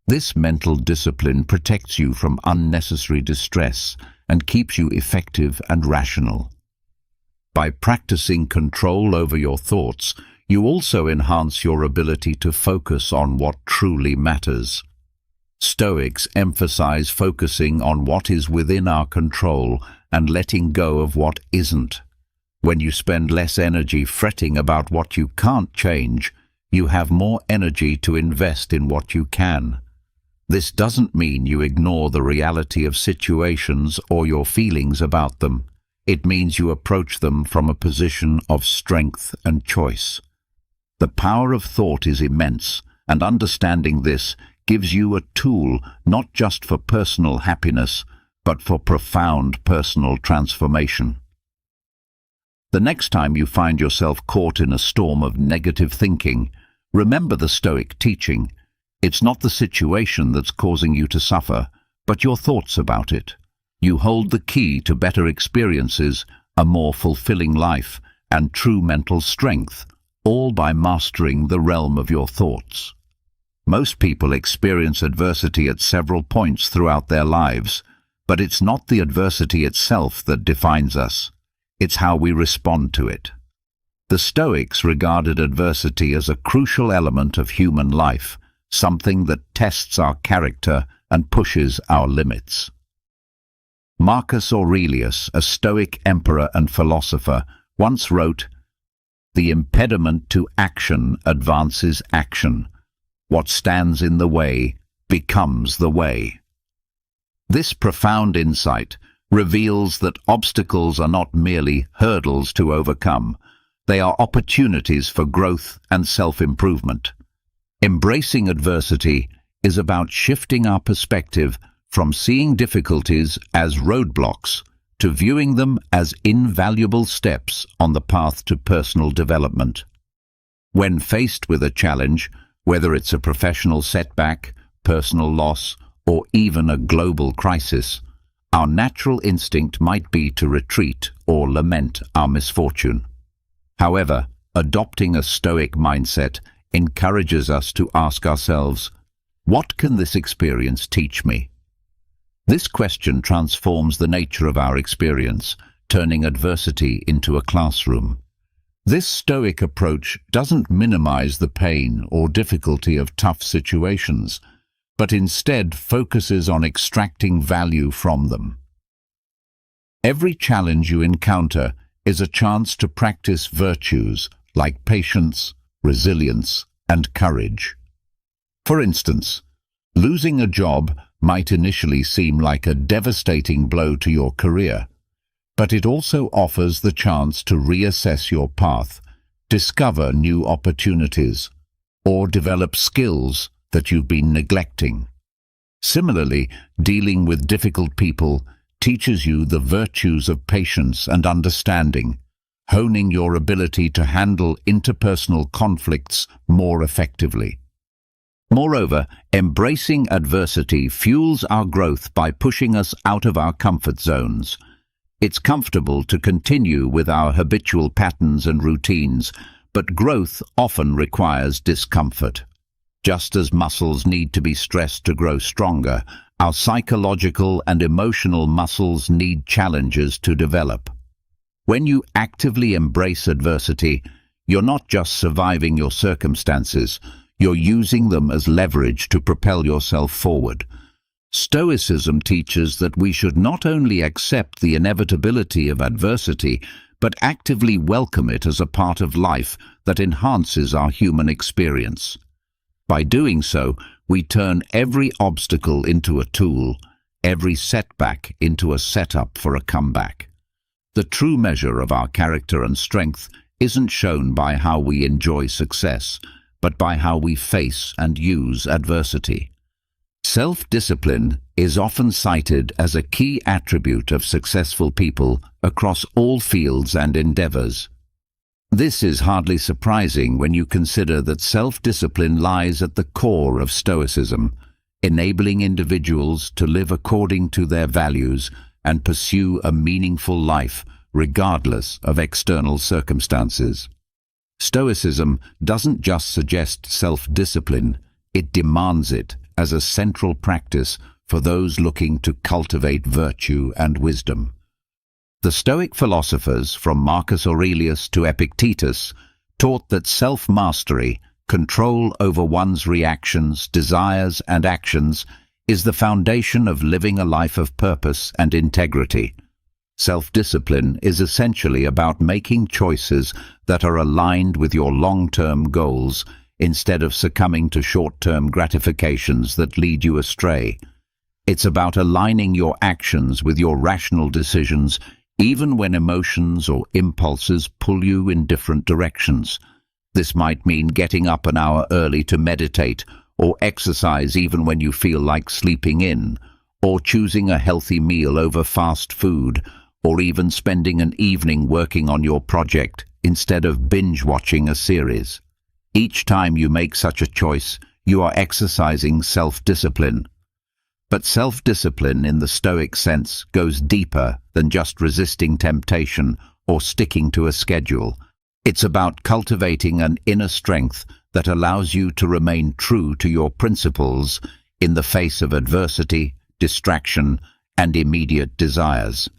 This mental discipline protects you from unnecessary distress and keeps you effective and rational. By practicing control over your thoughts, you also enhance your ability to focus on what truly matters. Stoics emphasize focusing on what is within our control and letting go of what isn't. When you spend less energy fretting about what you can't change, you have more energy to invest in what you can. This doesn't mean you ignore the reality of situations or your feelings about them. It means you approach them from a position of strength and choice. The power of thought is immense, and understanding this gives you a tool not just for personal happiness, but for profound personal transformation. The next time you find yourself caught in a storm of negative thinking, remember the Stoic teaching. It's not the situation that's causing you to suffer, but your thoughts about it. You hold the key to better experiences, a more fulfilling life, and true mental strength, all by mastering the realm of your thoughts. Most people experience adversity at several points throughout their lives, but it's not the adversity itself that defines us. It's how we respond to it. The Stoics regarded adversity as a crucial element of human life, something that tests our character and pushes our limits. Marcus Aurelius, a Stoic emperor and philosopher, once wrote, "The impediment to action advances action. What stands in the way becomes the way." This profound insight reveals that obstacles are not merely hurdles to overcome. They are opportunities for growth and self-improvement. Embracing adversity is about shifting our perspective from seeing difficulties as roadblocks to viewing them as invaluable steps on the path to personal development. When faced with a challenge, Whether it's a professional setback, personal loss, or even a global crisis, our natural instinct might be to retreat or lament our misfortune. However, adopting a Stoic mindset encourages us to ask ourselves, what can this experience teach me? This question transforms the nature of our experience, turning adversity into a classroom. This Stoic approach doesn't minimize the pain or difficulty of tough situations, but instead focuses on extracting value from them. Every challenge you encounter is a chance to practice virtues like patience, resilience, and courage. For instance, losing a job might initially seem like a devastating blow to your career, but it also offers the chance to reassess your path, discover new opportunities, or develop skills that you've been neglecting. Similarly, dealing with difficult people teaches you the virtues of patience and understanding, honing your ability to handle interpersonal conflicts more effectively. Moreover, embracing adversity fuels our growth by pushing us out of our comfort zones. It's comfortable to continue with our habitual patterns and routines, but growth often requires discomfort. Just as muscles need to be stressed to grow stronger, our psychological and emotional muscles need challenges to develop. When you actively embrace adversity, you're not just surviving your circumstances, you're using them as leverage to propel yourself forward. Stoicism teaches that we should not only accept the inevitability of adversity, but actively welcome it as a part of life that enhances our human experience. By doing so, we turn every obstacle into a tool, every setback into a setup for a comeback. The true measure of our character and strength isn't shown by how we enjoy success, but by how we face and use adversity. Self-discipline is often cited as a key attribute of successful people across all fields and endeavors. This is hardly surprising when you consider that self-discipline lies at the core of Stoicism, enabling individuals to live according to their values and pursue a meaningful life regardless of external circumstances. Stoicism doesn't just suggest self-discipline, it demands it as a central practice for those looking to cultivate virtue and wisdom. The Stoic philosophers, from Marcus Aurelius to Epictetus, taught that self-mastery, control over one's reactions, desires, and actions, is the foundation of living a life of purpose and integrity. Self-discipline is essentially about making choices that are aligned with your long-term goals instead of succumbing to short-term gratifications that lead you astray. It's about aligning your actions with your rational decisions, even when emotions or impulses pull you in different directions. This might mean getting up an hour early to meditate, or exercise even when you feel like sleeping in, or choosing a healthy meal over fast food, or even spending an evening working on your project instead of binge-watching a series. Each time you make such a choice, you are exercising self-discipline. But self-discipline in the Stoic sense goes deeper than just resisting temptation or sticking to a schedule. It's about cultivating an inner strength that allows you to remain true to your principles in the face of adversity, distraction, and immediate desires.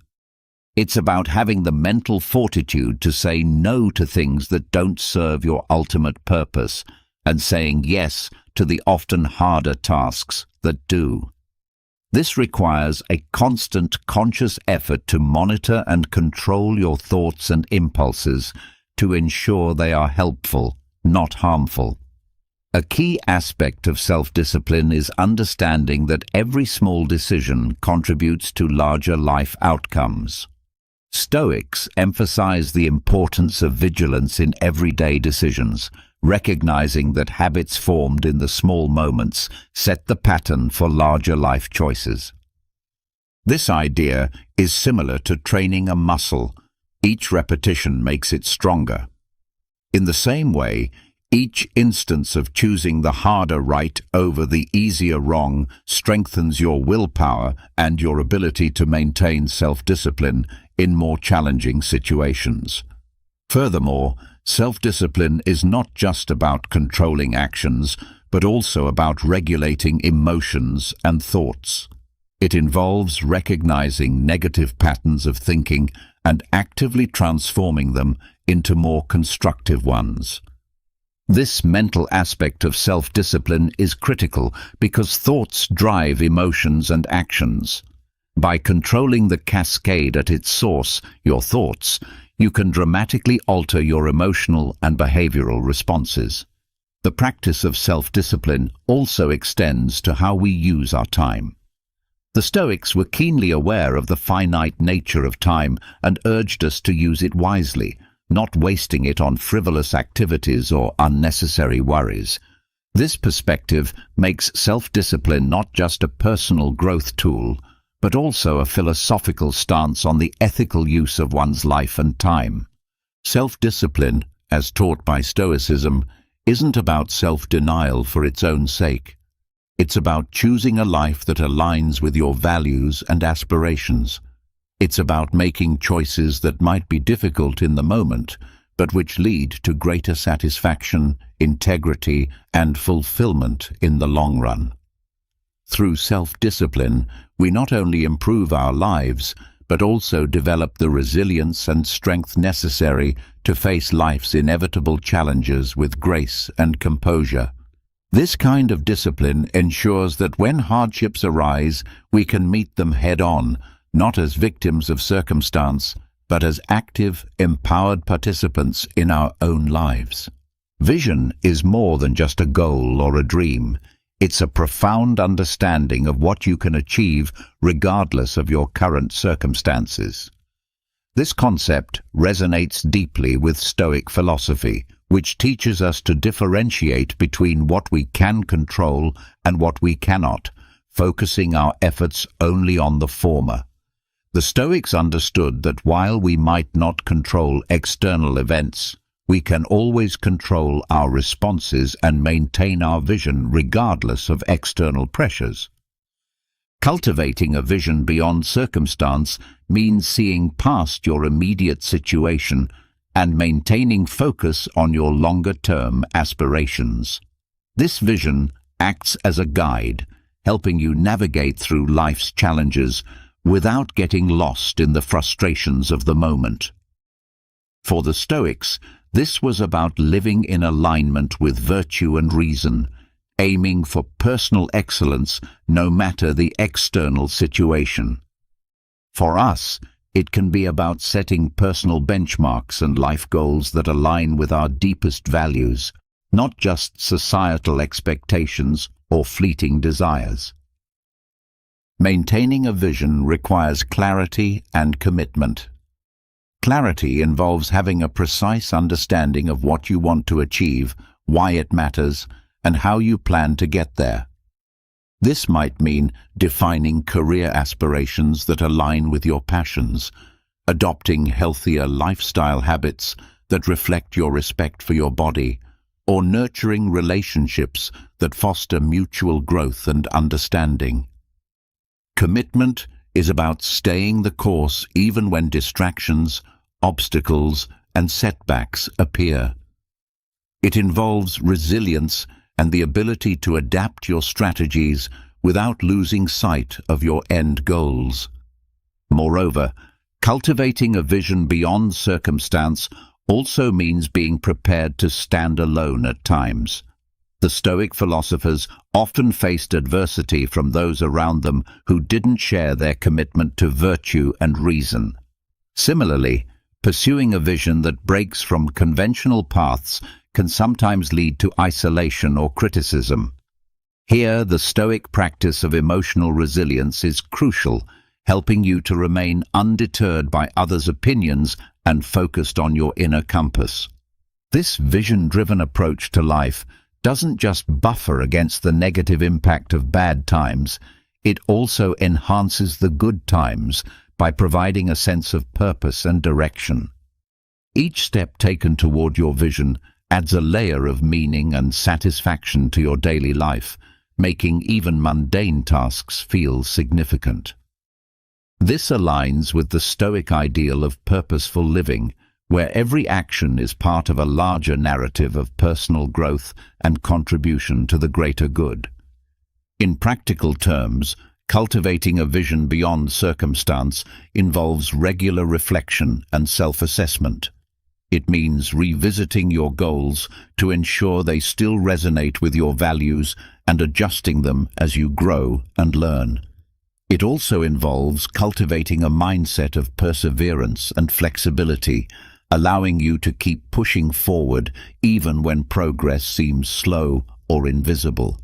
It's about having the mental fortitude to say no to things that don't serve your ultimate purpose and saying yes to the often harder tasks that do. This requires a constant conscious effort to monitor and control your thoughts and impulses to ensure they are helpful, not harmful. A key aspect of self-discipline is understanding that every small decision contributes to larger life outcomes. Stoics emphasize the importance of vigilance in everyday decisions, recognizing that habits formed in the small moments set the pattern for larger life choices. This idea is similar to training a muscle. Each repetition makes it stronger. In the same way, Each instance of choosing the harder right over the easier wrong strengthens your willpower and your ability to maintain self-discipline in more challenging situations. Furthermore, self-discipline is not just about controlling actions, but also about regulating emotions and thoughts. It involves recognizing negative patterns of thinking and actively transforming them into more constructive ones. This mental aspect of self-discipline is critical because thoughts drive emotions and actions. By controlling the cascade at its source, your thoughts, you can dramatically alter your emotional and behavioral responses. The practice of self-discipline also extends to how we use our time. The Stoics were keenly aware of the finite nature of time and urged us to use it wisely, not wasting it on frivolous activities or unnecessary worries. This perspective makes self-discipline not just a personal growth tool, but also a philosophical stance on the ethical use of one's life and time. Self-discipline, as taught by Stoicism, isn't about self-denial for its own sake. It's about choosing a life that aligns with your values and aspirations. It's about making choices that might be difficult in the moment, but which lead to greater satisfaction, integrity, and fulfillment in the long run. Through self-discipline, we not only improve our lives, but also develop the resilience and strength necessary to face life's inevitable challenges with grace and composure. This kind of discipline ensures that when hardships arise, we can meet them head-on, not as victims of circumstance, but as active, empowered participants in our own lives. Vision is more than just a goal or a dream. It's a profound understanding of what you can achieve regardless of your current circumstances. This concept resonates deeply with Stoic philosophy, which teaches us to differentiate between what we can control and what we cannot, focusing our efforts only on the former. The Stoics understood that while we might not control external events, we can always control our responses and maintain our vision regardless of external pressures. Cultivating a vision beyond circumstance means seeing past your immediate situation and maintaining focus on your longer-term aspirations. This vision acts as a guide, helping you navigate through life's challenges without getting lost in the frustrations of the moment. For the Stoics, this was about living in alignment with virtue and reason, aiming for personal excellence no matter the external situation. For us, it can be about setting personal benchmarks and life goals that align with our deepest values, not just societal expectations or fleeting desires. Maintaining a vision requires clarity and commitment. Clarity involves having a precise understanding of what you want to achieve, why it matters, and how you plan to get there. This might mean defining career aspirations that align with your passions, adopting healthier lifestyle habits that reflect your respect for your body, or nurturing relationships that foster mutual growth and understanding. Commitment is about staying the course even when distractions, obstacles, and setbacks appear. It involves resilience and the ability to adapt your strategies without losing sight of your end goals. Moreover, cultivating a vision beyond circumstance also means being prepared to stand alone at times. The Stoic philosophers often faced adversity from those around them who didn't share their commitment to virtue and reason. Similarly, pursuing a vision that breaks from conventional paths can sometimes lead to isolation or criticism. Here, the Stoic practice of emotional resilience is crucial, helping you to remain undeterred by others' opinions and focused on your inner compass. This vision-driven approach to life doesn't just buffer against the negative impact of bad times, it also enhances the good times by providing a sense of purpose and direction. Each step taken toward your vision adds a layer of meaning and satisfaction to your daily life, making even mundane tasks feel significant. This aligns with the Stoic ideal of purposeful living, where every action is part of a larger narrative of personal growth and contribution to the greater good. In practical terms, cultivating a vision beyond circumstance involves regular reflection and self-assessment. It means revisiting your goals to ensure they still resonate with your values and adjusting them as you grow and learn. It also involves cultivating a mindset of perseverance and flexibility, allowing you to keep pushing forward even when progress seems slow or invisible.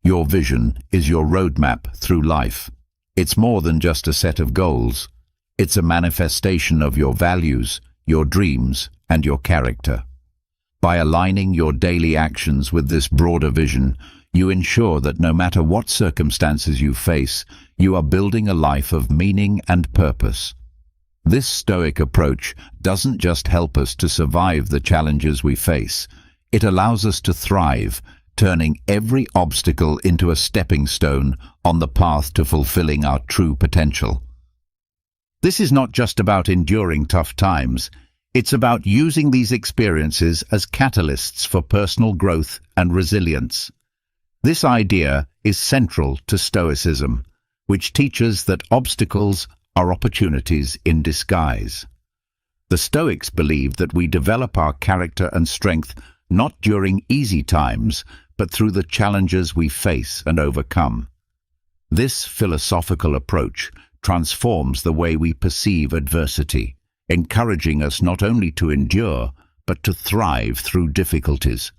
Your vision is your roadmap through life. It's more than just a set of goals. It's a manifestation of your values, your dreams, and your character. By aligning your daily actions with this broader vision, you ensure that no matter what circumstances you face, you are building a life of meaning and purpose. This Stoic approach doesn't just help us to survive the challenges we face, it allows us to thrive, turning every obstacle into a stepping stone on the path to fulfilling our true potential. This is not just about enduring tough times, it's about using these experiences as catalysts for personal growth and resilience. This idea is central to Stoicism, which teaches that obstacles are opportunities in disguise. The Stoics believe that we develop our character and strength not during easy times, but through the challenges we face and overcome. This philosophical approach transforms the way we perceive adversity, encouraging us not only to endure, but to thrive through difficulties.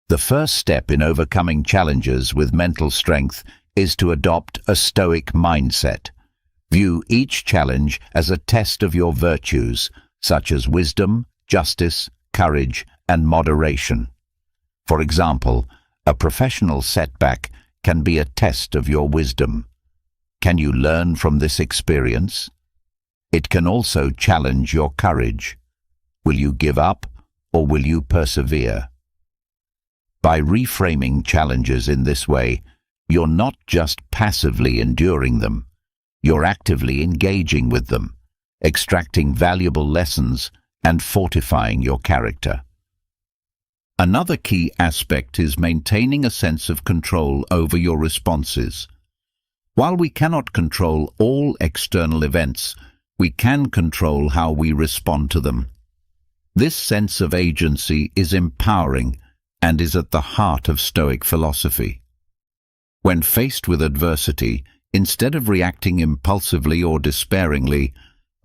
The first step in overcoming challenges with mental strength is to adopt a Stoic mindset. View each challenge as a test of your virtues, such as wisdom, justice, courage, and moderation. For example, a professional setback can be a test of your wisdom. Can you learn from this experience? It can also challenge your courage. Will you give up, or will you persevere? By reframing challenges in this way, you're not just passively enduring them, you're actively engaging with them, extracting valuable lessons and fortifying your character. Another key aspect is maintaining a sense of control over your responses. While we cannot control all external events, we can control how we respond to them. This sense of agency is empowering and is at the heart of Stoic philosophy. When faced with adversity, instead of reacting impulsively or despairingly,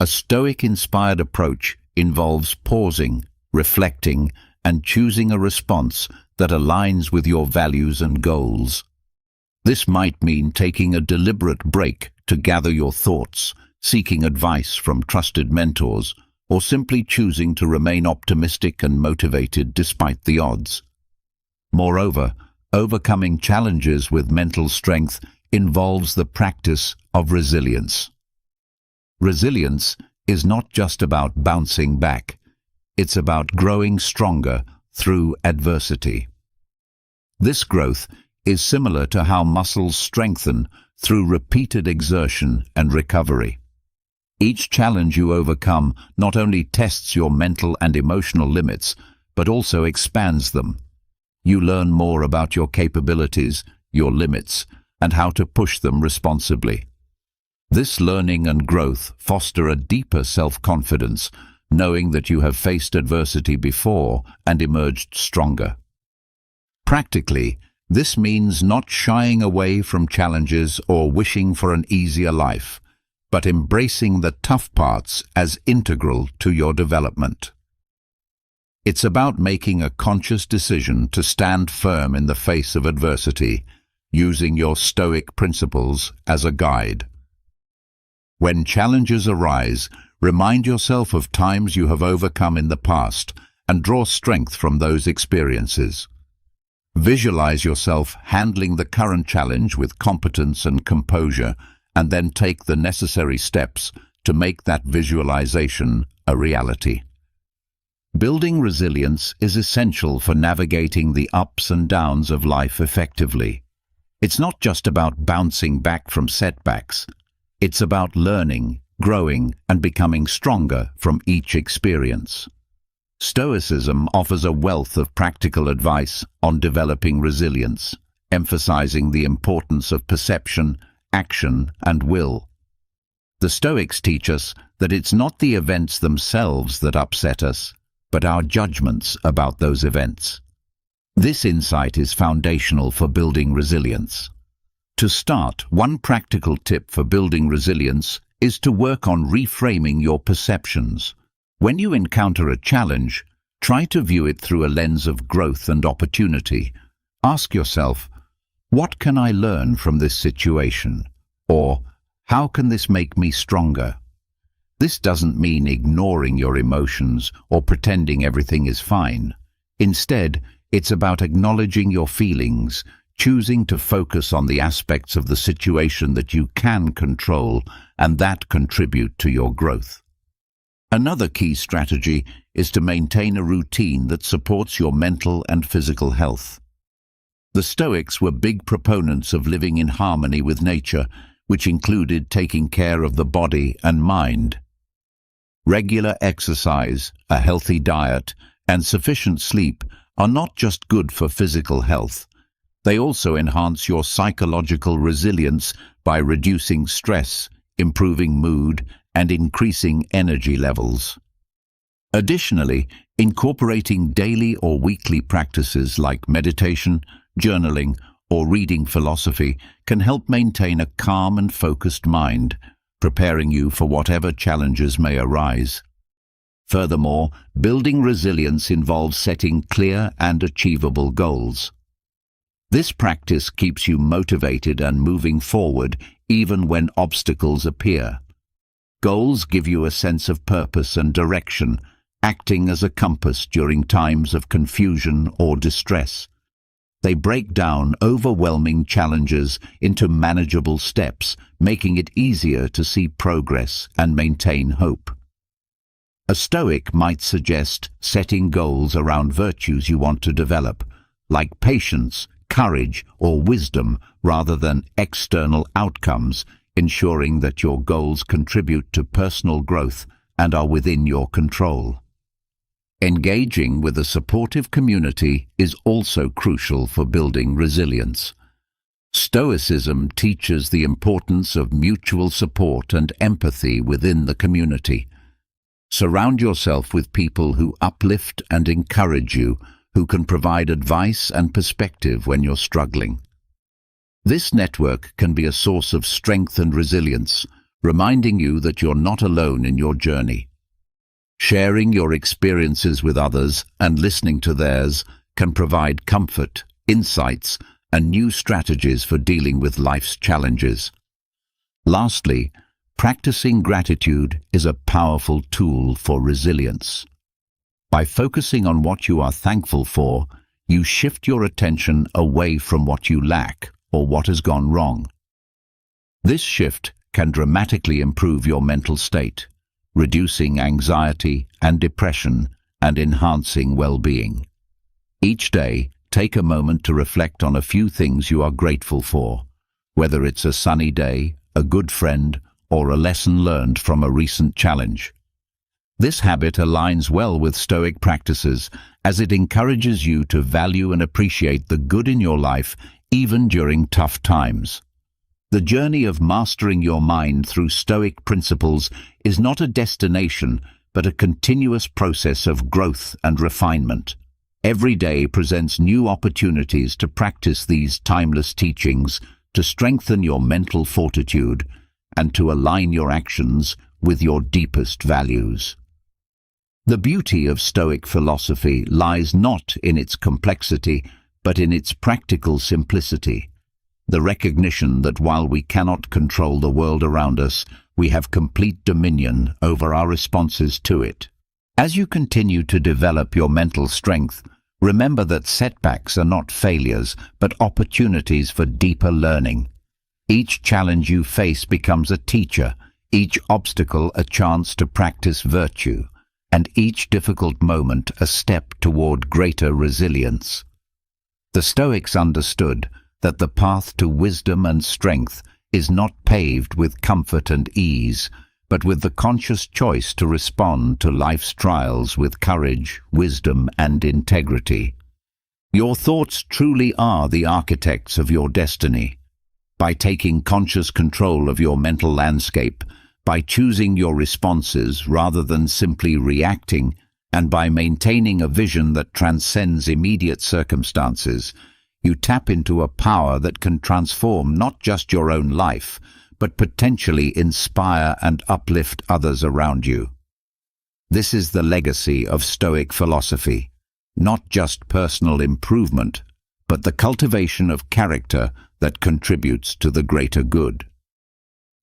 a Stoic-inspired approach involves pausing, reflecting, and choosing a response that aligns with your values and goals. This might mean taking a deliberate break to gather your thoughts, seeking advice from trusted mentors, or simply choosing to remain optimistic and motivated despite the odds. Moreover, overcoming challenges with mental strength involves the practice of resilience. Resilience is not just about bouncing back, it's about growing stronger through adversity. This growth is similar to how muscles strengthen through repeated exertion and recovery. Each challenge you overcome not only tests your mental and emotional limits, but also expands them. You learn more about your capabilities, your limits, and how to push them responsibly. This learning and growth foster a deeper self-confidence, knowing that you have faced adversity before and emerged stronger. Practically, this means not shying away from challenges or wishing for an easier life, but embracing the tough parts as integral to your development. It's about making a conscious decision to stand firm in the face of adversity, using your Stoic principles as a guide. When challenges arise, remind yourself of times you have overcome in the past and draw strength from those experiences. Visualize yourself handling the current challenge with competence and composure, and then take the necessary steps to make that visualization a reality. Building resilience is essential for navigating the ups and downs of life effectively. It's not just about bouncing back from setbacks. It's about learning, growing, and becoming stronger from each experience. Stoicism offers a wealth of practical advice on developing resilience, emphasizing the importance of perception, action, and will. The Stoics teach us that it's not the events themselves that upset us, but our judgments about those events. This insight is foundational for building resilience. To start, one practical tip for building resilience is to work on reframing your perceptions. When you encounter a challenge, try to view it through a lens of growth and opportunity. Ask yourself, what can I learn from this situation? Or, how can this make me stronger? This doesn't mean ignoring your emotions or pretending everything is fine. Instead, it's about acknowledging your feelings, choosing to focus on the aspects of the situation that you can control and that contribute to your growth. Another key strategy is to maintain a routine that supports your mental and physical health. The Stoics were big proponents of living in harmony with nature, which included taking care of the body and mind. Regular exercise, a healthy diet, and sufficient sleep are not just good for physical health. They also enhance your psychological resilience by reducing stress, improving mood, and increasing energy levels. Additionally, incorporating daily or weekly practices like meditation, journaling, or reading philosophy can help maintain a calm and focused mind, preparing you for whatever challenges may arise. Furthermore, building resilience involves setting clear and achievable goals. This practice keeps you motivated and moving forward even when obstacles appear. Goals give you a sense of purpose and direction, acting as a compass during times of confusion or distress. They break down overwhelming challenges into manageable steps, making it easier to see progress and maintain hope. A Stoic might suggest setting goals around virtues you want to develop, like patience, courage, or wisdom, rather than external outcomes, ensuring that your goals contribute to personal growth and are within your control. Engaging with a supportive community is also crucial for building resilience. Stoicism teaches the importance of mutual support and empathy within the community. Surround yourself with people who uplift and encourage you, who can provide advice and perspective when you're struggling. This network can be a source of strength and resilience, reminding you that you're not alone in your journey. Sharing your experiences with others and listening to theirs can provide comfort, insights, and new strategies for dealing with life's challenges. Lastly, practicing gratitude is a powerful tool for resilience. By focusing on what you are thankful for, you shift your attention away from what you lack or what has gone wrong. This shift can dramatically improve your mental state, reducing anxiety and depression and enhancing well-being. Each day, take a moment to reflect on a few things you are grateful for, whether it's a sunny day, a good friend, or a lesson learned from a recent challenge. This habit aligns well with Stoic practices as it encourages you to value and appreciate the good in your life even during tough times. The journey of mastering your mind through Stoic principles is not a destination, but a continuous process of growth and refinement. Every day presents new opportunities to practice these timeless teachings, to strengthen your mental fortitude, and to align your actions with your deepest values. The beauty of Stoic philosophy lies not in its complexity, but in its practical simplicity. The recognition that while we cannot control the world around us, we have complete dominion over our responses to it. As you continue to develop your mental strength, remember that setbacks are not failures, but opportunities for deeper learning. Each challenge you face becomes a teacher, each obstacle a chance to practice virtue. and each difficult moment a step toward greater resilience. The Stoics understood that the path to wisdom and strength is not paved with comfort and ease, but with the conscious choice to respond to life's trials with courage, wisdom, and integrity. Your thoughts truly are the architects of your destiny. By taking conscious control of your mental landscape, by choosing your responses rather than simply reacting, and by maintaining a vision that transcends immediate circumstances, you tap into a power that can transform not just your own life, but potentially inspire and uplift others around you. This is the legacy of Stoic philosophy, not just personal improvement, but the cultivation of character that contributes to the greater good.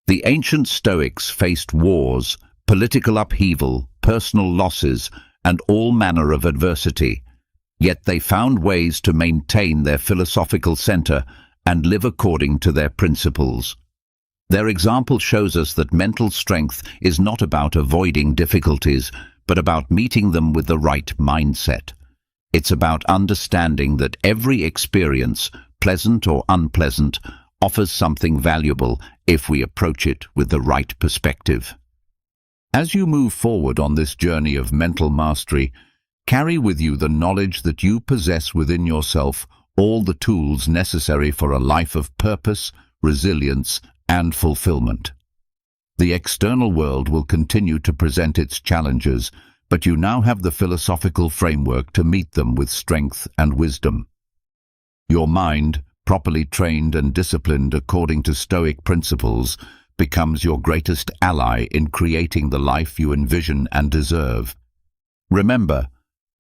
The ancient Stoics faced wars, political upheaval, personal losses, and all manner of adversity, yet they found ways to maintain their philosophical center and live according to their principles. Their example shows us that mental strength is not about avoiding difficulties, but about meeting them with the right mindset. It's about understanding that every experience, pleasant or unpleasant, offers something valuable if we approach it with the right perspective. As you move forward on this journey of mental mastery, carry with you the knowledge that you possess within yourself all the tools necessary for a life of purpose, resilience, and fulfillment. The external world will continue to present its challenges, but you now have the philosophical framework to meet them with strength and wisdom. Your mind, properly trained and disciplined according to Stoic principles, becomes your greatest ally in creating the life you envision and deserve. Remember,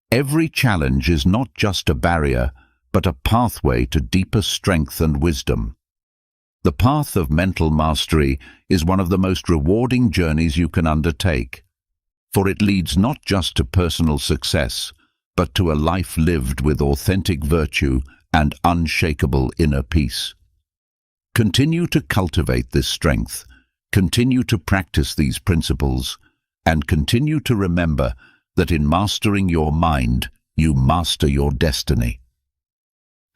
every challenge is not just a barrier, but a pathway to deeper strength and wisdom. The path of mental mastery is one of the most rewarding journeys you can undertake, for it leads not just to personal success, but to a life lived with authentic virtue and unshakable inner peace. Continue to cultivate this strength, continue to practice these principles, and continue to remember that in mastering your mind, you master your destiny.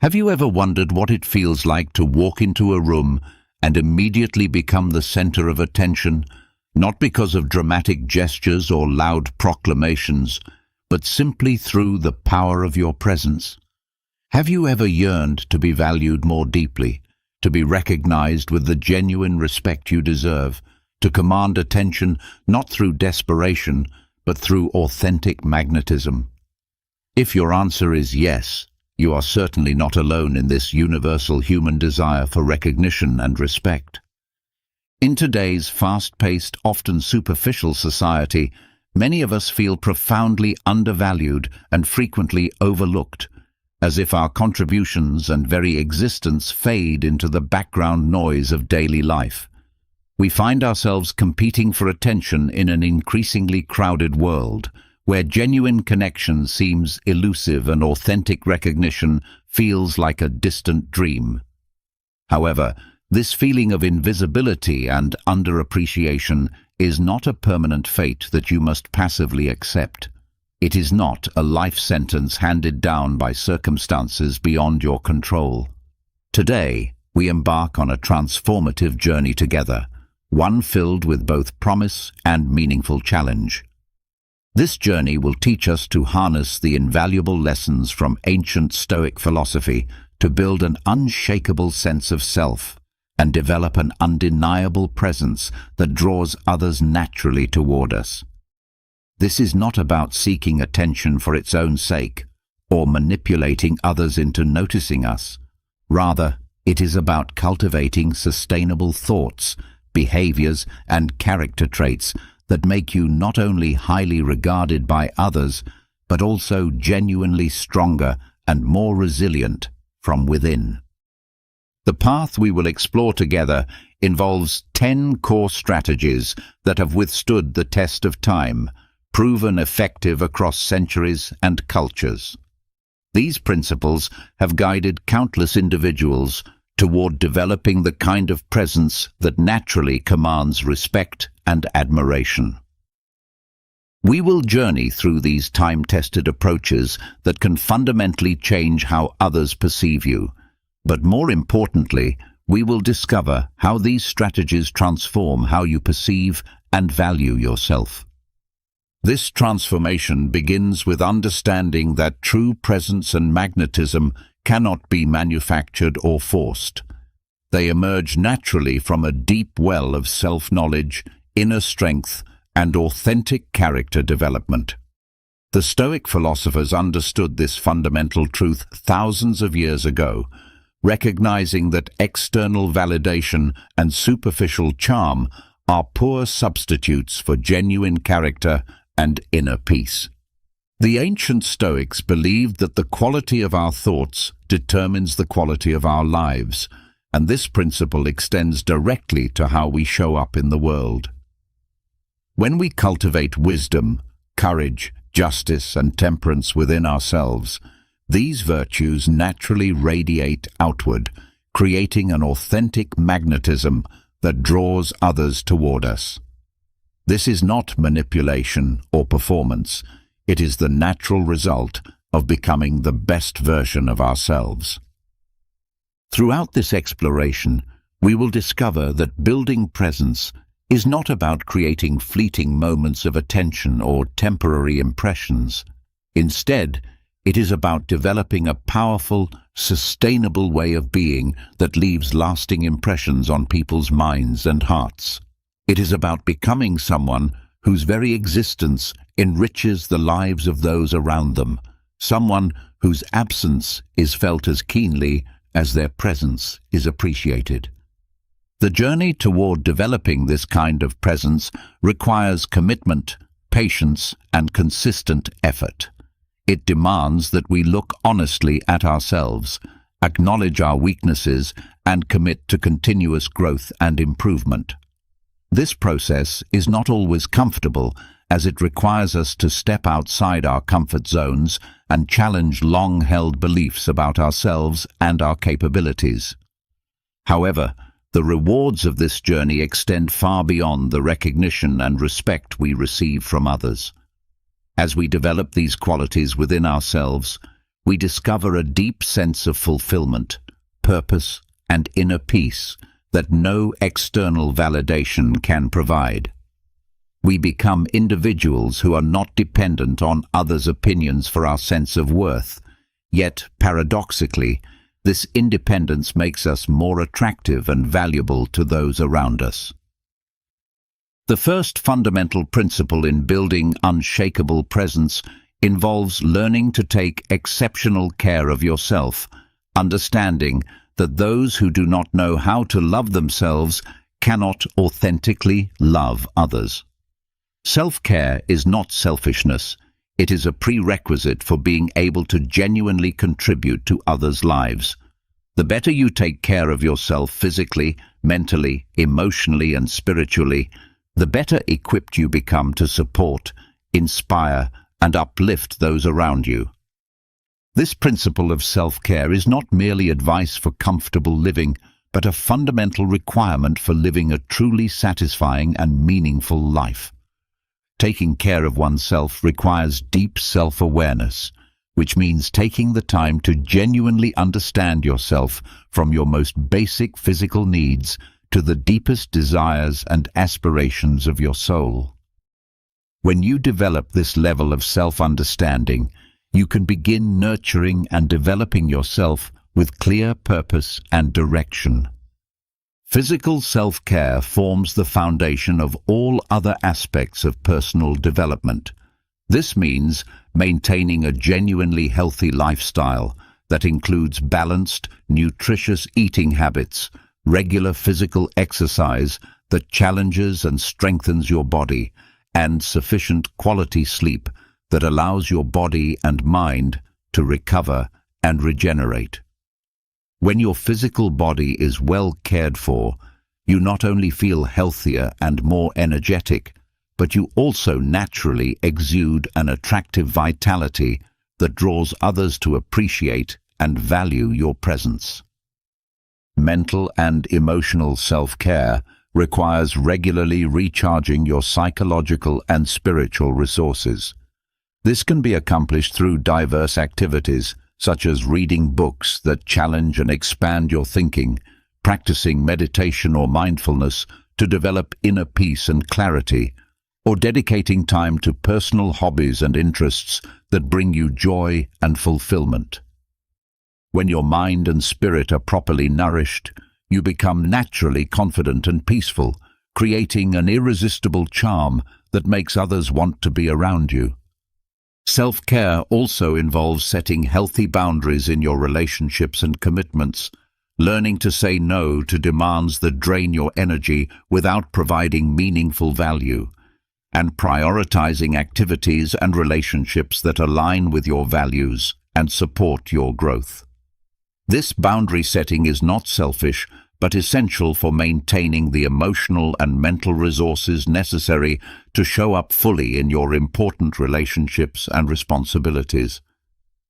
Have you ever wondered what it feels like to walk into a room and immediately become the center of attention, not because of dramatic gestures or loud proclamations, but simply through the power of your presence? Have you ever yearned to be valued more deeply, to be recognized with the genuine respect you deserve, to command attention not through desperation, but through authentic magnetism? If your answer is yes, you are certainly not alone in this universal human desire for recognition and respect. In today's fast-paced, often superficial society, many of us feel profoundly undervalued and frequently overlooked, as if our contributions and very existence fade into the background noise of daily life. We find ourselves competing for attention in an increasingly crowded world, where genuine connection seems elusive and authentic recognition feels like a distant dream. However, this feeling of invisibility and underappreciation is not a permanent fate that you must passively accept. It is not a life sentence handed down by circumstances beyond your control. Today, we embark on a transformative journey together, one filled with both promise and meaningful challenge. This journey will teach us to harness the invaluable lessons from ancient Stoic philosophy to build an unshakable sense of self and develop an undeniable presence that draws others naturally toward us. This is not about seeking attention for its own sake or manipulating others into noticing us. Rather, it is about cultivating sustainable thoughts, behaviors, and character traits that make you not only highly regarded by others, but also genuinely stronger and more resilient from within. The path we will explore together involves 10 core strategies that have withstood the test of time, proven effective across centuries and cultures. These principles have guided countless individuals toward developing the kind of presence that naturally commands respect and admiration. We will journey through these time-tested approaches that can fundamentally change how others perceive you. But more importantly, we will discover how these strategies transform how you perceive and value yourself. This transformation begins with understanding that true presence and magnetism cannot be manufactured or forced. They emerge naturally from a deep well of self-knowledge, inner strength, and authentic character development. The Stoic philosophers understood this fundamental truth thousands of years ago, recognizing that external validation and superficial charm are poor substitutes for genuine character and inner peace. The ancient Stoics believed that the quality of our thoughts determines the quality of our lives, and this principle extends directly to how we show up in the world. When we cultivate wisdom, courage, justice, and temperance within ourselves, these virtues naturally radiate outward, creating an authentic magnetism that draws others toward us. This is not manipulation or performance. It is the natural result of becoming the best version of ourselves. Throughout this exploration, we will discover that building presence is not about creating fleeting moments of attention or temporary impressions. Instead, it is about developing a powerful, sustainable way of being that leaves lasting impressions on people's minds and hearts. It is about becoming someone whose very existence enriches the lives of those around them, someone whose absence is felt as keenly as their presence is appreciated. The journey toward developing this kind of presence requires commitment, patience, and consistent effort. It demands that we look honestly at ourselves, acknowledge our weaknesses, and commit to continuous growth and improvement. This process is not always comfortable, as it requires us to step outside our comfort zones and challenge long-held beliefs about ourselves and our capabilities. However, the rewards of this journey extend far beyond the recognition and respect we receive from others. As we develop these qualities within ourselves, we discover a deep sense of fulfillment, purpose, and inner peace that no external validation can provide. We become individuals who are not dependent on others' opinions for our sense of worth, yet, paradoxically, this independence makes us more attractive and valuable to those around us. The first fundamental principle in building unshakable presence involves learning to take exceptional care of yourself, understanding that those who do not know how to love themselves cannot authentically love others. Self-care is not selfishness. It is a prerequisite for being able to genuinely contribute to others' lives. The better you take care of yourself physically, mentally, emotionally, and spiritually, the better equipped you become to support, inspire, and uplift those around you. This principle of self-care is not merely advice for comfortable living, but a fundamental requirement for living a truly satisfying and meaningful life. Taking care of oneself requires deep self-awareness, which means taking the time to genuinely understand yourself from your most basic physical needs to the deepest desires and aspirations of your soul. When you develop this level of self-understanding, you can begin nurturing and developing yourself with clear purpose and direction. Physical self-care forms the foundation of all other aspects of personal development. This means maintaining a genuinely healthy lifestyle that includes balanced, nutritious eating habits, regular physical exercise that challenges and strengthens your body, and sufficient quality sleep that allows your body and mind to recover and regenerate. When your physical body is well cared for, you not only feel healthier and more energetic, but you also naturally exude an attractive vitality that draws others to appreciate and value your presence. Mental and emotional self-care requires regularly recharging your psychological and spiritual resources. This can be accomplished through diverse activities, such as reading books that challenge and expand your thinking, practicing meditation or mindfulness to develop inner peace and clarity, or dedicating time to personal hobbies and interests that bring you joy and fulfillment. When your mind and spirit are properly nourished, you become naturally confident and peaceful, creating an irresistible charm that makes others want to be around you. Self-care also involves setting healthy boundaries in your relationships and commitments, learning to say no to demands that drain your energy without providing meaningful value, and prioritizing activities and relationships that align with your values and support your growth. This boundary setting is not selfish, but essential for maintaining the emotional and mental resources necessary to show up fully in your important relationships and responsibilities.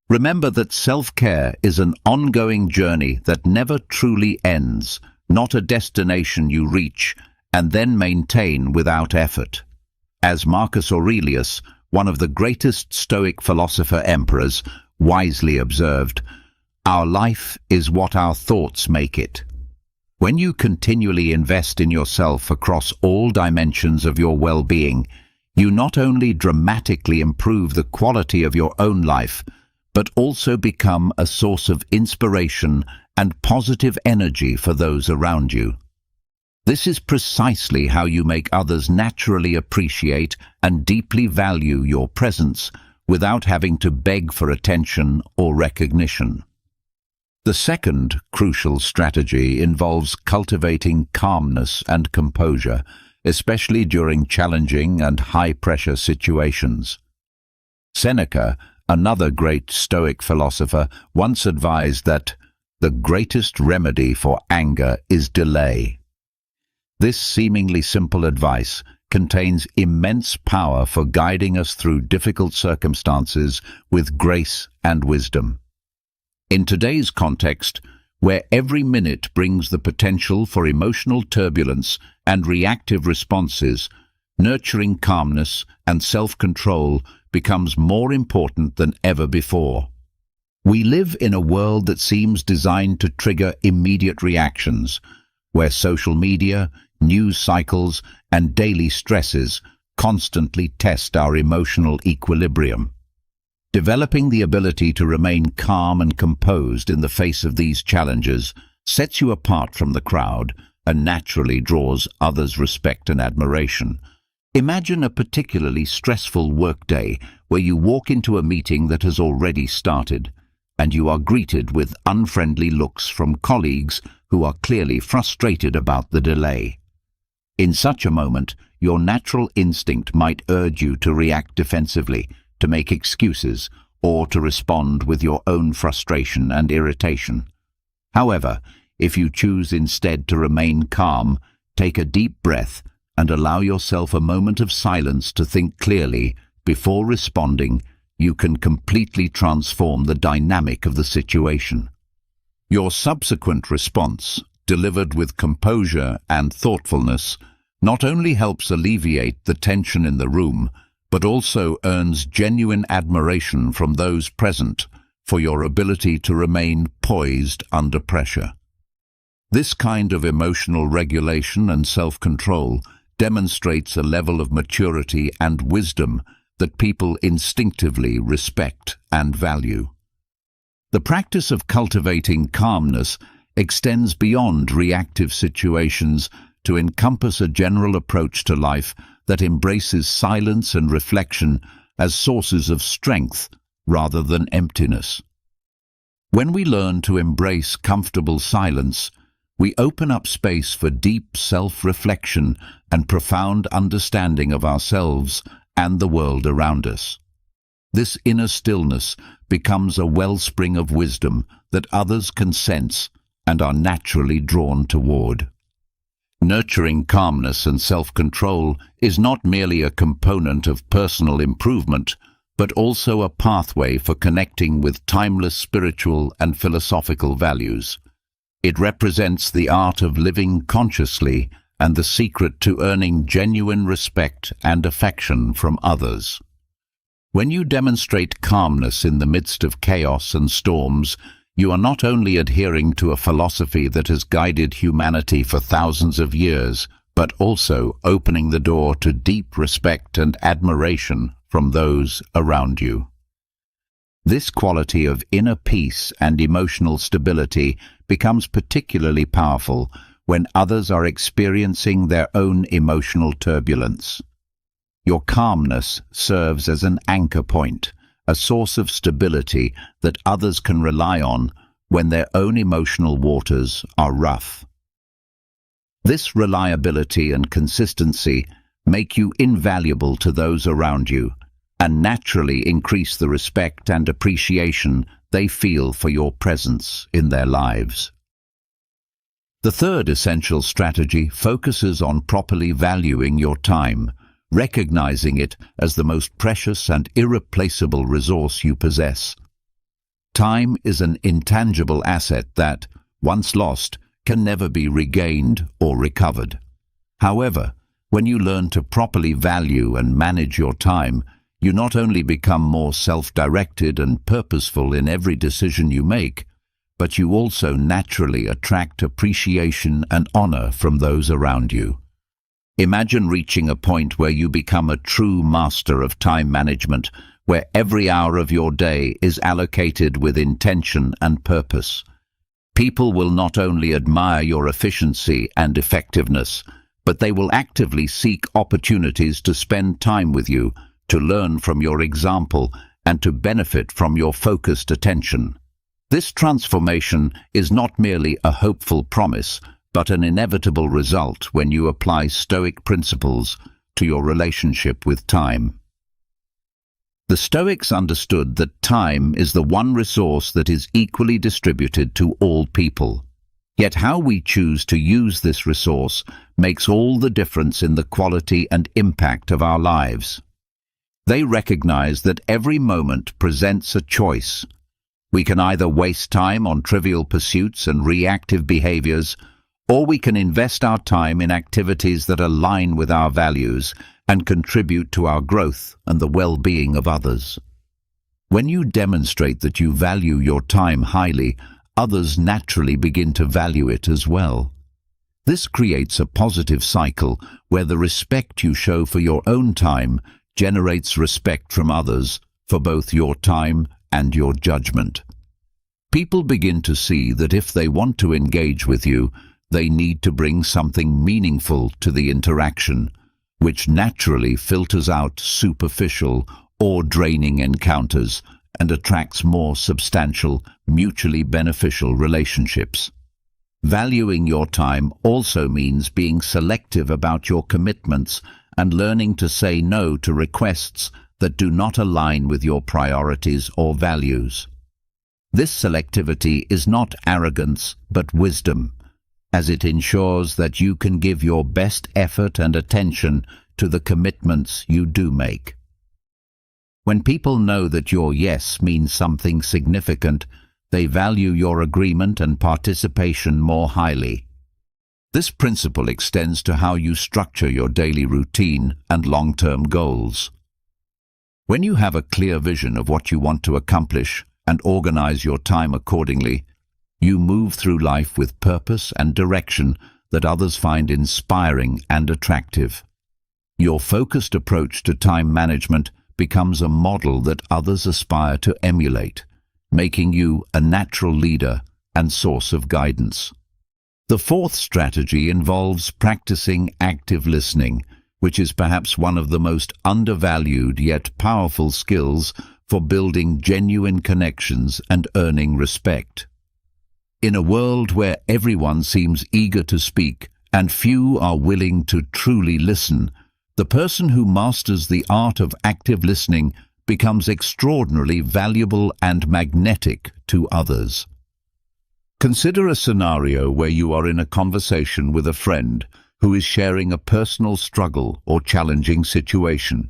Remember that self-care is an ongoing journey that never truly ends, not a destination you reach and then maintain without effort. As Marcus Aurelius, one of the greatest Stoic philosopher-emperors, wisely observed, "Our life is what our thoughts make it." When you continually invest in yourself across all dimensions of your well-being, you not only dramatically improve the quality of your own life, but also become a source of inspiration and positive energy for those around you. This is precisely how you make others naturally appreciate and deeply value your presence without having to beg for attention or recognition. The second crucial strategy involves cultivating calmness and composure, especially during challenging and high-pressure situations. Seneca, another great Stoic philosopher, once advised that the greatest remedy for anger is delay. This seemingly simple advice contains immense power for guiding us through difficult circumstances with grace and wisdom. In today's context, where every minute brings the potential for emotional turbulence and reactive responses, nurturing calmness and self-control becomes more important than ever before. We live in a world that seems designed to trigger immediate reactions, where social media, news cycles, and daily stresses constantly test our emotional equilibrium. Developing the ability to remain calm and composed in the face of these challenges sets you apart from the crowd and naturally draws others' respect and admiration. Imagine a particularly stressful workday where you walk into a meeting that has already started, and you are greeted with unfriendly looks from colleagues who are clearly frustrated about the delay. In such a moment, your natural instinct might urge you to react defensively, to make excuses, or to respond with your own frustration and irritation. However, if you choose instead to remain calm, take a deep breath and allow yourself a moment of silence to think clearly before responding, you can completely transform the dynamic of the situation. Your subsequent response, delivered with composure and thoughtfulness, not only helps alleviate the tension in the room, but also earns genuine admiration from those present for your ability to remain poised under pressure. This kind of emotional regulation and self-control demonstrates a level of maturity and wisdom that people instinctively respect and value. The practice of cultivating calmness extends beyond reactive situations to encompass a general approach to life that embraces silence and reflection as sources of strength rather than emptiness. When we learn to embrace comfortable silence, we open up space for deep self-reflection and profound understanding of ourselves and the world around us. This inner stillness becomes a wellspring of wisdom that others can sense and are naturally drawn toward. Nurturing calmness and self-control is not merely a component of personal improvement, but also a pathway for connecting with timeless spiritual and philosophical values. It represents the art of living consciously and the secret to earning genuine respect and affection from others. When you demonstrate calmness in the midst of chaos and storms, you are not only adhering to a philosophy that has guided humanity for thousands of years, but also opening the door to deep respect and admiration from those around you. This quality of inner peace and emotional stability becomes particularly powerful when others are experiencing their own emotional turbulence. Your calmness serves as an anchor point, a source of stability that others can rely on when their own emotional waters are rough. This reliability and consistency make you invaluable to those around you and naturally increase the respect and appreciation they feel for your presence in their lives. The third essential strategy focuses on properly valuing your time, recognizing it as the most precious and irreplaceable resource you possess. Time is an intangible asset that, once lost, can never be regained or recovered. However, when you learn to properly value and manage your time, you not only become more self-directed and purposeful in every decision you make, but you also naturally attract appreciation and honor from those around you. Imagine reaching a point where you become a true master of time management, where every hour of your day is allocated with intention and purpose. People will not only admire your efficiency and effectiveness, but they will actively seek opportunities to spend time with you, to learn from your example, and to benefit from your focused attention. This transformation is not merely a hopeful promise, but an inevitable result when you apply Stoic principles to your relationship with time. The Stoics understood that time is the one resource that is equally distributed to all people. Yet how we choose to use this resource makes all the difference in the quality and impact of our lives. They recognize that every moment presents a choice. We can either waste time on trivial pursuits and reactive behaviors, or we can invest our time in activities that align with our values and contribute to our growth and the well-being of others. When you demonstrate that you value your time highly, others naturally begin to value it as well. This creates a positive cycle where the respect you show for your own time generates respect from others for both your time and your judgment. People begin to see that if they want to engage with you, they need to bring something meaningful to the interaction, which naturally filters out superficial or draining encounters and attracts more substantial, mutually beneficial relationships. Valuing your time also means being selective about your commitments and learning to say no to requests that do not align with your priorities or values. This selectivity is not arrogance, but wisdom, as it ensures that you can give your best effort and attention to the commitments you do make. When people know that your yes means something significant, they value your agreement and participation more highly. This principle extends to how you structure your daily routine and long-term goals. When you have a clear vision of what you want to accomplish and organize your time accordingly, you move through life with purpose and direction that others find inspiring and attractive. Your focused approach to time management becomes a model that others aspire to emulate, making you a natural leader and source of guidance. The fourth strategy involves practicing active listening, which is perhaps one of the most undervalued yet powerful skills for building genuine connections and earning respect. In a world where everyone seems eager to speak and few are willing to truly listen, the person who masters the art of active listening becomes extraordinarily valuable and magnetic to others. Consider a scenario where you are in a conversation with a friend who is sharing a personal struggle or challenging situation.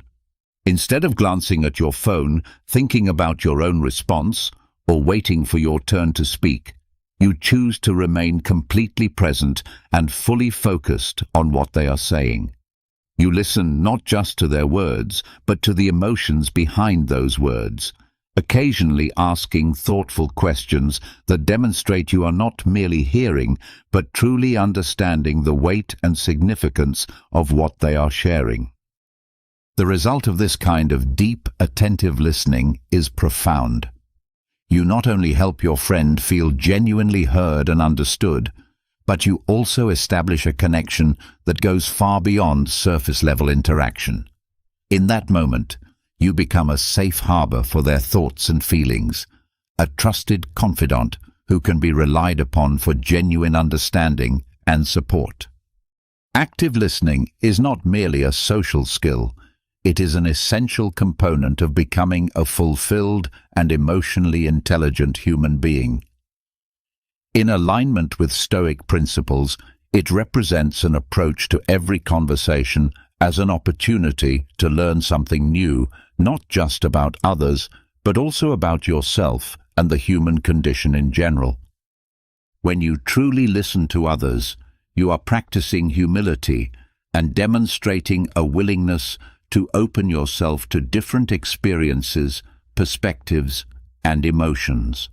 Instead of glancing at your phone, thinking about your own response, or waiting for your turn to speak, You choose to remain completely present and fully focused on what they are saying. You listen not just to their words, but to the emotions behind those words, occasionally asking thoughtful questions that demonstrate you are not merely hearing, but truly understanding the weight and significance of what they are sharing. The result of this kind of deep, attentive listening is profound. You not only help your friend feel genuinely heard and understood, but you also establish a connection that goes far beyond surface-level interaction. In that moment, you become a safe harbor for their thoughts and feelings, a trusted confidant who can be relied upon for genuine understanding and support. Active listening is not merely a social skill, it is an essential component of becoming a fulfilled and emotionally intelligent human being. In alignment with Stoic principles, it represents an approach to every conversation as an opportunity to learn something new, not just about others, but also about yourself and the human condition in general. When you truly listen to others, you are practicing humility and demonstrating a willingness to open yourself to different experiences, perspectives, and emotions.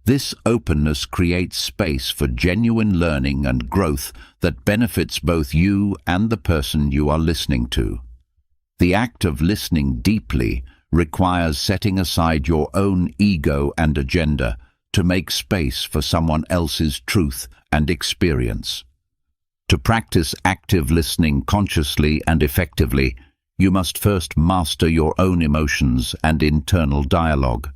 This openness creates space for genuine learning and growth that benefits both you and the person you are listening to. The act of listening deeply requires setting aside your own ego and agenda to make space for someone else's truth and experience. To practice active listening consciously and effectively, you must first master your own emotions and internal dialogue.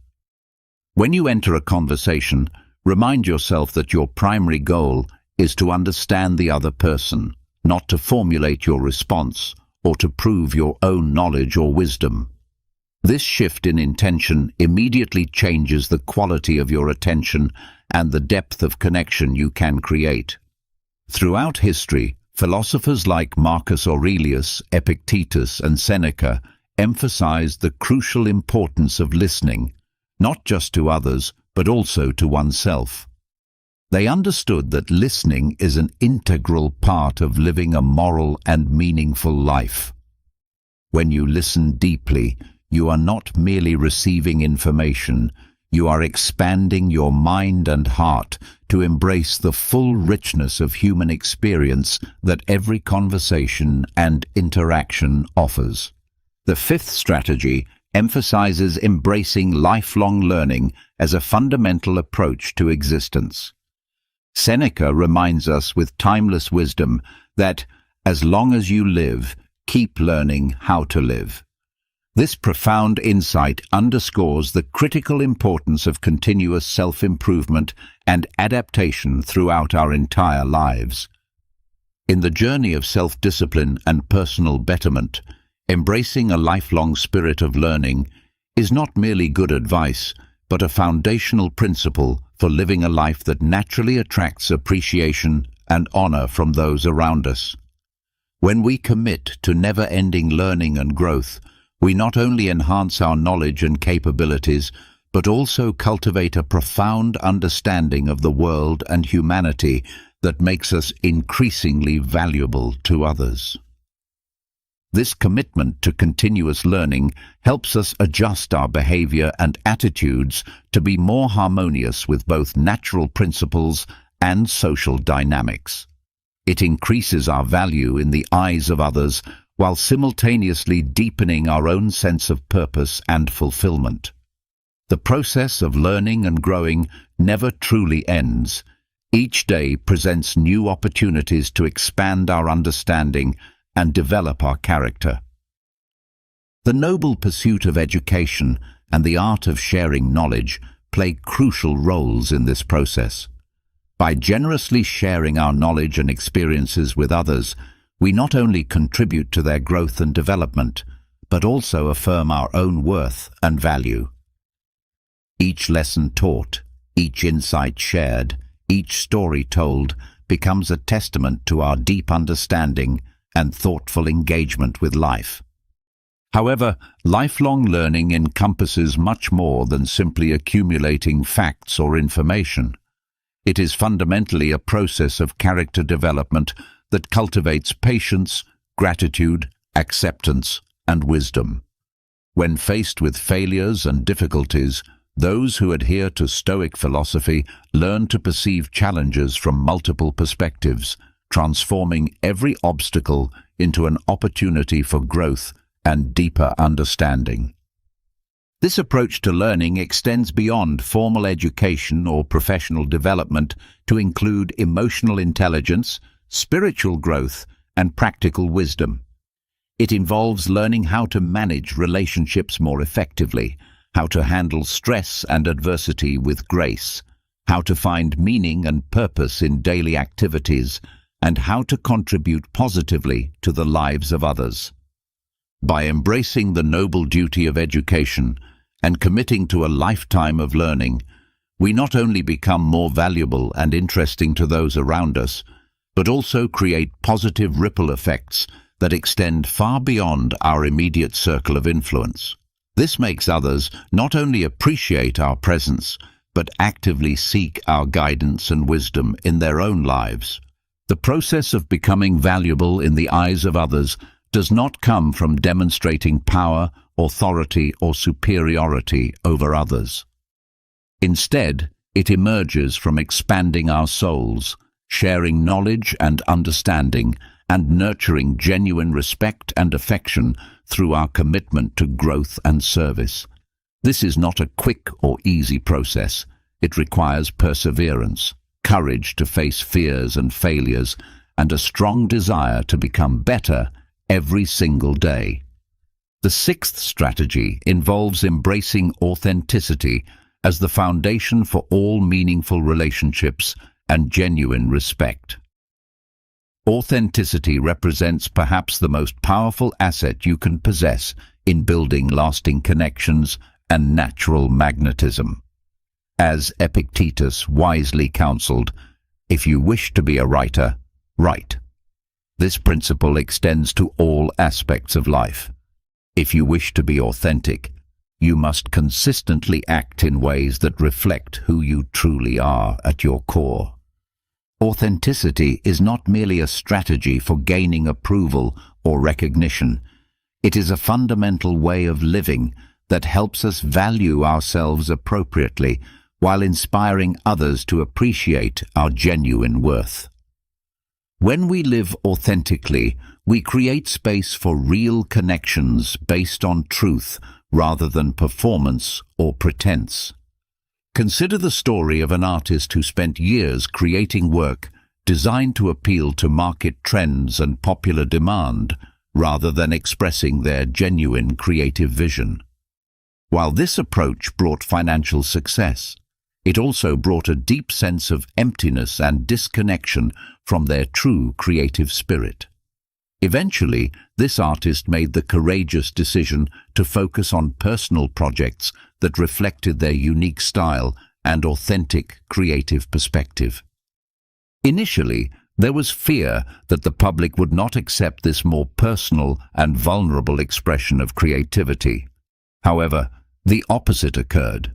When you enter a conversation, remind yourself that your primary goal is to understand the other person, not to formulate your response or to prove your own knowledge or wisdom. This shift in intention immediately changes the quality of your attention and the depth of connection you can create. Throughout history, philosophers like Marcus Aurelius, Epictetus, and Seneca emphasized the crucial importance of listening, not just to others, but also to oneself. They understood that listening is an integral part of living a moral and meaningful life. When you listen deeply, you are not merely receiving information, you are expanding your mind and heart to embrace the full richness of human experience that every conversation and interaction offers. The fifth strategy emphasizes embracing lifelong learning as a fundamental approach to existence. Seneca reminds us with timeless wisdom that, as long as you live, keep learning how to live. This profound insight underscores the critical importance of continuous self-improvement and adaptation throughout our entire lives. In the journey of self-discipline and personal betterment, embracing a lifelong spirit of learning is not merely good advice, but a foundational principle for living a life that naturally attracts appreciation and honor from those around us. When we commit to never-ending learning and growth, we not only enhance our knowledge and capabilities, but also cultivate a profound understanding of the world and humanity that makes us increasingly valuable to others. This commitment to continuous learning helps us adjust our behavior and attitudes to be more harmonious with both natural principles and social dynamics. It increases our value in the eyes of others while simultaneously deepening our own sense of purpose and fulfillment. The process of learning and growing never truly ends. Each day presents new opportunities to expand our understanding and develop our character. The noble pursuit of education and the art of sharing knowledge play crucial roles in this process. By generously sharing our knowledge and experiences with others, we not only contribute to their growth and development, but also affirm our own worth and value. Each lesson taught, each insight shared, each story told becomes a testament to our deep understanding and thoughtful engagement with life. However, lifelong learning encompasses much more than simply accumulating facts or information. It is fundamentally a process of character development that cultivates patience, gratitude, acceptance, and wisdom. When faced with failures and difficulties, those who adhere to Stoic philosophy learn to perceive challenges from multiple perspectives, transforming every obstacle into an opportunity for growth and deeper understanding. This approach to learning extends beyond formal education or professional development to include emotional intelligence, spiritual growth, and practical wisdom. It involves learning how to manage relationships more effectively, how to handle stress and adversity with grace, how to find meaning and purpose in daily activities, and how to contribute positively to the lives of others. By embracing the noble duty of education and committing to a lifetime of learning, we not only become more valuable and interesting to those around us, but also create positive ripple effects that extend far beyond our immediate circle of influence. This makes others not only appreciate our presence, but actively seek our guidance and wisdom in their own lives. The process of becoming valuable in the eyes of others does not come from demonstrating power, authority, or superiority over others. Instead, it emerges from expanding our souls, sharing knowledge and understanding, and nurturing genuine respect and affection through our commitment to growth and service. This is not a quick or easy process. It requires perseverance, courage to face fears and failures, and a strong desire to become better every single day. The sixth strategy involves embracing authenticity as the foundation for all meaningful relationships and genuine respect. Authenticity represents perhaps the most powerful asset you can possess in building lasting connections and natural magnetism. As Epictetus wisely counseled, "If you wish to be a writer, write." This principle extends to all aspects of life. If you wish to be authentic, you must consistently act in ways that reflect who you truly are at your core. Authenticity is not merely a strategy for gaining approval or recognition. It is a fundamental way of living that helps us value ourselves appropriately while inspiring others to appreciate our genuine worth. When we live authentically, we create space for real connections based on truth rather than performance or pretense. Consider the story of an artist who spent years creating work designed to appeal to market trends and popular demand, rather than expressing their genuine creative vision. While this approach brought financial success, it also brought a deep sense of emptiness and disconnection from their true creative spirit. Eventually, this artist made the courageous decision to focus on personal projects that reflected their unique style and authentic creative perspective. Initially, there was fear that the public would not accept this more personal and vulnerable expression of creativity. However, the opposite occurred.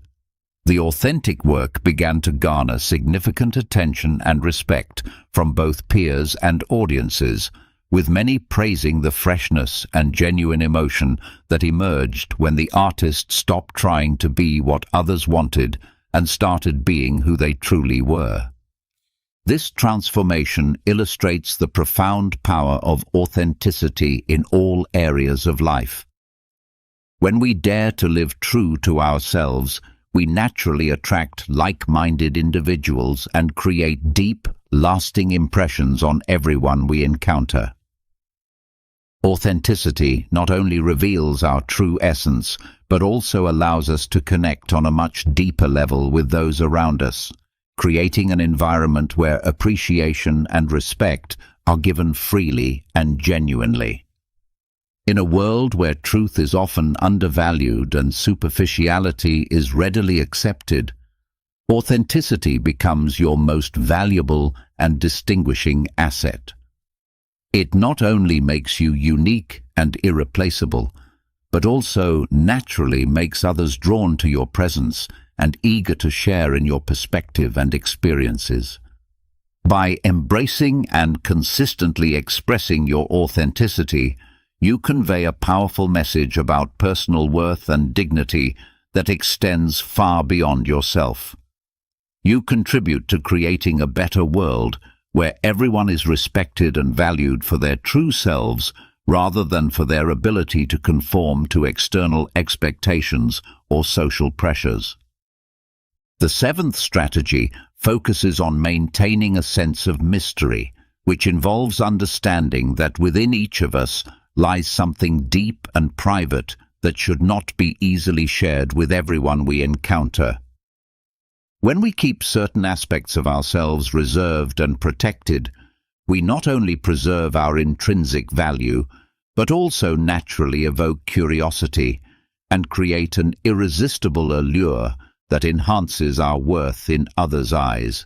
The authentic work began to garner significant attention and respect from both peers and audiences, with many praising the freshness and genuine emotion that emerged when the artist stopped trying to be what others wanted and started being who they truly were. This transformation illustrates the profound power of authenticity in all areas of life. When we dare to live true to ourselves, we naturally attract like-minded individuals and create deep, lasting impressions on everyone we encounter. Authenticity not only reveals our true essence, but also allows us to connect on a much deeper level with those around us, creating an environment where appreciation and respect are given freely and genuinely. In a world where truth is often undervalued and superficiality is readily accepted, authenticity becomes your most valuable and distinguishing asset. It not only makes you unique and irreplaceable, but also naturally makes others drawn to your presence and eager to share in your perspective and experiences. By embracing and consistently expressing your authenticity, you convey a powerful message about personal worth and dignity that extends far beyond yourself. You contribute to creating a better world where everyone is respected and valued for their true selves rather than for their ability to conform to external expectations or social pressures. The seventh strategy focuses on maintaining a sense of mystery, which involves understanding that within each of us lies something deep and private that should not be easily shared with everyone we encounter. When we keep certain aspects of ourselves reserved and protected, we not only preserve our intrinsic value, but also naturally evoke curiosity and create an irresistible allure that enhances our worth in others' eyes.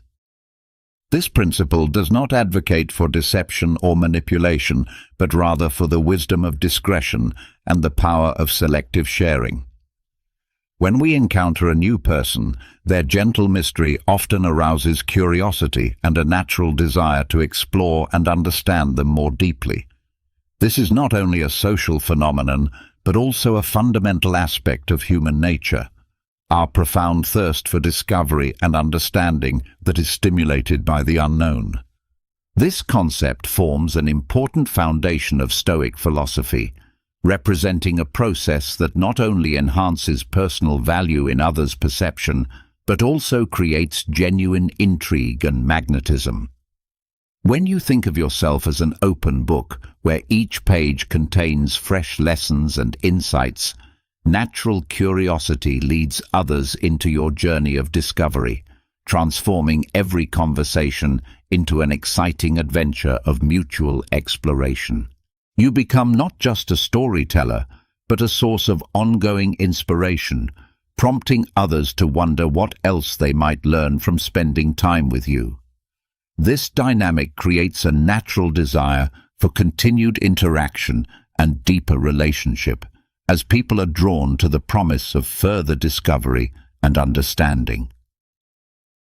This principle does not advocate for deception or manipulation, but rather for the wisdom of discretion and the power of selective sharing. When we encounter a new person, their gentle mystery often arouses curiosity and a natural desire to explore and understand them more deeply. This is not only a social phenomenon, but also a fundamental aspect of human nature, our profound thirst for discovery and understanding that is stimulated by the unknown. This concept forms an important foundation of Stoic philosophy, representing a process that not only enhances personal value in others' perception, but also creates genuine intrigue and magnetism. When you think of yourself as an open book, where each page contains fresh lessons and insights, natural curiosity leads others into your journey of discovery, transforming every conversation into an exciting adventure of mutual exploration. You become not just a storyteller, but a source of ongoing inspiration, prompting others to wonder what else they might learn from spending time with you. This dynamic creates a natural desire for continued interaction and deeper relationship, as people are drawn to the promise of further discovery and understanding.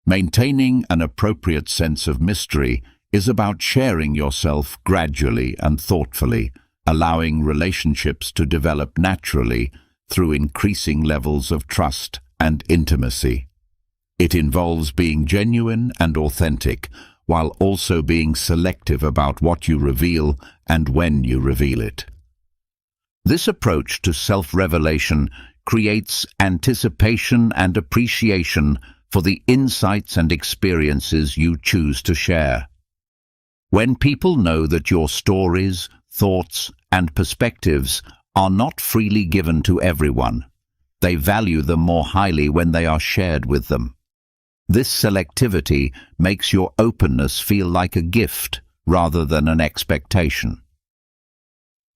Maintaining an appropriate sense of mystery is about sharing yourself gradually and thoughtfully, allowing relationships to develop naturally through increasing levels of trust and intimacy. It involves being genuine and authentic, while also being selective about what you reveal and when you reveal it. This approach to self-revelation creates anticipation and appreciation for the insights and experiences you choose to share. When people know that your stories, thoughts, and perspectives are not freely given to everyone, they value them more highly when they are shared with them. This selectivity makes your openness feel like a gift rather than an expectation.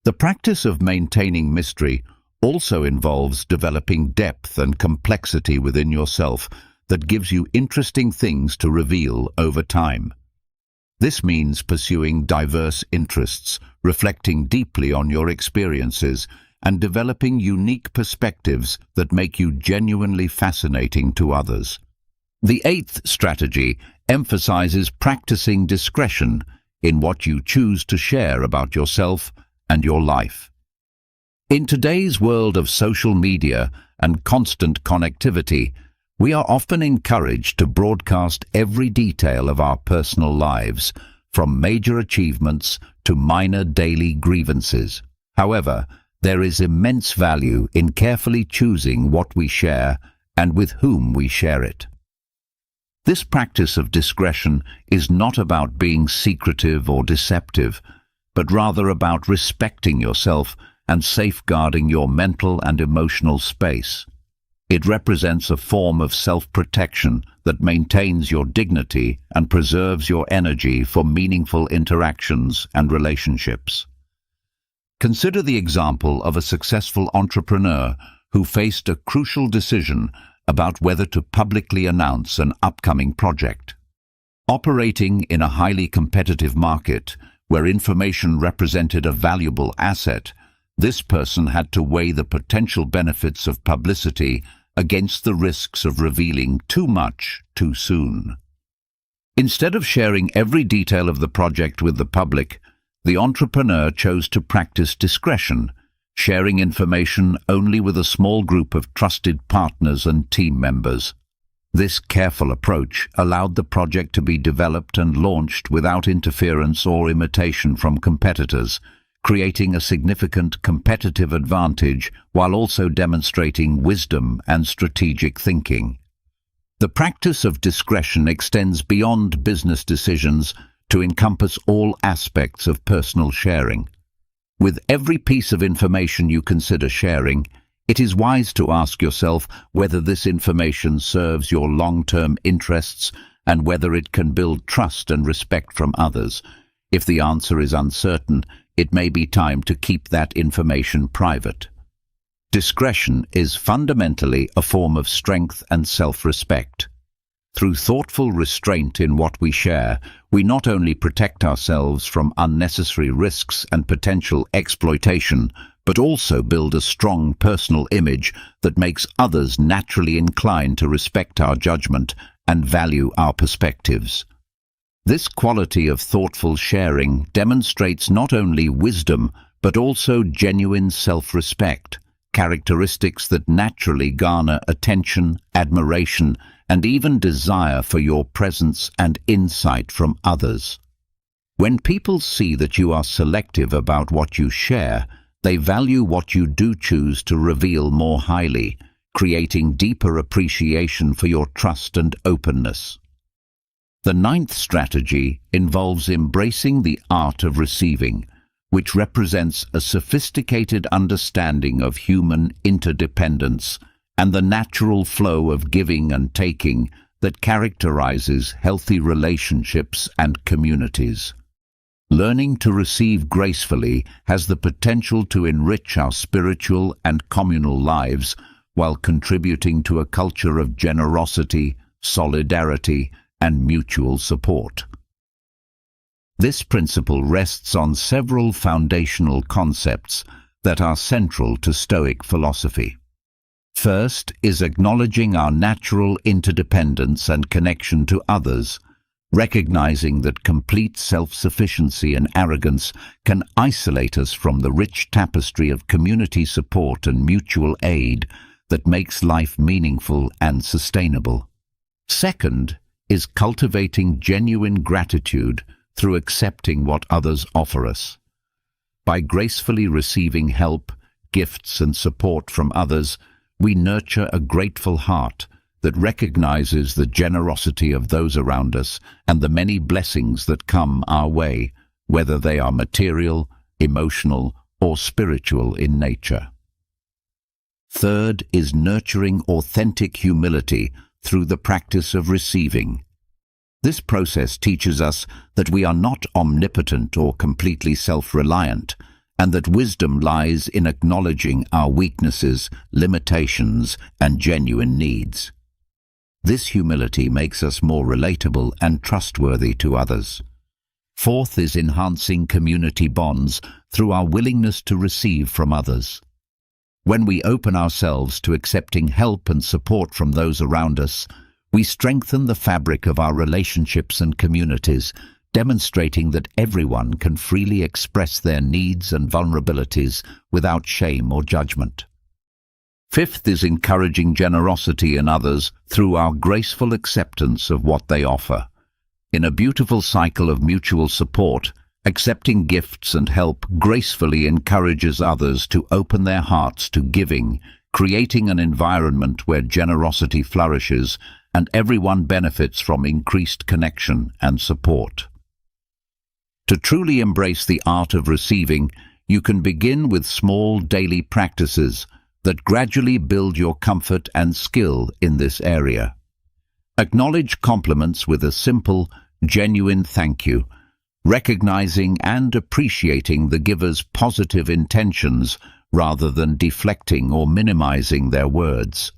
The practice of maintaining mystery also involves developing depth and complexity within yourself that gives you interesting things to reveal over time. This means pursuing diverse interests, reflecting deeply on your experiences, and developing unique perspectives that make you genuinely fascinating to others. The eighth strategy emphasizes practicing discretion in what you choose to share about yourself and your life. In today's world of social media and constant connectivity, we are often encouraged to broadcast every detail of our personal lives, from major achievements to minor daily grievances. However, there is immense value in carefully choosing what we share and with whom we share it. This practice of discretion is not about being secretive or deceptive, but rather about respecting yourself and safeguarding your mental and emotional space. It represents a form of self-protection that maintains your dignity and preserves your energy for meaningful interactions and relationships. Consider the example of a successful entrepreneur who faced a crucial decision about whether to publicly announce an upcoming project. Operating in a highly competitive market, where information represented a valuable asset, this person had to weigh the potential benefits of publicity against the risks of revealing too much too soon. Instead of sharing every detail of the project with the public, the entrepreneur chose to practice discretion, sharing information only with a small group of trusted partners and team members. This careful approach allowed the project to be developed and launched without interference or imitation from competitors, creating a significant competitive advantage while also demonstrating wisdom and strategic thinking. The practice of discretion extends beyond business decisions to encompass all aspects of personal sharing. With every piece of information you consider sharing, it is wise to ask yourself whether this information serves your long-term interests and whether it can build trust and respect from others. If the answer is uncertain, it may be time to keep that information private. Discretion is fundamentally a form of strength and self-respect. Through thoughtful restraint in what we share, we not only protect ourselves from unnecessary risks and potential exploitation, but also build a strong personal image that makes others naturally inclined to respect our judgment and value our perspectives. This quality of thoughtful sharing demonstrates not only wisdom, but also genuine self-respect, characteristics that naturally garner attention, admiration, and even desire for your presence and insight from others. When people see that you are selective about what you share, they value what you do choose to reveal more highly, creating deeper appreciation for your trust and openness. The ninth strategy involves embracing the art of receiving, which represents a sophisticated understanding of human interdependence and the natural flow of giving and taking that characterizes healthy relationships and communities. Learning to receive gracefully has the potential to enrich our spiritual and communal lives while contributing to a culture of generosity, solidarity, and mutual support. This principle rests on several foundational concepts that are central to Stoic philosophy. First is acknowledging our natural interdependence and connection to others, recognizing that complete self-sufficiency and arrogance can isolate us from the rich tapestry of community support and mutual aid that makes life meaningful and sustainable. Second is cultivating genuine gratitude through accepting what others offer us. By gracefully receiving help, gifts, and support from others, we nurture a grateful heart that recognizes the generosity of those around us and the many blessings that come our way, whether they are material, emotional, or spiritual in nature. Third is nurturing authentic humility through the practice of receiving. This process teaches us that we are not omnipotent or completely self-reliant, and that wisdom lies in acknowledging our weaknesses, limitations, and genuine needs. This humility makes us more relatable and trustworthy to others. Fourth is enhancing community bonds through our willingness to receive from others. When we open ourselves to accepting help and support from those around us, we strengthen the fabric of our relationships and communities, demonstrating that everyone can freely express their needs and vulnerabilities without shame or judgment. Fifth is encouraging generosity in others through our graceful acceptance of what they offer. In a beautiful cycle of mutual support, accepting gifts and help gracefully encourages others to open their hearts to giving, creating an environment where generosity flourishes and everyone benefits from increased connection and support. To truly embrace the art of receiving, you can begin with small daily practices that gradually build your comfort and skill in this area. Acknowledge compliments with a simple, genuine thank you, recognizing and appreciating the giver's positive intentions rather than deflecting or minimizing their words.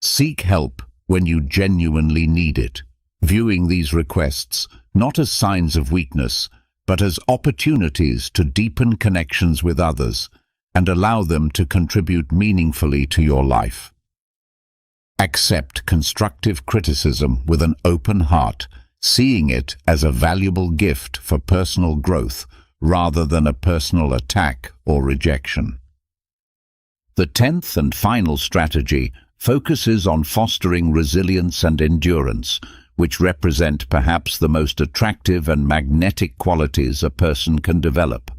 Seek help when you genuinely need it, viewing these requests not as signs of weakness, but as opportunities to deepen connections with others and allow them to contribute meaningfully to your life. Accept constructive criticism with an open heart, seeing it as a valuable gift for personal growth rather than a personal attack or rejection. The 10th and final strategy focuses on fostering resilience and endurance, which represent perhaps the most attractive and magnetic qualities a person can develop.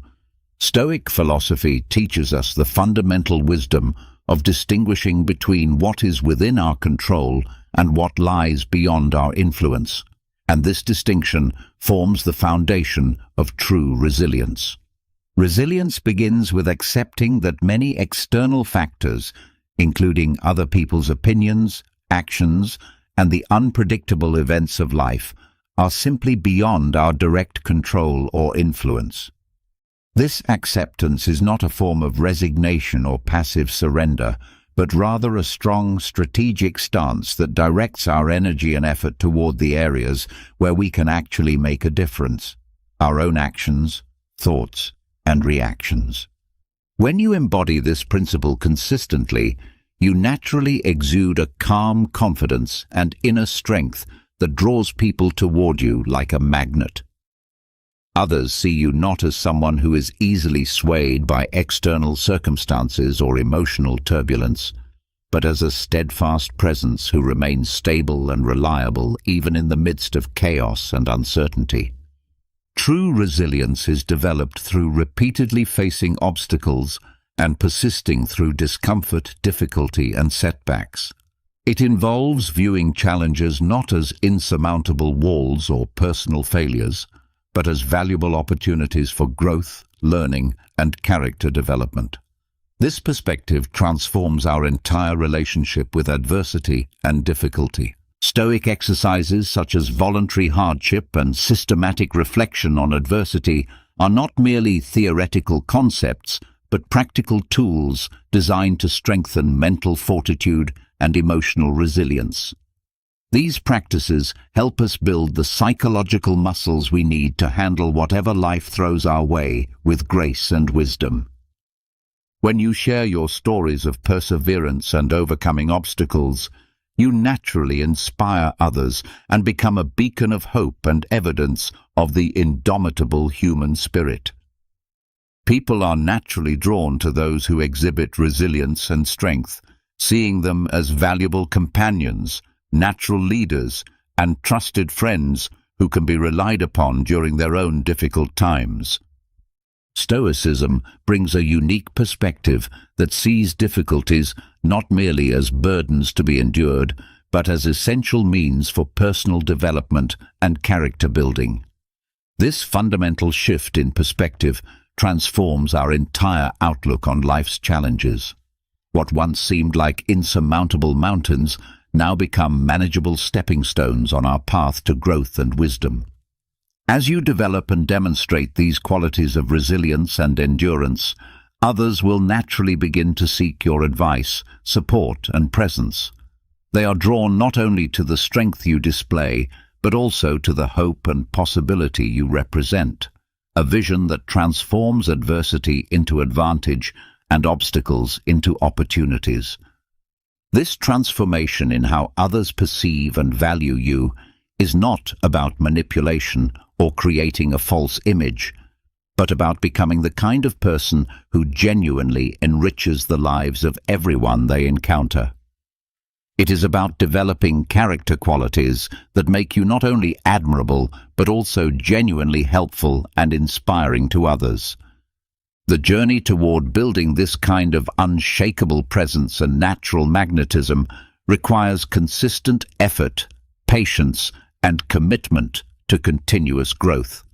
Stoic philosophy teaches us the fundamental wisdom of distinguishing between what is within our control and what lies beyond our influence, and this distinction forms the foundation of true resilience. Resilience begins with accepting that many external factors, including other people's opinions, actions, and the unpredictable events of life, are simply beyond our direct control or influence. This acceptance is not a form of resignation or passive surrender, but rather a strong strategic stance that directs our energy and effort toward the areas where we can actually make a difference: our own actions, thoughts, and reactions. When you embody this principle consistently, you naturally exude a calm confidence and inner strength that draws people toward you like a magnet. Others see you not as someone who is easily swayed by external circumstances or emotional turbulence, but as a steadfast presence who remains stable and reliable even in the midst of chaos and uncertainty. True resilience is developed through repeatedly facing obstacles and persisting through discomfort, difficulty, and setbacks. It involves viewing challenges not as insurmountable walls or personal failures, but as valuable opportunities for growth, learning, and character development. This perspective transforms our entire relationship with adversity and difficulty. Stoic exercises such as voluntary hardship and systematic reflection on adversity are not merely theoretical concepts, but practical tools designed to strengthen mental fortitude and emotional resilience. These practices help us build the psychological muscles we need to handle whatever life throws our way with grace and wisdom. When you share your stories of perseverance and overcoming obstacles, you naturally inspire others and become a beacon of hope and evidence of the indomitable human spirit. People are naturally drawn to those who exhibit resilience and strength, seeing them as valuable companions, natural leaders, and trusted friends who can be relied upon during their own difficult times. Stoicism brings a unique perspective that sees difficulties not merely as burdens to be endured, but as essential means for personal development and character building. This fundamental shift in perspective transforms our entire outlook on life's challenges. What once seemed like insurmountable mountains now become manageable stepping stones on our path to growth and wisdom. As you develop and demonstrate these qualities of resilience and endurance, others will naturally begin to seek your advice, support, and presence. They are drawn not only to the strength you display, but also to the hope and possibility you represent, a vision that transforms adversity into advantage and obstacles into opportunities. This transformation in how others perceive and value you is not about manipulation or creating a false image, but about becoming the kind of person who genuinely enriches the lives of everyone they encounter. It is about developing character qualities that make you not only admirable, but also genuinely helpful and inspiring to others. The journey toward building this kind of unshakable presence and natural magnetism requires consistent effort, patience, and commitment to continuous growth.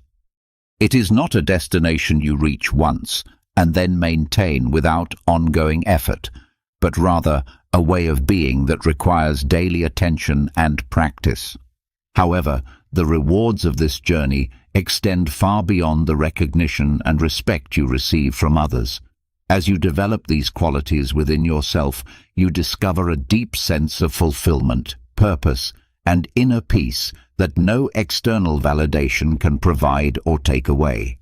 It is not a destination you reach once and then maintain without ongoing effort, but rather a way of being that requires daily attention and practice. However, the rewards of this journey extend far beyond the recognition and respect you receive from others. As you develop these qualities within yourself, you discover a deep sense of fulfillment, purpose, and inner peace that no external validation can provide or take away.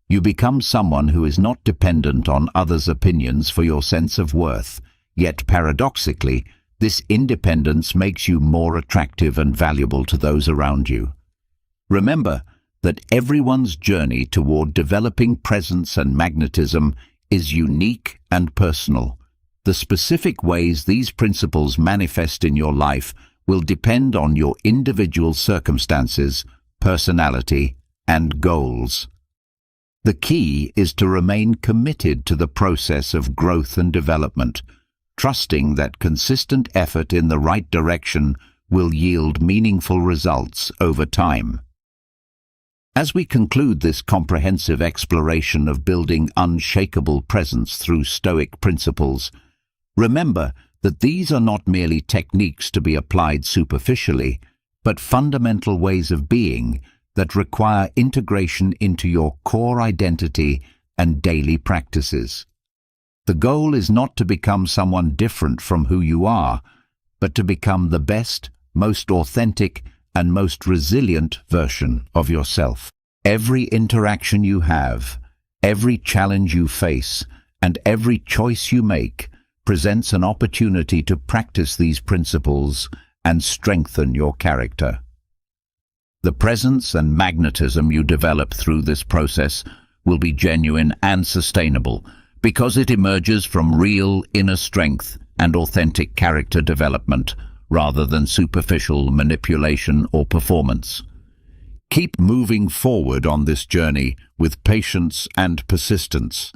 You become someone who is not dependent on others' opinions for your sense of worth, yet paradoxically, This independence makes you more attractive and valuable to those around you. Remember that everyone's journey toward developing presence and magnetism is unique and personal. The specific ways these principles manifest in your life will depend on your individual circumstances, personality, and goals. The key is to remain committed to the process of growth and development, trusting that consistent effort in the right direction will yield meaningful results over time. As we conclude this comprehensive exploration of building unshakable presence through Stoic principles, remember that these are not merely techniques to be applied superficially, but fundamental ways of being that require integration into your core identity and daily practices. The goal is not to become someone different from who you are, but to become the best, most authentic, and most resilient version of yourself. Every interaction you have, every challenge you face, and every choice you make presents an opportunity to practice these principles and strengthen your character. The presence and magnetism you develop through this process will be genuine and sustainable because it emerges from real inner strength and authentic character development rather than superficial manipulation or performance. Keep moving forward on this journey with patience and persistence,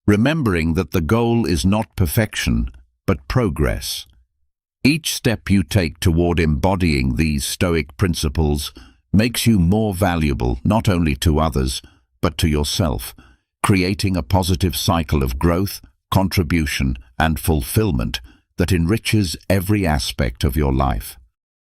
remembering that the goal is not perfection, but progress. Each step you take toward embodying these Stoic principles makes you more valuable not only to others, but to yourself, creating a positive cycle of growth, contribution, and fulfillment that enriches every aspect of your life.